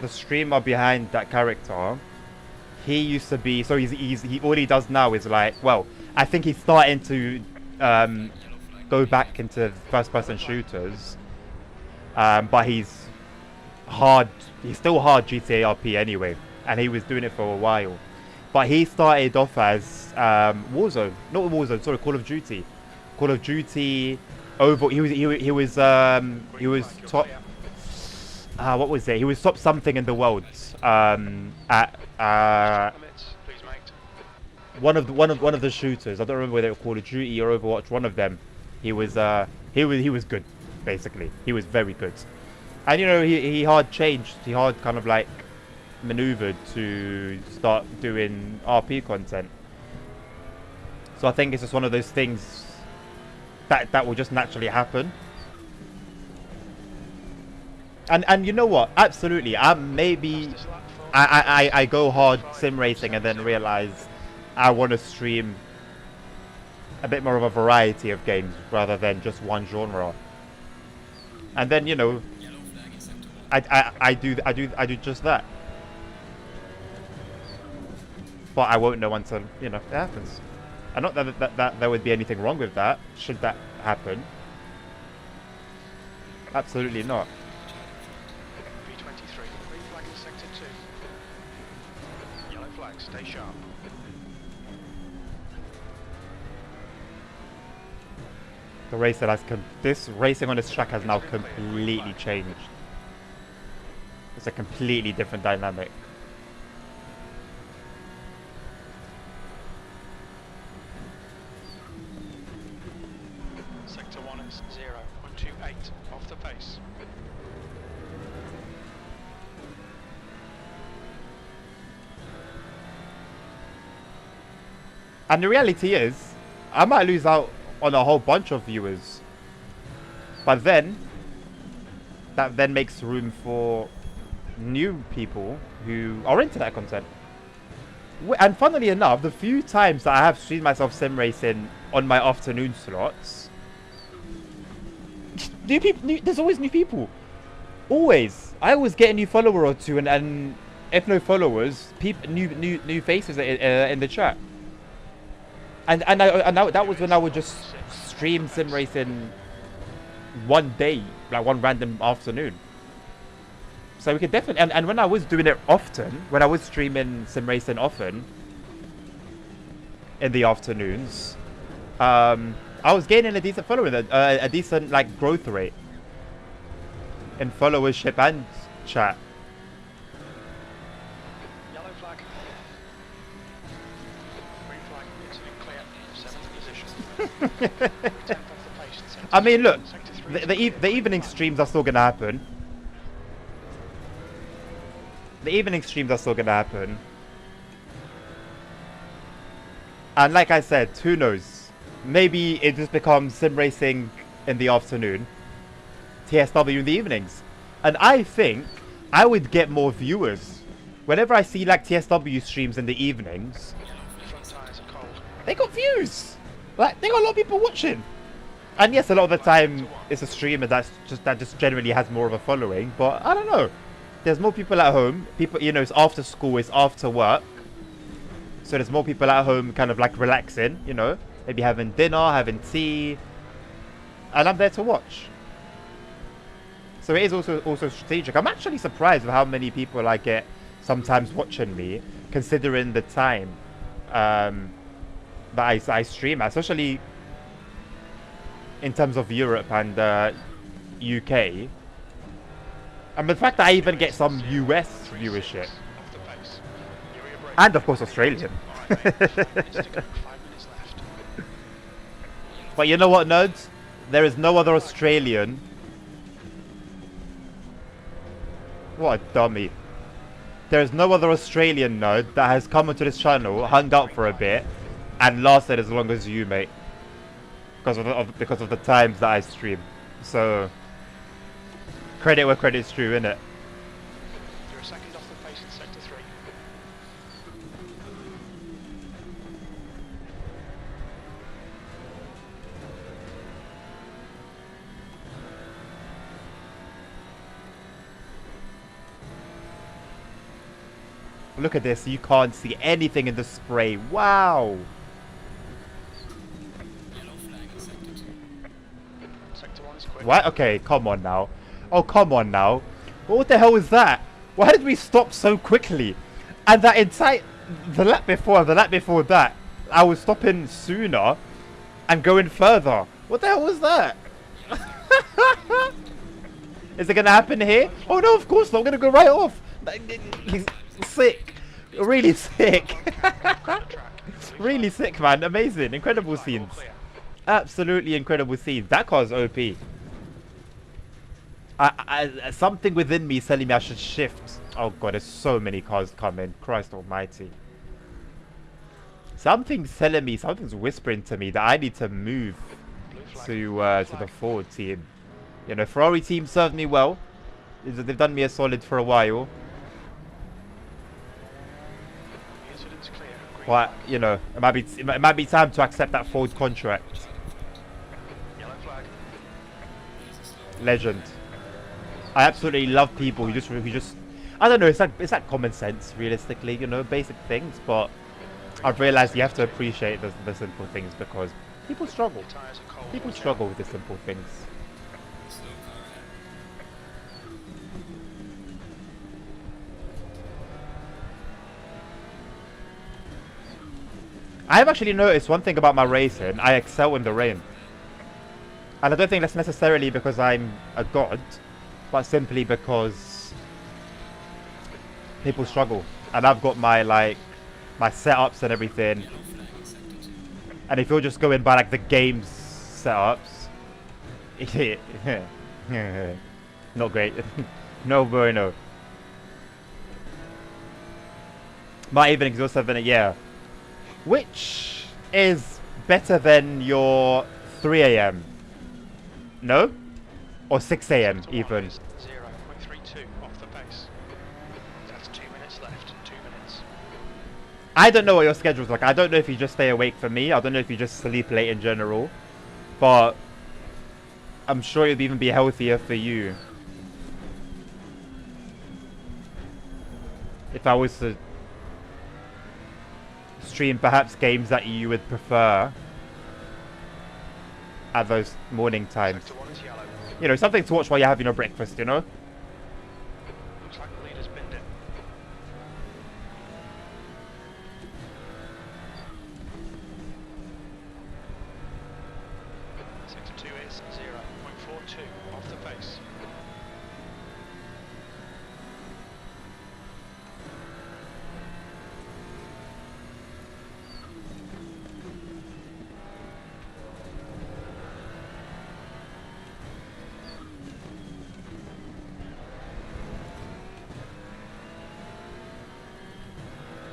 streamer behind that character, he used to be. So he all he does now is like, well, I think he's starting to go back into first-person shooters, but he's hard. He's still hard GTA RP anyway, and he was doing it for a while. But he started off as Warzone, not Warzone. Sorry, Call of Duty. Call of Duty. Over. He was top. What was it? He was top something in the world. At Limits, please, mate. one of the shooters. I don't remember whether it was Call of Duty or Overwatch. One of them. He was good, basically. He was very good. And you know, he hard changed. He hard kind of like maneuvered to start doing RP content. So I think it's just one of those things that will just naturally happen. And you know what? Absolutely. Maybe I go hard sim racing and then realize I want to stream a bit more of a variety of games rather than just one genre. And then, you know, I do just that. But I won't know until, you know, it happens. And not that there would be anything wrong with that, should that happen. Absolutely not. V23, green flag in sector 2. Yellow flag, stay sharp. The racer this racing on this track has now completely changed. It's a completely different dynamic. Sector 1 is 0.28 off the pace. And the reality is, I might lose out on a whole bunch of viewers. But then, that then makes room for new people who are into that content. And funnily enough, the few times that I have streamed myself sim racing on my afternoon slots, there's always new people. Always. I always get a new follower or two, and if no followers, new faces in the chat. And that was when I would just stream sim racing one day, like one random afternoon. So we could definitely, and when I was doing it often, when I was streaming sim racing often in the afternoons, I was gaining a decent following, a decent like growth rate in followership and chat. Yellow flag. Green flag, incident clear. 7th position. 10th off the pace in sector I mean, look, Sector 3 the evening streams are still gonna happen. The evening streams are still gonna happen. And like I said, who knows? Maybe it just becomes sim racing in the afternoon, TSW in the evenings. And I think I would get more viewers. Whenever I see like TSW streams in the evenings, Front tyres are cold. they got views. Like, they got a lot of people watching. And yes, a lot of the time it's a streamer that just generally has more of a following. But I don't know. There's more people at home. People, you know, it's after school, it's after work. So there's more people at home kind of like relaxing, you know. Maybe having dinner, having tea. And I'm there to watch. So it is also strategic. I'm actually surprised with how many people I get sometimes watching me, considering the time that I stream, especially in terms of Europe and UK. And the fact that I even get some US viewership. Off the pace. Your rear brake. And of course Australian. Alright, mate. 5 minutes to go. 5 minutes left. But you know what, nerds? There is no other Australian. What a dummy. There is no other Australian nerd that has come onto this channel, hung out for a bit, and lasted as long as you, mate. Because of the times that I stream. So, credit where credit's true, innit? You're a second off the pace in sector 3. Look at this, you can't see anything in the spray. Wow! Yellow flag in sector 2. Sector 1 is quick. What? Okay, come on now. Oh, come on now. What the hell was that? Why did we stop so quickly? And that entire... The lap before that, I was stopping sooner and going further. What the hell was that? Is it going to happen here? Oh no, of course not. I'm going to go right off. He's sick. Really sick. Really sick, man. Amazing. Incredible scenes. Absolutely incredible scenes. That car's OP. Something within me is telling me I should shift. Oh god, there's so many cars coming. Christ almighty. Something's telling me, something's whispering to me that I need to move to the Ford team. You know, Ferrari team served me well. They've done me a solid for a while. The incident's clear. Green But, flag. you know, it might be time to accept that Ford contract. Yellow flag. Legend. I absolutely love people who just I don't know, it's like common sense realistically, you know, basic things, but I've realized you have to appreciate the simple things because people struggle. Your tyres are cold. People Watch out. struggle with the simple things. Slow car ahead. I've actually noticed one thing about my racing. I excel in the rain. And I don't think that's necessarily because I'm a god, but simply because people struggle. And I've got my my setups and everything. Yellow flag in sector 2. And if you're just going by like the game's setups, not great. No bueno. Might even exhaust 7, yeah. Which is better than your 3 AM? No? Or 6 AM Sector 1 even? is 0.32 off the pace. That's 2 minutes left. 2 minutes. I don't know what your schedule's like. I don't know if you just stay awake for me. I don't know if you just sleep late in general. But I'm sure it'd even be healthier for you if I was to stream perhaps games that you would prefer at those morning times. Sector 1 is yellow. You know, something to watch while you're having your breakfast, you know? Looks like the leader's binned it. Sector 2 is 0.42 off the pace.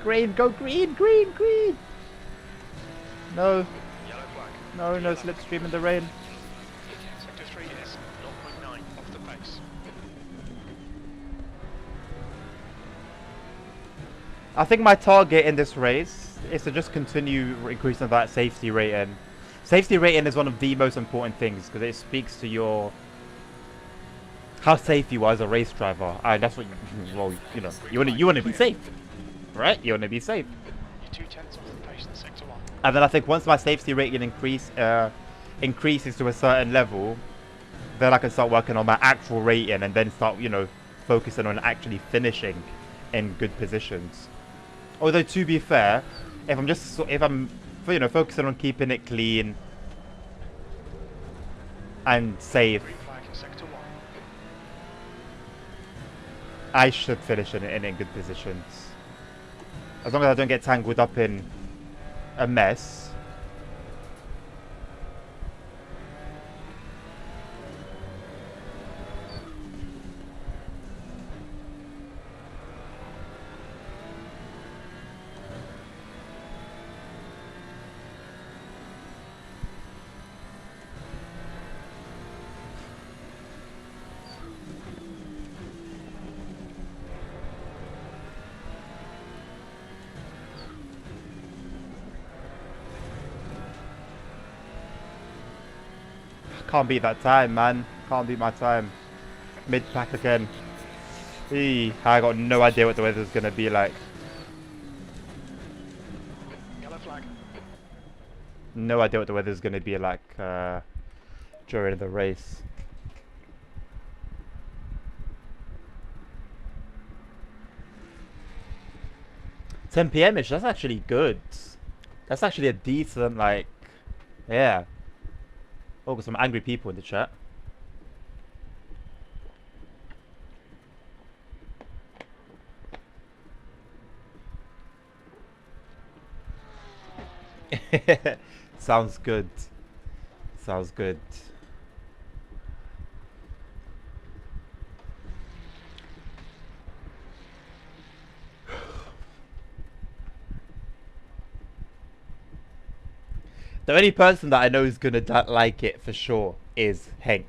Green, go green, green, green! No, Yellow flag. no slipstream in the rain. Sector 3 is 0.9 off the pace. I think my target in this race is to just continue increasing that safety rating. Safety rating is one of the most important things because it speaks to your how safe you are as a race driver. And that's what well, you know, you want to be safe, right? You want to be safe. You're 2/10 off the pace in sector 1. And then I think once my safety rating increases to a certain level, then I can start working on my actual rating and then start, you know, focusing on actually finishing in good positions. Although to be fair, if I'm you know focusing on keeping it clean and safe, Green flag in sector 1. I should finish in good positions. As long as I don't get tangled up in a mess. Can't beat that time, man. Can't beat my time. Mid-pack again. Eee, I got no idea what the weather's gonna be like. Yellow flag. No idea what the weather's gonna be like during the race. $10 p.m.ish. That's actually good. That's actually a decent like, yeah. Oh, got some angry people in the chat. Sounds good. Sounds good. The only person that I know is gonna like it for sure is Hank.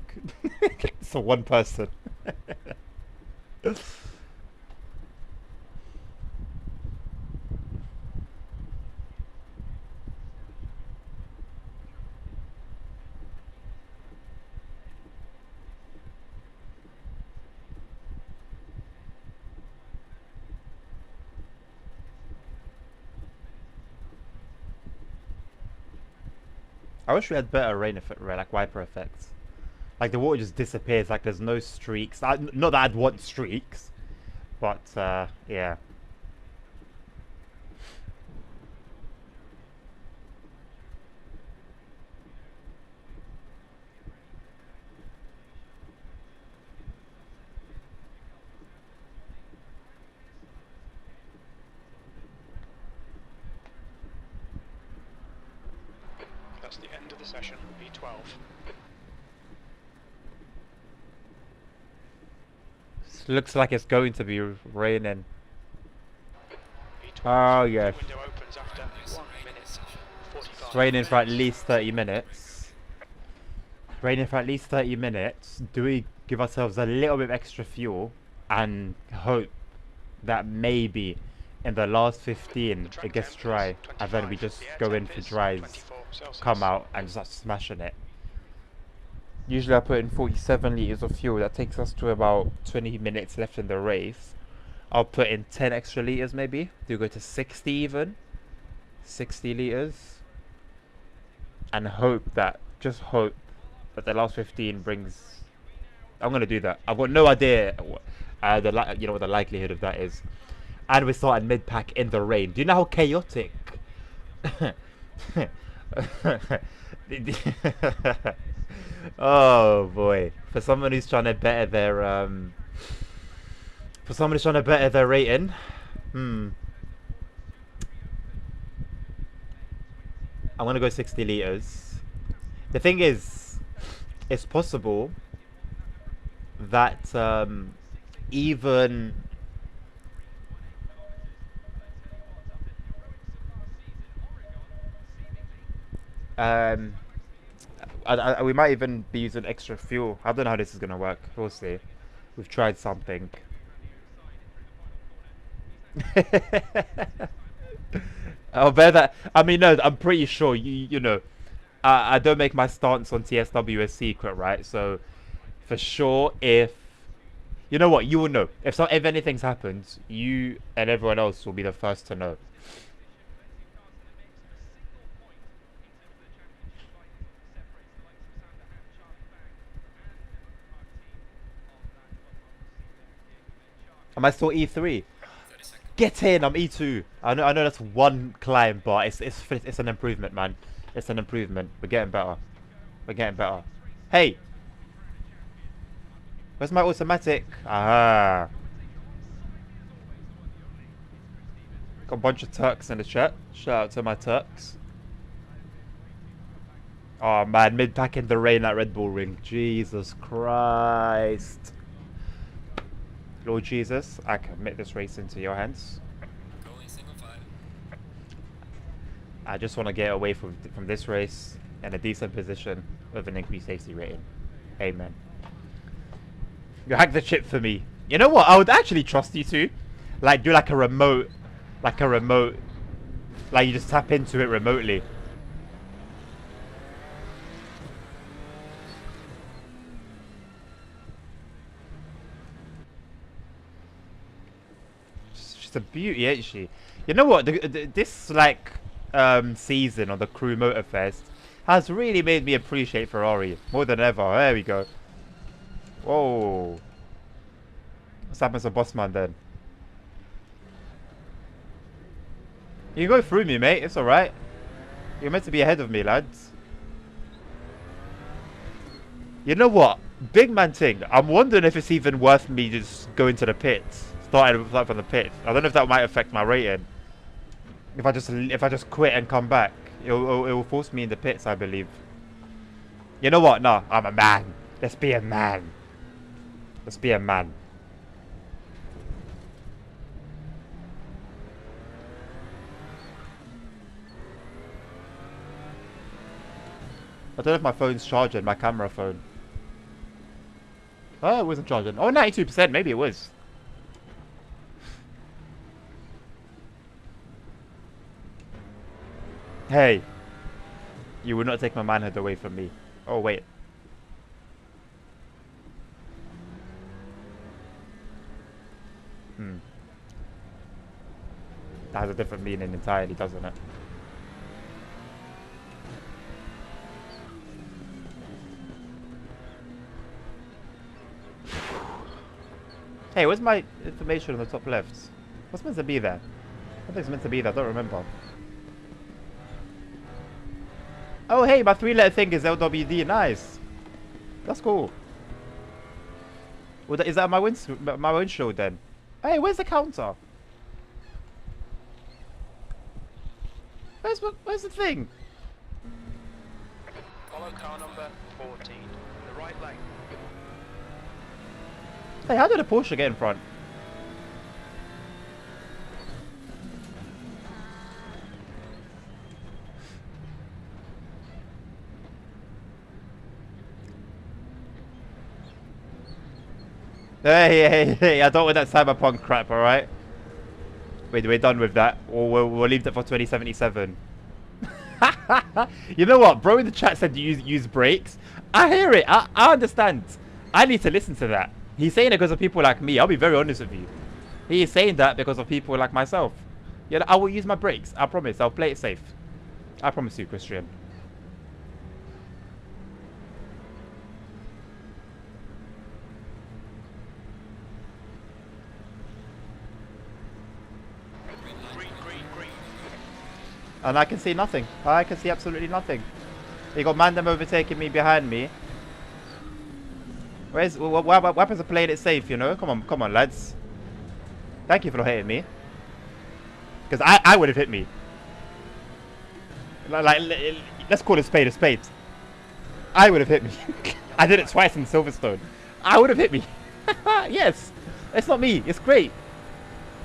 So one person. I wish we had better rain effect, like wiper effects. Like the water just disappears, like there's no streaks. Not that I'd want streaks, but yeah. That's the end of the session. B12. Looks like it's going to be raining. B12. Oh yes. The window opens after 1 minute 45. It's raining for at least 30 minutes. Raining for at least 30 minutes. Do we give ourselves a little bit of extra fuel and hope that maybe in the last 15 it gets dry and then we just go in for dries, come out and start smashing it? Usually I put in 47 litres of fuel. That takes us to about 20 minutes left in the race. I'll put in 10 extra litres maybe. Do go to 60 even. 60 litres. And just hope that the last 15 brings... I'm going to do that. I've got no idea what the likelihood of that is. And we started mid-pack in the rain. Do you know how chaotic... Oh boy. For someone who's trying to better their rating. I'm gonna go 60 litres. The thing is, it's possible that even we might even be using extra fuel. I don't know how this is gonna work. We'll see. We've tried something. I'll bear that. I mean, no, I'm pretty sure you know. I don't make my stance on TSW a secret, right? So, for sure, if you know what, you will know. If anything's happened, you and everyone else will be the first to know. Am I still E3? 30 seconds. Get in, I'm E2. I know that's one climb, but it's an improvement, man. It's an improvement. We're getting better. We're getting better. Hey, where's my automatic? Ah, got a bunch of Turks in the chat. Shout out to my Turks. Oh man, mid pack in the rain at Red Bull Ring. Jesus Christ. Lord Jesus, I commit this race into your hands. Going single file. I just want to get away from this race in a decent position with an increased safety rating. Amen. You hack the chip for me. You know what? I would actually trust you to. Like, do like a remote. Like you just tap into it remotely. She's a beauty, ain't she? You know what? This like season on the Crew Motorfest has really made me appreciate Ferrari more than ever. There we go. Whoa. What's happened to Bossman then? You can go through me, mate. It's alright. You're meant to be ahead of me, lads. You know what? Big man thing. I'm wondering if it's even worth me just going to the pits. Starting from the pits. I don't know if that might affect my rating. If I just quit and come back, it will force me in the pits, I believe. You know what? No, I'm a man. Let's be a man. Let's be a man. I don't know if my phone's charging, my camera phone. Oh, it wasn't charging. Oh, 92%, maybe it was. Hey. You will not take my manhood away from me. Oh, wait. That has a different meaning entirely, doesn't it? Hey, where's my information on the top left? What's meant to be there? Something's meant to be there, I don't remember. Oh, hey, my 3-letter thing is LWD. Nice. That's cool. Well, is that my windshield then? Hey, where's the counter? Where's the thing? Follow car number 14. The right lane. Hey, how did a Porsche get in front? Hey, I don't want that cyberpunk crap, alright? We're done with that. Or we'll leave that for 2077. You know what? Bro in the chat said use brakes. I hear it. I understand. I need to listen to that. He's saying it because of people like me. I'll be very honest with you. He is saying that because of people like myself. Yeah, I will use my brakes. I promise. I'll play it safe. I promise you, Christian. Green. And I can see nothing. I can see absolutely nothing. You got Mandem overtaking me behind me. What happens to playing it safe, you know? Come on, lads. Thank you for not hitting me. Because I would have hit me. Like, let's call a spade a spade. I would have hit me. I did it twice in Silverstone. I would have hit me. Yes. It's not me. It's great.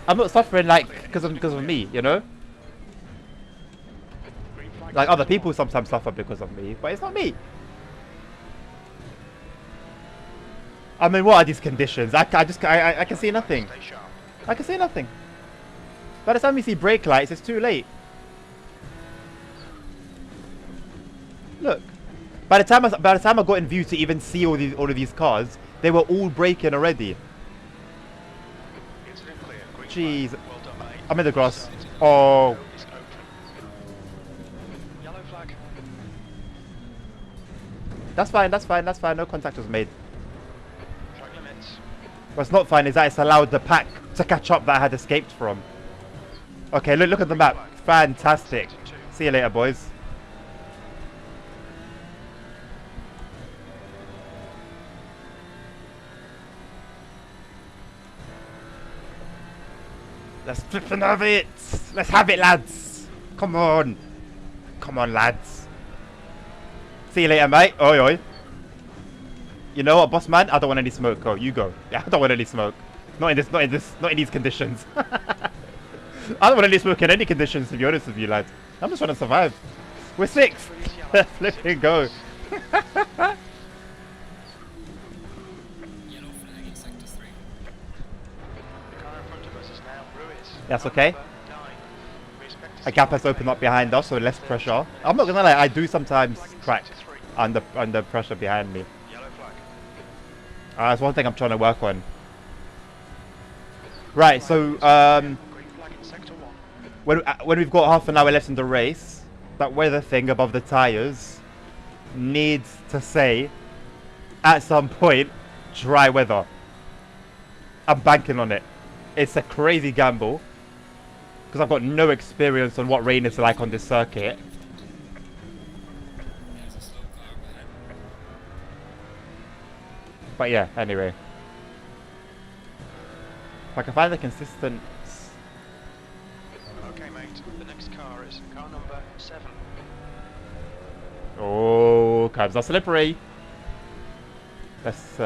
I'm not suffering like because of me, you know? Green flag. Like other people sometimes suffer because of me, but it's not me. I mean, what are these conditions? I can see nothing. Stay sharp. I can see nothing. By the time we see brake lights, it's too late. Look. By the time I got in view to even see all of these cars, they were all braking already. Incident clear. Green Jeez. flag. Well done, mate. I'm in the grass. Oh. Road is open. Yellow flag. That's fine, that's fine, that's fine. No contact was made. Track limits. What's not fine is that it's allowed the pack to catch up that I had escaped from. Okay, look at the map. Fantastic. See you later, boys. Let's flippin' have it! Let's have it, lads! Come on! Come on, lads! See you later, mate. Oi, oi. You know what, boss man? I don't want any smoke. Go, you go. Yeah, I don't want any smoke. Not in these conditions. I don't want any smoke in any conditions, to be honest with you, lads. I'm just trying to survive. We're 6th. Let's flipping go. Yellow flag in sector 3. The car in front of us is now Ruiz. That's Car okay. number 9. We expect to A see gap has more opened up favour. behind us, so less pressure. I'm not gonna lie, I do sometimes Flag in crack sector 3. under pressure behind me. Yellow flag. That's one thing I'm trying to work on. Right, so Green flag in sector 1. when we've got half an hour left in the race, that weather thing above the tires needs to say, at some point, dry weather. I'm banking on it. It's a crazy gamble because I've got no experience on what rain is like on this circuit. There's a slow car behind. But yeah, anyway. If I can find the consistent... Okay, mate. The next car is car number 7. Oh, cabs are slippery. Let's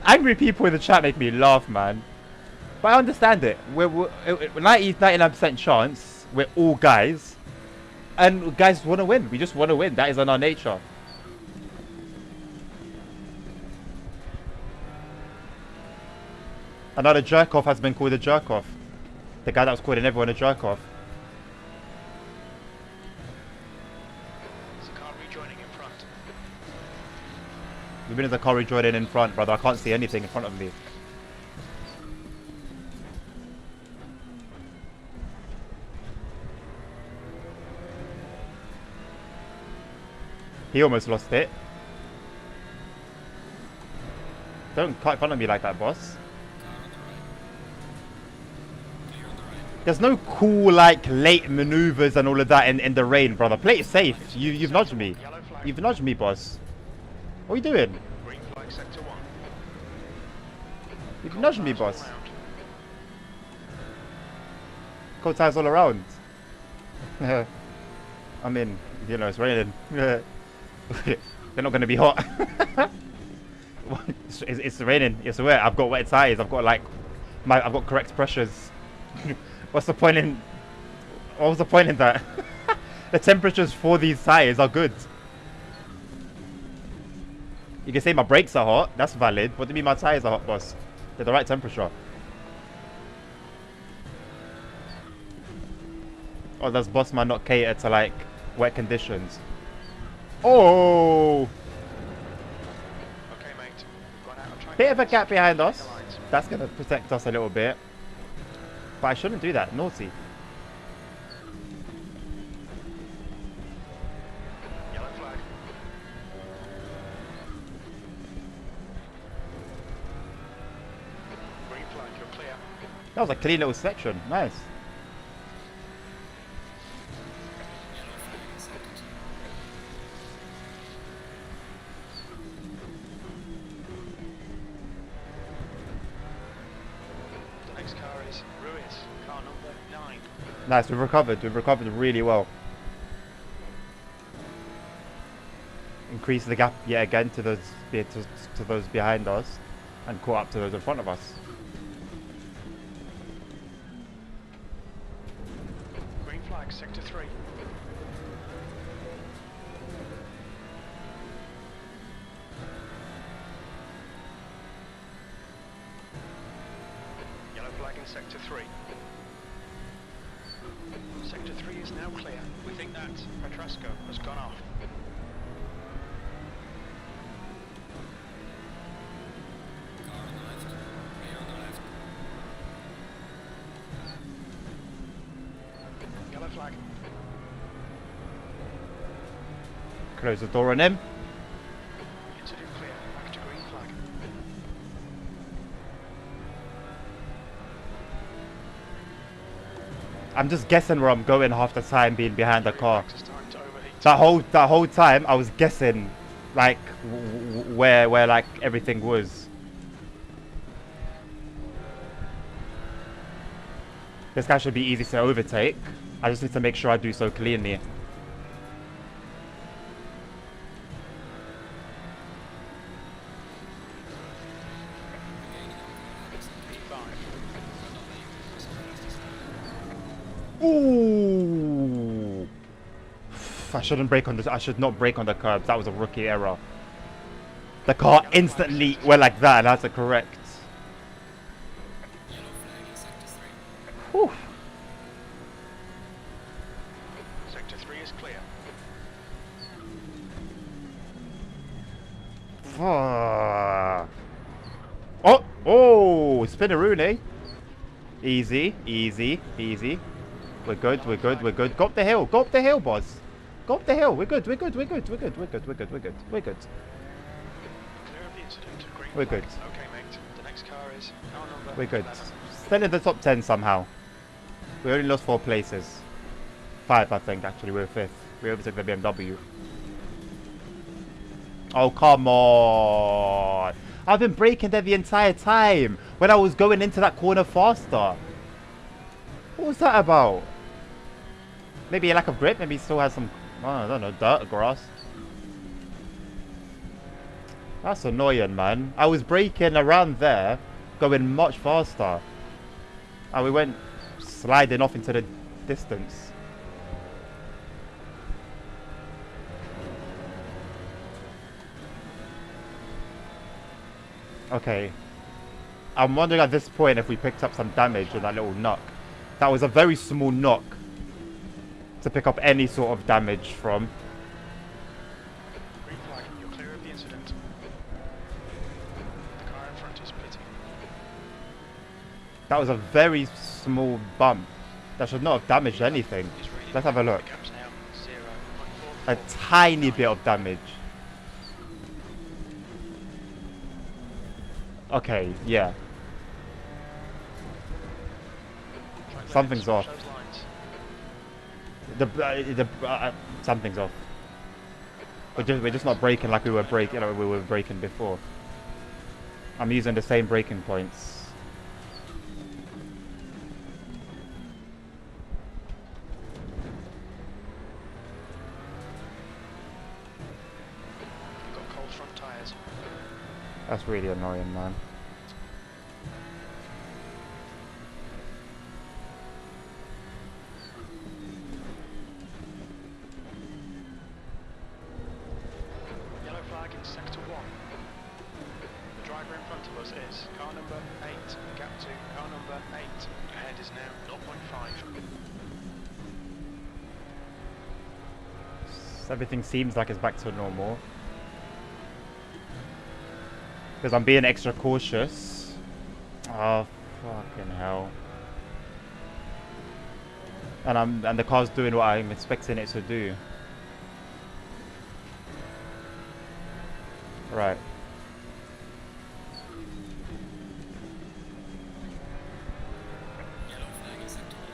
angry people in the chat make me laugh, man. But I understand it. We're 99% chance. We're all guys. And guys want to win. We just want to win. That is in our nature. Another jerk-off has been called a jerk-off. The guy that was calling everyone a jerk-off. There's a car rejoining in front. We've been in the car rejoining in front, brother. I can't see anything in front of me. He almost lost it. Don't cut in front of me like that, boss. Car on the right. Clear on the right. There's no cool, like, late maneuvers and all of that in the rain, brother. Play it safe. You've nudged me. Yellow flag. You've nudged me, boss. What are you doing? Green flag sector 1. You've nudged me, Cars all boss. round. Cold tires all around. I mean, you know, it's raining. They're not going to be hot. It's raining. It's wet. I've got wet tires. I've got like I've got correct pressures. What's the point in? What was the point in that? The temperatures for these tires are good. You can say my brakes are hot. That's valid. What do you mean my tires are hot, boss? They're the right temperature. Or does boss man not cater to like wet conditions? Oh! Okay, mate. We've gone out of track Bit of a limits. gap behind us. The lines. That's going to protect us a little bit. But I shouldn't do that. Naughty. Yellow flag. Green flag. You're clear. That was a clean little section. Nice. Yellow flag in sector 2. The next car is Ruiz. Car number 9. Nice. We've recovered. We've recovered really well. Increase the gap yet again to those to those behind us, and caught up to those in front of us. Green flag. Sector 3. 3. Sector 3 is now clear. We think that Petrasco has gone off. Car on the left. Clear on the left. Yellow flag. Close the door on him. Incident clear. Back to green flag. I'm just guessing where I'm going half the time being behind the car. Reactor's time to overheat. That whole time I was guessing like where like everything was. This guy should be easy to overtake. I just need to make sure I do so cleanly. Ooh! I shouldn't brake on this. I should not brake on the curbs. That was a rookie error. The car instantly went like that, and I had to correct. Yellow flag in sector 3. Whew. Sector 3 is clear. Fuck. Oh, Spinneroonie. Easy, easy, easy. We're good, we're good, we're good. Go up the hill, boss. Go up the hill. We're good, we're good, we're good, we're good, we're good, we're good, we're good, we're good. Clear of the incident. Green We're flag. good. Okay, mate. The next car is car number We're good. 11. Still in the top 10 somehow. We only lost 4 places. 5, I think, actually. We're 5th. We overtook the BMW. Oh, come on. I've been braking there the entire time when I was going into that corner faster. What was that about? Maybe a lack of grip? Maybe he still has some, I don't know, dirt or grass. That's annoying, man. I was braking around there, going much faster. And we went sliding off into the distance. Okay. I'm wondering at this point if we picked up some damage with that little knock. That was a very small knock to pick up any sort of damage from. Green flag. You're clear of the incident. The car in front is pitting. That was a very small bump. That should not have damaged anything. Is really Let's have a look. The gap's now 0.44. A tiny bit of damage. Okay, yeah. Something's off. Something's off. We're just not braking like we were braking before. I'm using the same braking points. You've got cold front tyres. That's really annoying, man. Yellow flag in sector 1. The driver in front of us is car number 8, gap 2, car number 8. Ahead is now 0.5. Everything seems like it's back to normal. Because I'm being extra cautious. Oh, fucking hell. And the car's doing what I'm expecting it to do. Right. Yellow flag in sector 1.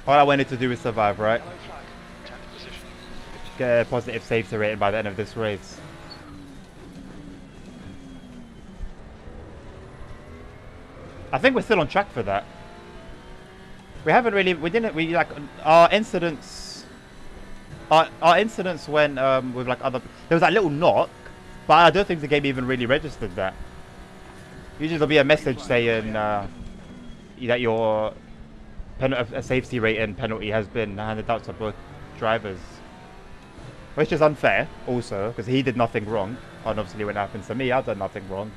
All I wanted to do is survive, right? Yellow flag, 10th position. Get a positive safety rating by the end of this race. I think we're still on track for that. We like our incidents went with like other, there was that little knock, but I don't think the game even really registered that. Usually there'll be a message saying that your a safety rating penalty has been handed out to both drivers. which is unfair also because he did nothing wrong. And obviously, when it happens to me, I've done nothing wrong.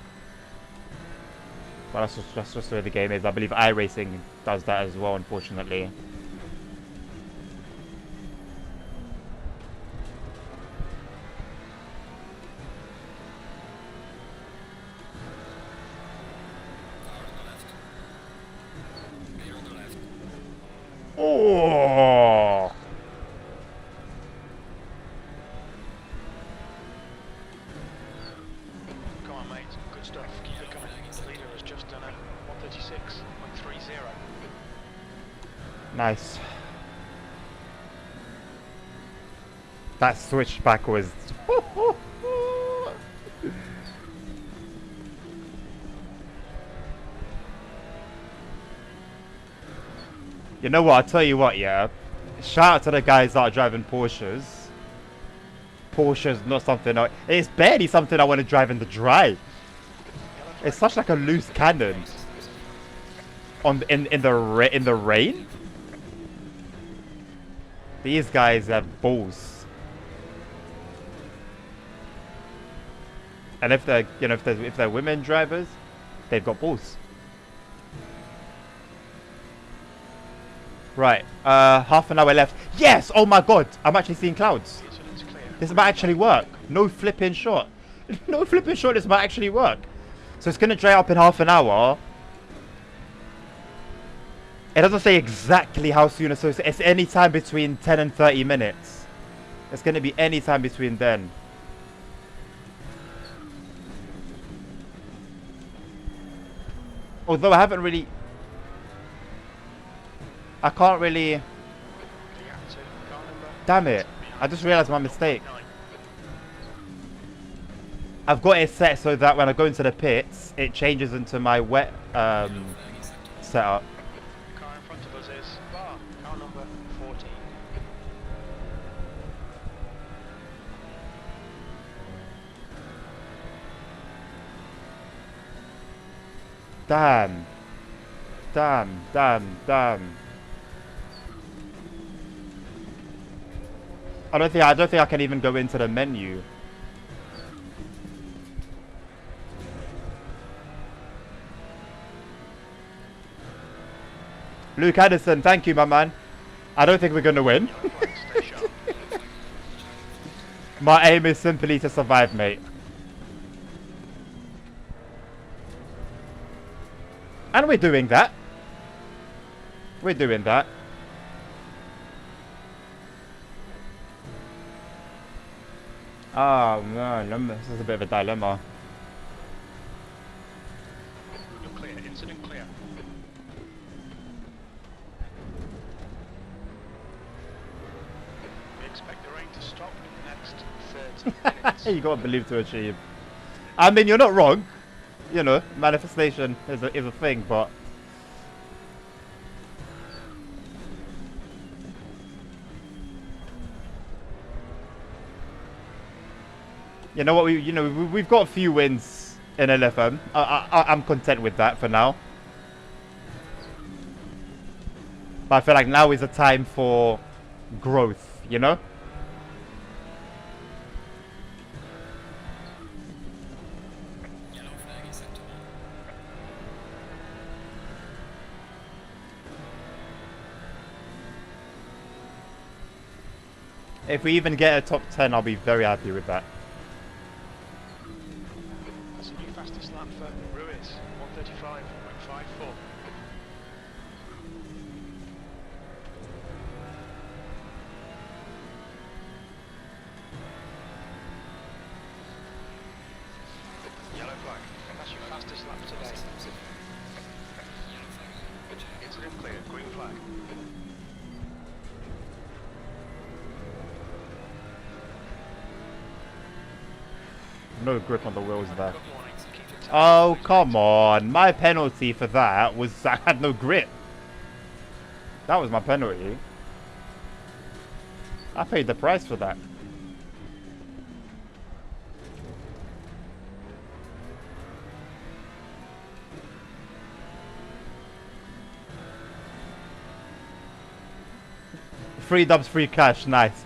But that's just the way the game is. I believe iRacing does that as well, unfortunately. Oh! Come on, mate. Good stuff. Keep it coming. The leader has just done a 136.30. Nice. That switchback was... You know what, I'll tell you what, yeah. Shout out to the guys that are driving Porsches. Porsche's not something it's barely something I want to drive in the drive. It's such like a loose cannon. In the rain? These guys have balls. And if they're if they're women drivers, they've got balls. Right, half an hour left. Yes! Oh my god, I'm actually seeing clouds. This might actually work. No flipping shot. No flipping shot, this might actually work. So it's going to dry up in half an hour. It doesn't say exactly how soon, so it's any time between 10 and 30 minutes. It's going to be any time between then. Although I haven't really... I can't really... Damn it. I just realized my mistake. I've got it set so that when I go into the pits, it changes into my wet setup. The car in front of us is car number 14. Damn. Damn, damn, damn. I don't think I can even go into the menu. Luke Addison, thank you, my man. I don't think we're gonna win. My aim is simply to survive, mate. And we're doing that. We're doing that. Oh man, this is a bit of a dilemma. You're clear. Incident clear. We expect the rain to stop in the next 30 minutes. You gotta believe to achieve. I mean, you're not wrong. You know, manifestation is a thing, but you know what? We've got a few wins in LFM. I'm content with that for now. But I feel like now is a time for growth. You know. Yellow flag is sector 1. If we even get a top 10, I'll be very happy with that. That's a new fastest lap for Ruiz, 135.54. Yellow flag. That's your fastest lap today. Yellow flag. Check. Incident clear. Green flag. No grip on the wheels there. Got warnings. Keep your Oh, come on. My penalty for that was I had no grip. That was my penalty. I paid the price for that. Free dubs, free cash. Nice.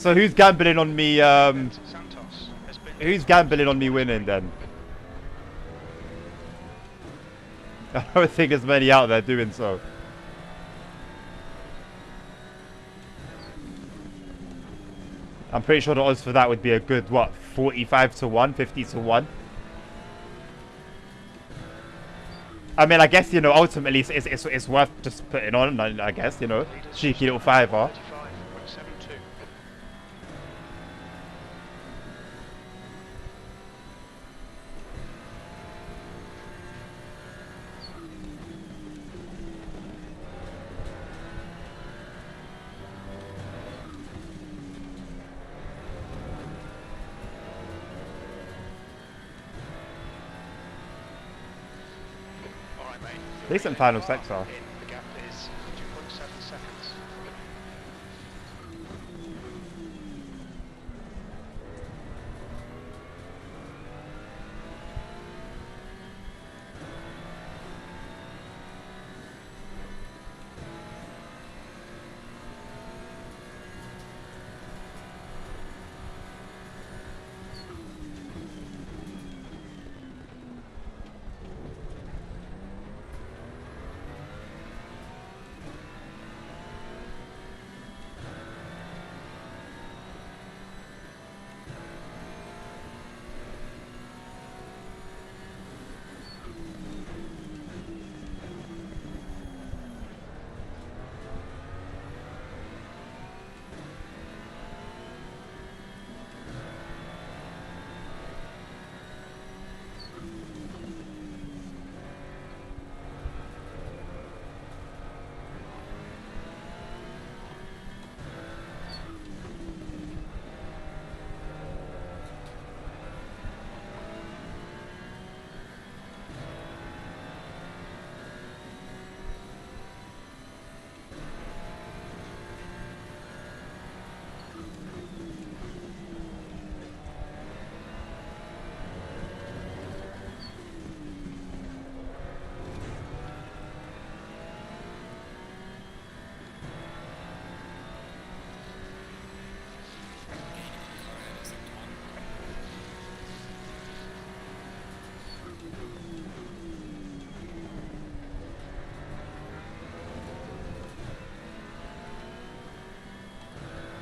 So who's gambling on me? Santos has been Who's gambling on me winning then? I don't think there's many out there doing so. I'm pretty sure the odds for that would be a good, what, 45 to 1, 50 to 1. I mean, I guess, you know, ultimately it's worth just putting on, I guess, you know. Cheeky little fiver. 35.72. Alright, mate. You're Decent really final far sector. in. The gap is 2.7 seconds.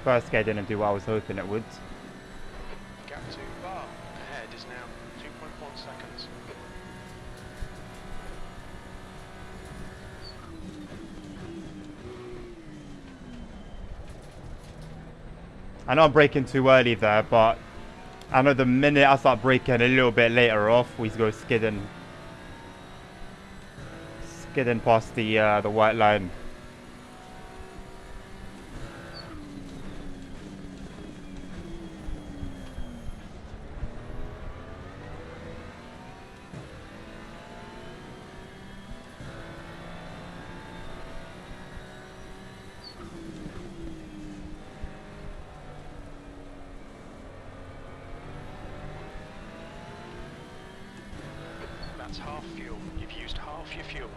First gear didn't do what I was hoping it would. Gap to bar ahead is now 2.1 seconds. I know I'm braking too early there, but I know the minute I start braking a little bit later off, we go skidding past the white line. That's half fuel. You've used half your fuel.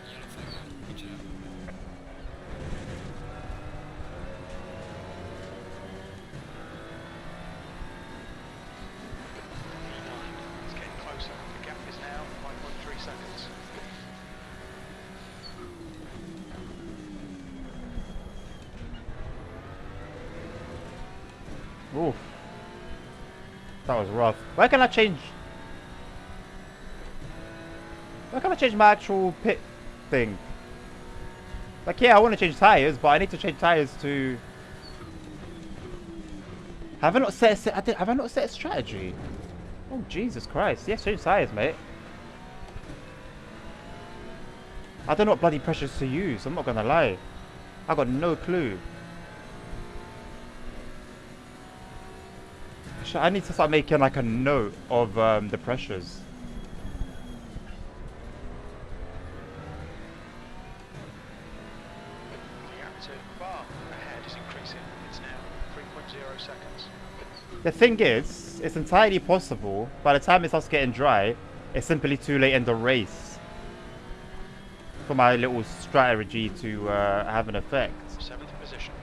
Yellow flag out. Watch out. It's getting closer. The gap is now 5.3 seconds. Oof. That was rough. Where can I change my actual pit thing? Like, yeah, I want to change tires, but I need to change tires to... Have I not set have I not set a strategy? Oh, Jesus Christ. Yes, change tires, mate. I don't know what bloody pressures to use. I'm not going to lie. I got no clue. I need to start making like a note of the pressures. The gap to 0 seconds. The thing is, it's entirely possible, by the time it starts getting dry, it's simply too late in the race for my little strategy to have an effect. 7th position.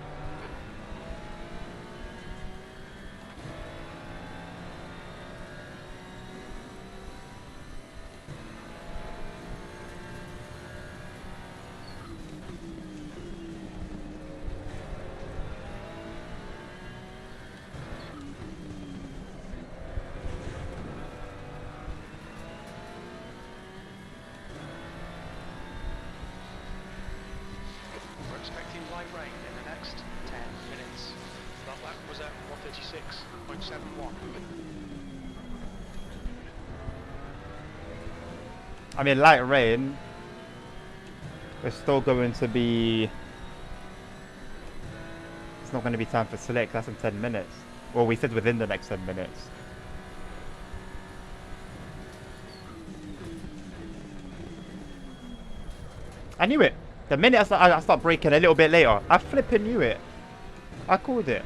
We're expecting light rain in the next 10 minutes. That lap was at 136.71. I mean, light rain, there's still going to be... It's not going to be time for slick, that's in 10 minutes. Well, we said within the next 10 minutes. I knew it. The minute I start braking a little bit later, I flipping knew it. I called it.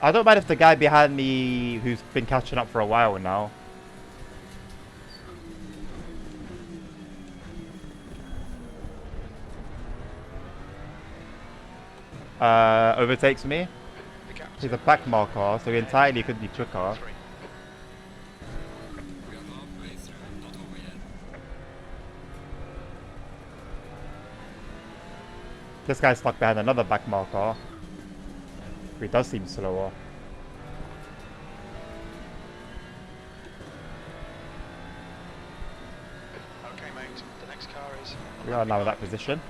I don't mind if the guy behind me, who's been catching up for a while now, overtakes me. The gap He's to a back marker, so he entirely could be quicker. 3. We are halfway through, not over yet. This guy's stuck behind another back marker. He does seem slower. Okay, mate. The next car is. We are now in that position.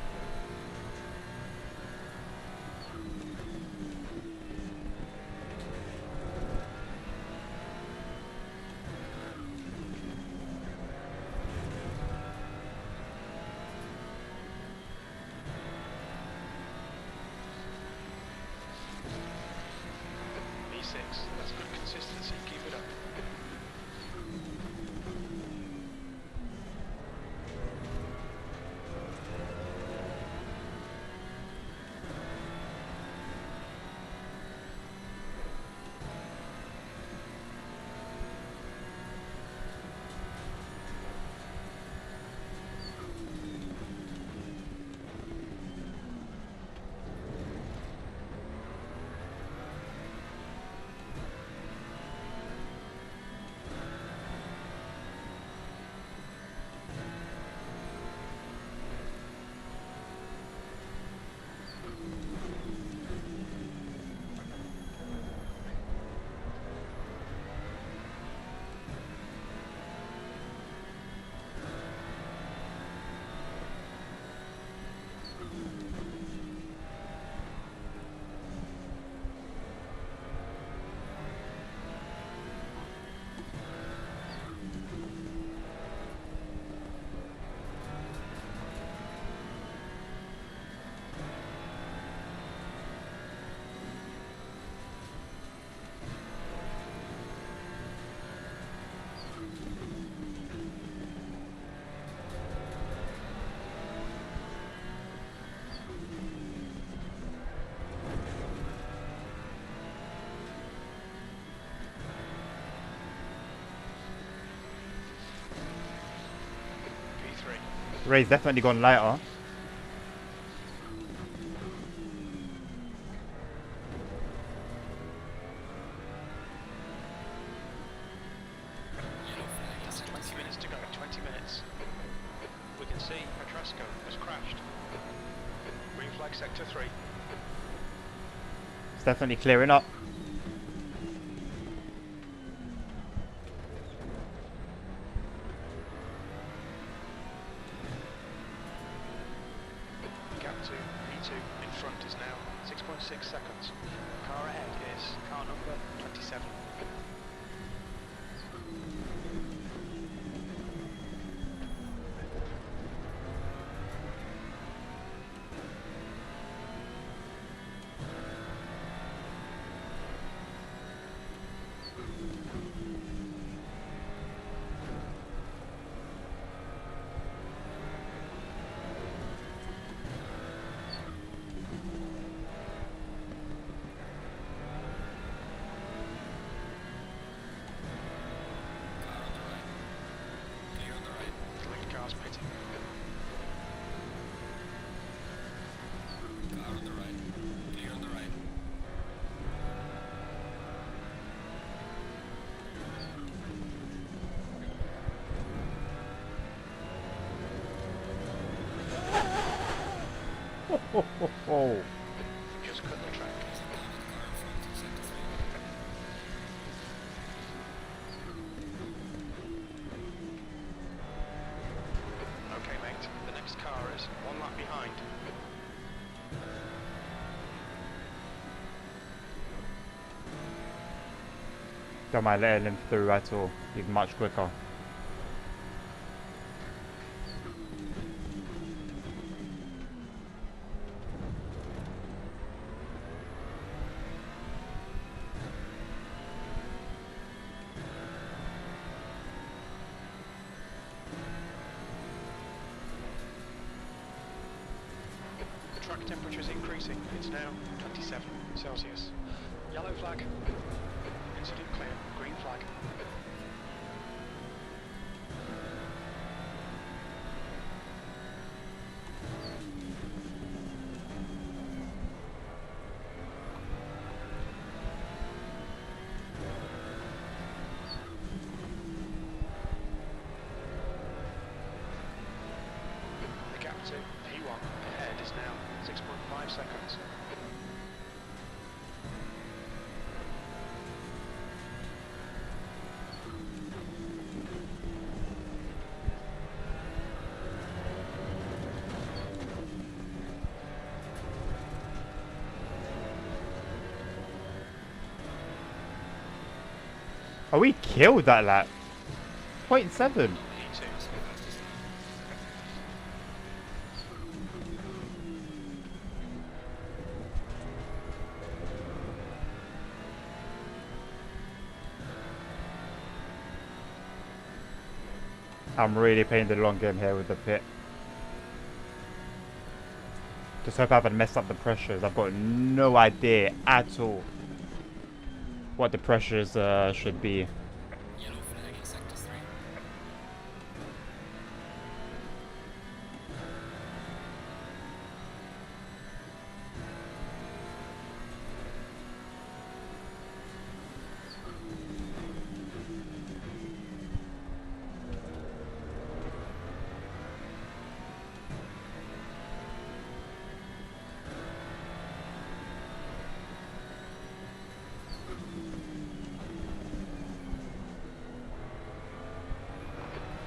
B6. That's good consistency. Keep it up. P3. Ray's definitely gone lighter. Yellow flag is 20 minutes to go. 20 minutes. We can see Petrasco has crashed. Green flag sector 3. It's definitely clearing up. Gap to P2 in front is now 6.6 seconds. Car ahead is car number 27. Just cut the track. Okay, mate. The next car is one lap behind. Don't mind letting him through at all. He's much quicker. The track temperature is increasing. It's now 27 Celsius. Yellow flag. Incident clear. Green flag. The gap to P1 ahead is now 6.5 seconds. Oh, we killed that lap. 0.7. P2. I'm really playing the long game here with the pit. Just hope I haven't messed up the pressures. I've got no idea at all what the pressures should be. Yellow flag in sector 3.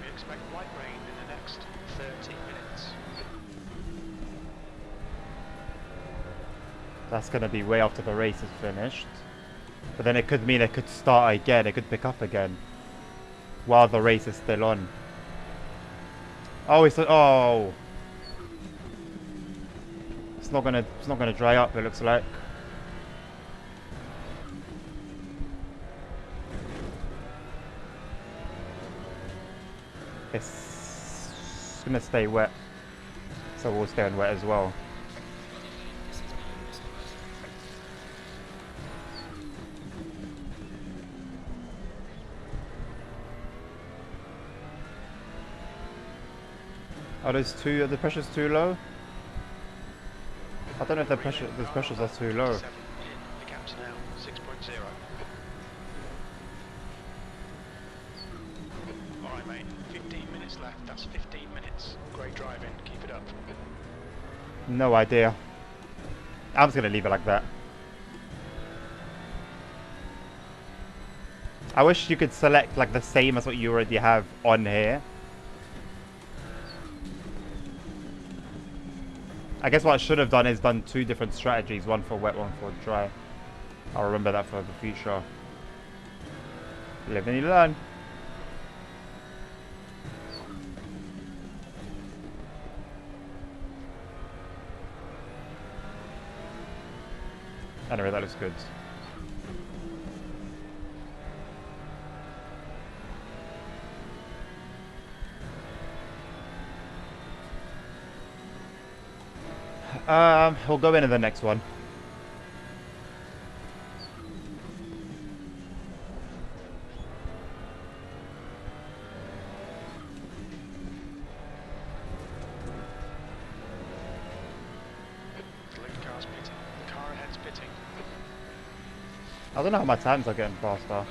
We expect light rain in the next 30 minutes. That's going to be way after the race is finished. But then it could mean it could start again. It could pick up again while the race is still on. Oh, oh. It's not gonna dry up. It looks like. It's gonna stay wet, so we'll stay on wet as well. Are the pressures too low? I don't know if the pressures are too low. 7 in. The gap's now 6.0. Alright mate, 15 minutes left. That's 15 minutes. Great driving. Keep it up. No idea. I'm just gonna leave it like that. I wish you could select like the same as what you already have on here. I guess what I should have done is done two different strategies, one for wet, one for dry. I'll remember that for the future. Live and you learn. Anyway, that looks good. We'll go into the next one. The lead car's pitting. The car ahead's pitting. I don't know how my times are getting faster.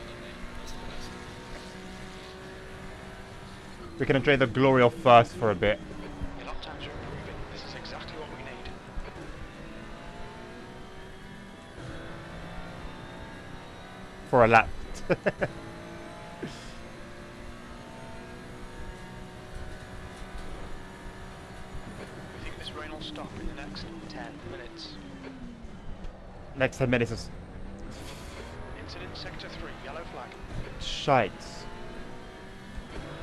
We can enjoy the glory of first for a bit. Your lap times are improving. This is exactly what we need. for a lap. We think this rain will stop in the next 10 minutes. Next 10 minutes is Incident Sector 3, yellow flag. shite.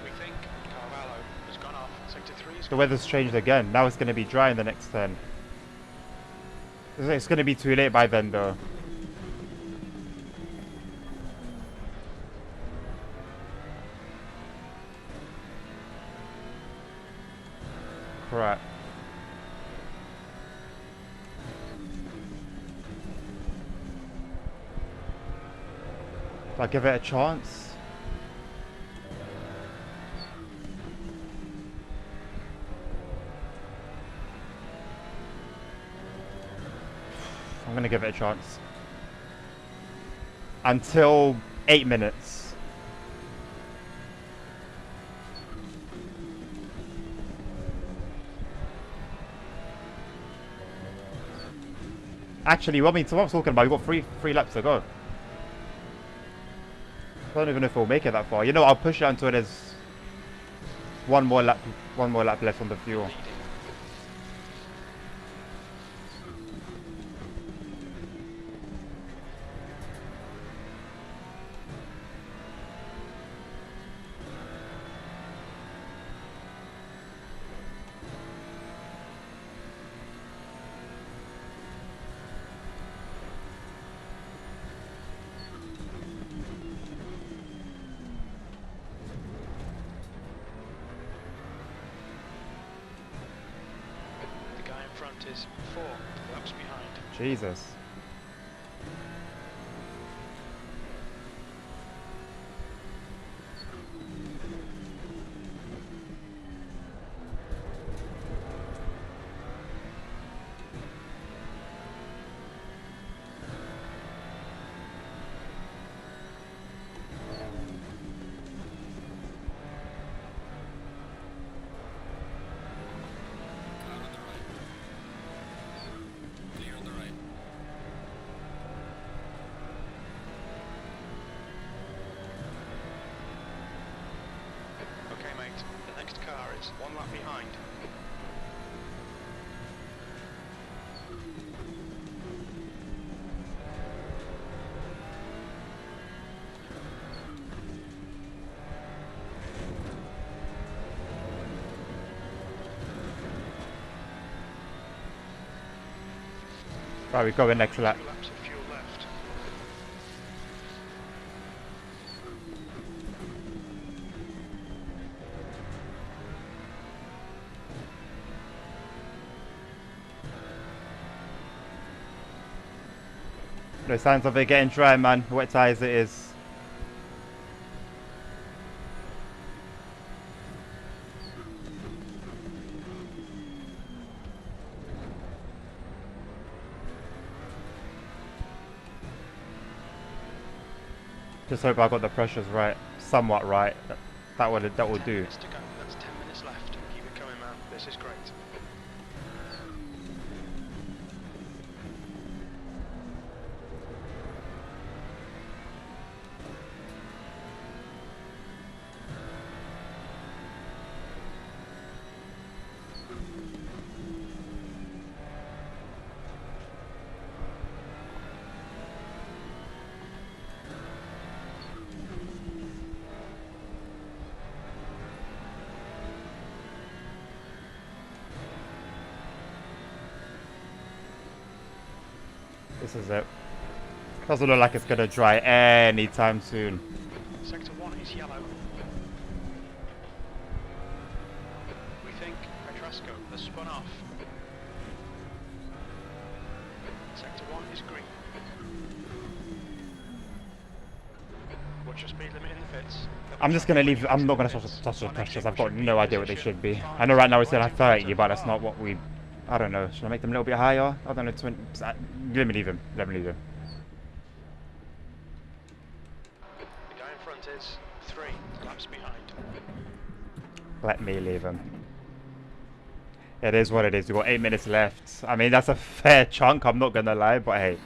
We think Carvalho has gone off. Sector 3 is The weather's changed again. Now it's going to be dry in the next 10. It's going to be too late by then though. Crap. I'll give it a chance. I'm gonna give it a chance. Until 8 minutes. Actually, what I mean, so what I'm talking about, we've got three laps to go. I don't even know if we'll make it that far. You know, I'll push it until there's one more lap left on the fuel. leading. The guy in front is 4 laps behind. Jesus. Car on the right. Clear on the right. Okay, mate. The next car is 1 lap behind. Right, we go in next lap. 2 laps of fuel left. No signs of it getting dry, man. Wet tires it is. Just hope I got the pressures right, somewhat right. That will 10 do. minutes to go. That's 10 minutes left. Keep it coming, man. This is great. This is it. Doesn't look like it's gonna dry anytime soon. Sector 1 is yellow. We think Petrasco has spun off. Sector 1 is green. What's your speed limit in the pits? I'm just gonna leave. I'm not gonna touch the pressures. I've got no idea what they should be. I know right now it's at 30, but that's not what we. I don't know. Should I make them a little bit higher? I don't know. 20. Let me leave them. Let me leave them. The guy in front is 3 laps behind. Let me leave them. It is what it is. We've got 8 minutes left. I mean, that's a fair chunk. I'm not gonna lie, but hey,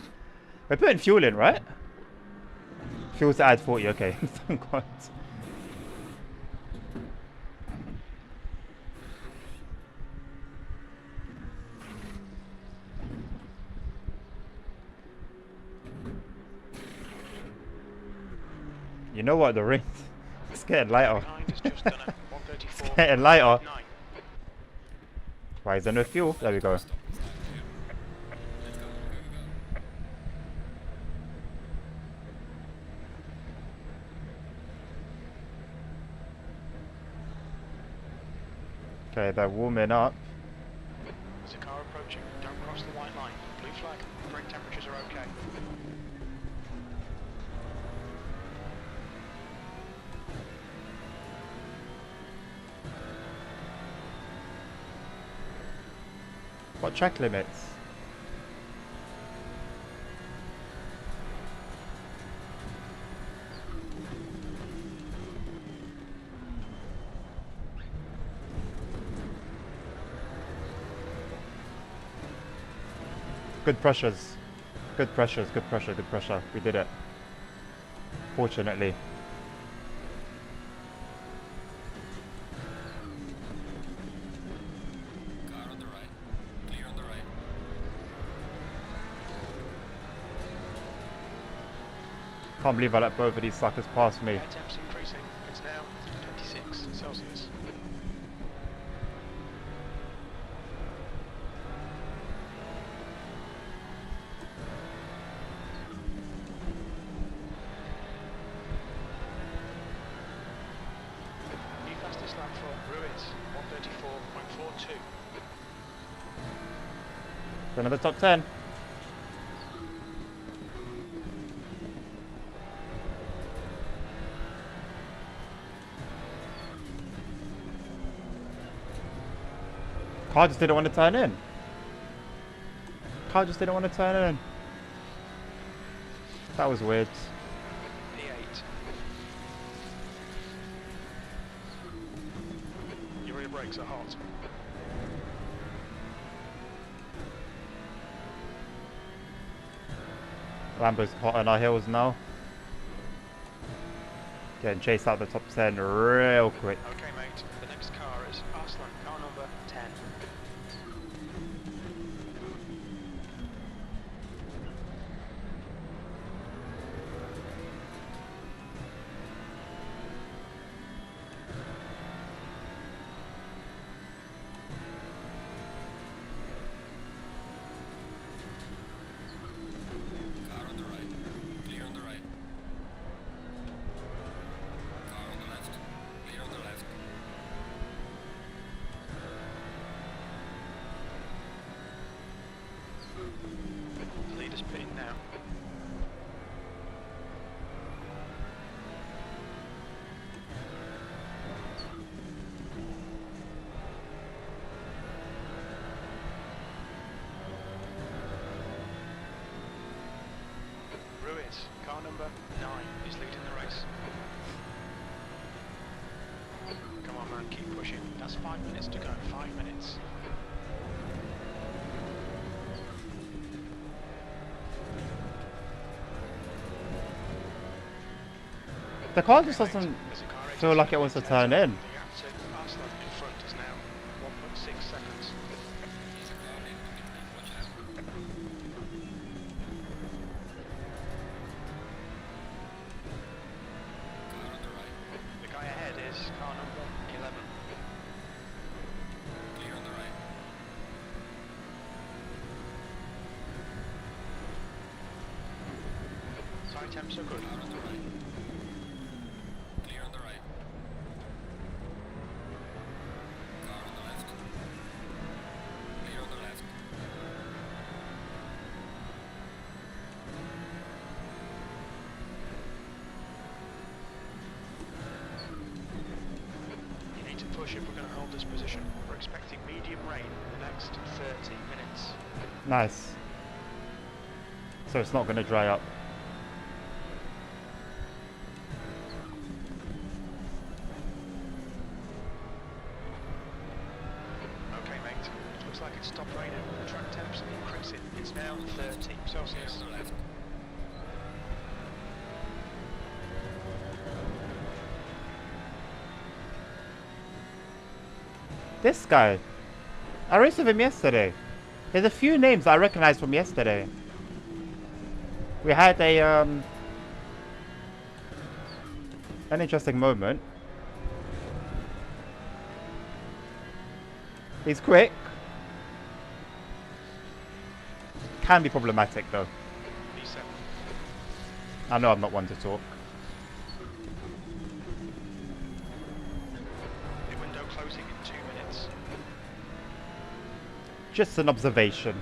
we're putting fuel in, right? Fuel to add 40, okay. Thank God. You know what, the rain, it's getting lighter. Behind is just done at It's 134. getting lighter. 9. Why is there no fuel? There we go. Stop and start here. Let's go, go, go. Okay, they're warming up. There's a car approaching. Don't cross the white line. Blue flag. Brake temperatures are okay. What track limits? Good pressures. Good pressures, good pressure, good pressure. We did it. Fortunately. Car on the right. Clear on the right. Can't believe I let both of these suckers pass me. Air temps increasing. It's now 26 Celsius. New fastest lap for Ruiz, 134.42. Another top 10. Car just didn't want to turn in. Car just didn't want to turn in. That was weird. P8. Your rear brakes are hot. Lambo's hot on our heels now. Getting chased out the top 10 real quick. Okay, mate. The next car is Arslan, car number 10. Car on the right. Clear on the right. Car on the left. Clear on the left. The leader's pitting now. Ruiz, car number 9, is leading the race. Come on, man, keep pushing. That's 5 minutes to go. 5 minutes. The car just doesn't There's a car feel like it wants to turn in. The gap to Arslan in front is now 1.6 seconds. There's a car in the pit lane. Watch out. Car on the right. The guy ahead is car number 11. Clear on the right. Side temps are good. Car on the right. Clear on the right. Car on the left. Clear on the left. You need to push if we're going to hold this position. We're expecting medium rain in the next 30 minutes. Nice. So it's not going to dry up. Okay, mate. Looks like it's stopped raining. The track temps are increasing. It's now 30 Clear Celsius. on the left. This guy. I raced with him yesterday. There's a few names I recognize from yesterday. We had a an interesting moment. He's quick. Can be problematic though. B7. I know I'm not one to talk. The window closing in 2 minutes. Just an observation.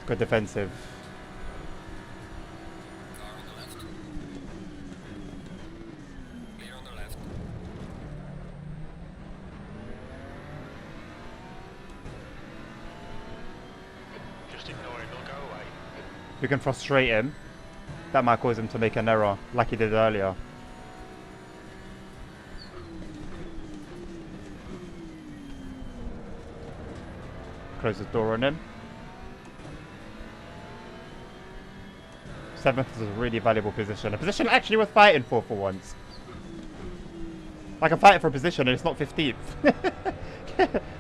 Good defensive. Car on the left. Clear on the left. Just ignore it, it'll go away. We can frustrate him. That might cause him to make an error, like he did earlier. Close the door on him. 7th is a really valuable position. A position actually worth fighting for once. I can fight for a position and it's not 15th.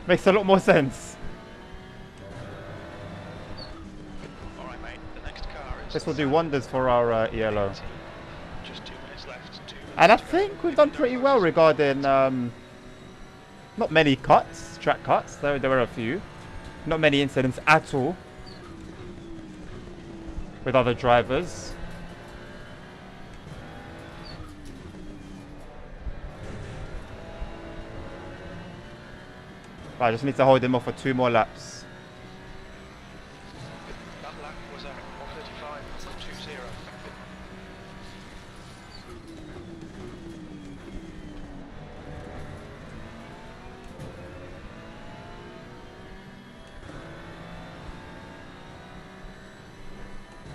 Makes a lot more sense. Alright mate, the next car is... This will do wonders for our ELO. Just 2 minutes left. 2 minutes And I to go. think we've done pretty well regarding not many cuts, track cuts. There were a few. Not many incidents at all with other drivers. But I just need to hold him off for 2 more laps. That lap was at 1:35.20.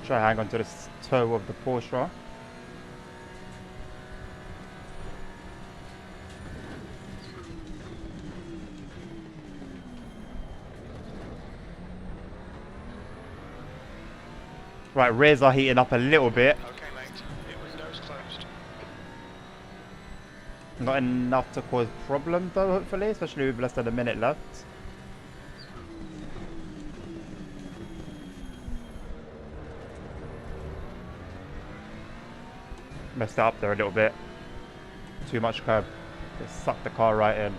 Try to hang on to the toe of the Porsche. Right, rears are heating up a little bit. Okay mate, the window's closed. Not enough to cause problems though, hopefully, especially with less than a minute left. Messed it up there a little bit. Too much curb. Just sucked the car right in.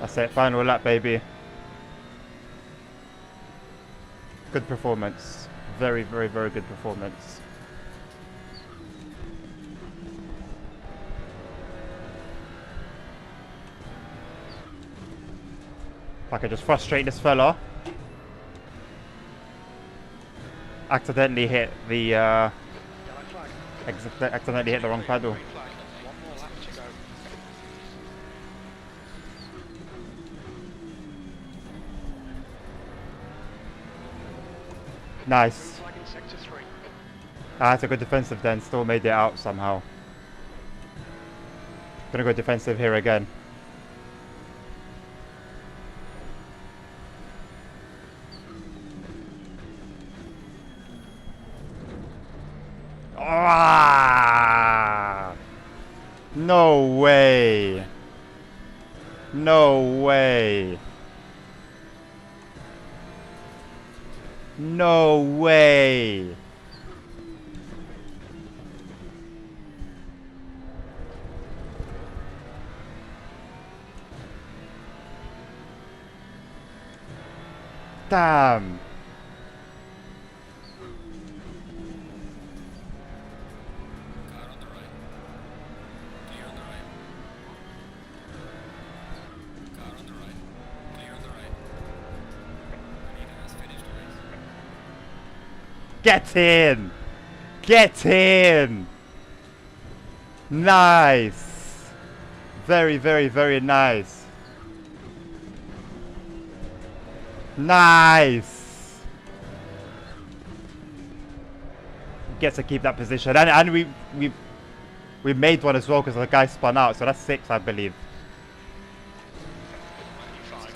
That's it, final lap, baby. Good performance. Very, very, very good performance. If I could just frustrate this fella. Accidentally hit the Yellow flag. accidentally hit the wrong pedal. Green flag. 1 more lap to go. Nice. Flag in sector 3. That's a good defensive then, still made it out somehow. Gonna go defensive here again. Ah! No way. No way. No way. Damn. Car on the right. Clear on the right. Car on the right. Clear on the right. Anita has finished the race. Get in. Get in. Nice. Very, very, very nice. Nice. gets to keep that position, and we made one as well because the guy spun out, so that's 6, I believe. 5.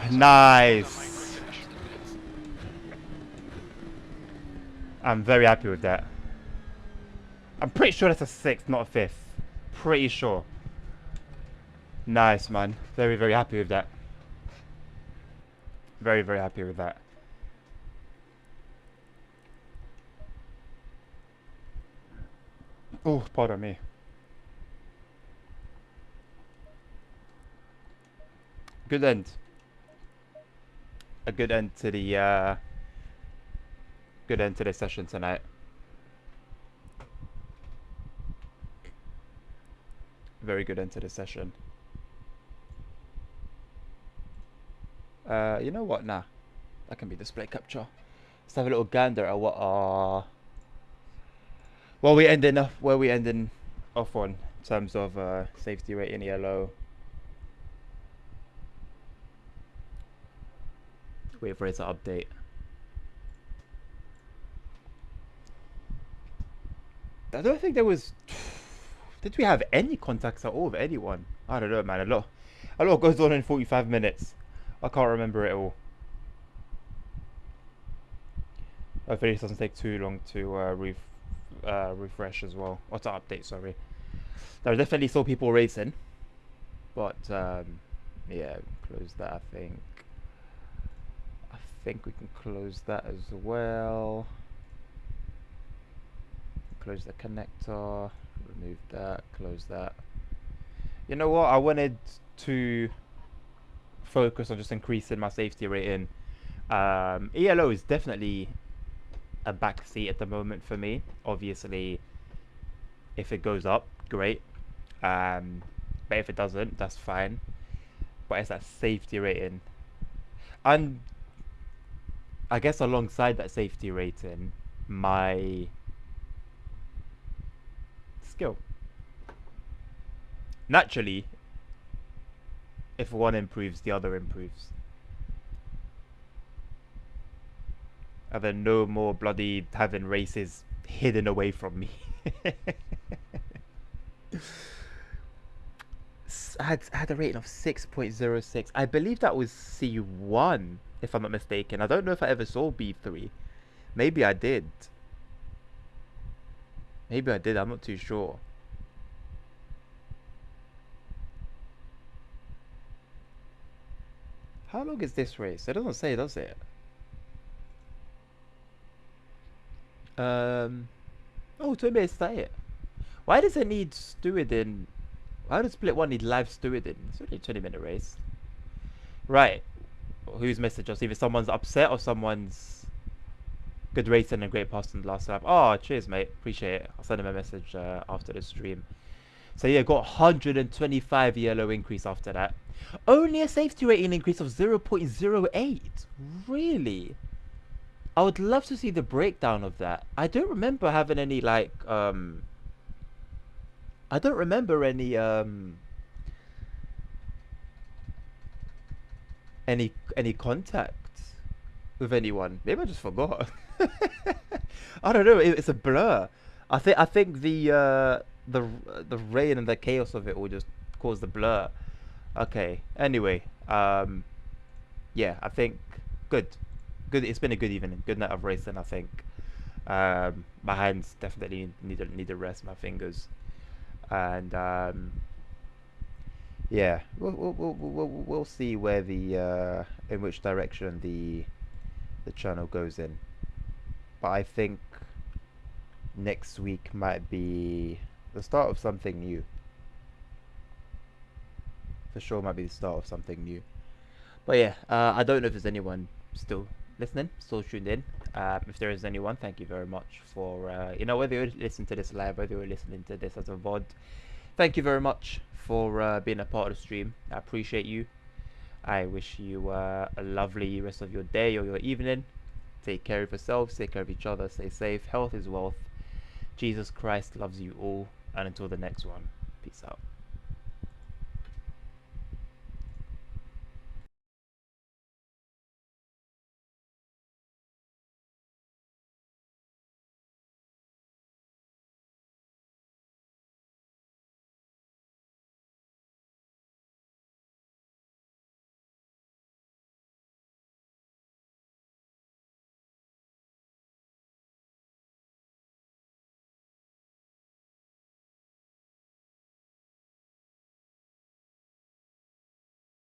Okay. Nice. I'm very happy with that. I'm pretty sure that's a 6th, not a 5th. Pretty sure. Nice, man. Very, very happy with that. Very, very happy with that. Oh, pardon me. Good end. A good end to the good end to the session tonight. Very good end to the session. You know what? Nah, that can be display capture. Let's have a little gander at what we ending off on in terms of safety rating yellow. Wait for it to update. I don't think there was. Did we have any contacts at all with anyone? I don't know, man. A lot goes on in 45 minutes. I can't remember it all. Hopefully this doesn't take too long to refresh as well, or to update. Sorry. There are definitely still people racing, but yeah, close that. I think we can close that as well. Close the connector. Remove that. Close that. You know what? I wanted to focus on just increasing my safety rating. ELO is definitely a backseat at the moment for me. Obviously, if it goes up, great. But if it doesn't, that's fine. But it's that safety rating. And I guess alongside that safety rating, my skill. Naturally, if one improves, the other improves. And then no more bloody having races hidden away from me. I had a rating of 6.06. I believe that was C1, if I'm not mistaken. I don't know if I ever saw B3. Maybe I did. Maybe I did, I'm not too sure. How long is this race? It doesn't say, does it? Oh, 2 minutes, is that it? Why does it need stewarding? Why does Split 1 need live stewarding? It's only a 20-minute race. Right. Who's messaged us? Either someone's upset or someone's good racing and great pass in the last lap. Oh, cheers, mate. Appreciate it. I'll send him a message after the stream. So yeah, got 125 yellow increase after that. Only a safety rating increase of 0.08. Really? I would love to see the breakdown of that. I don't remember having any like I don't remember any contact with anyone. Maybe I just forgot. I don't know. It's a blur. I think the rain and the chaos of it will just cause the blur. Okay. Anyway, yeah, I think good. It's been a good evening. Good night of racing, I think. My hands definitely need a rest. My fingers, and yeah, we'll see where the in which direction the channel goes in. But I think next week might be the start of something new. For sure, might be the start of something new. But yeah, I don't know if there's anyone still listening, still tuned in. If there is anyone, thank you very much for you know, whether you're listening to this live, whether you're listening to this as a VOD, thank you very much for being a part of the stream. I appreciate you. I wish you a lovely rest of your day or your evening. Take care of yourselves, take care of each other, stay safe. Health is wealth. Jesus Christ loves you all, and until the next one, peace out.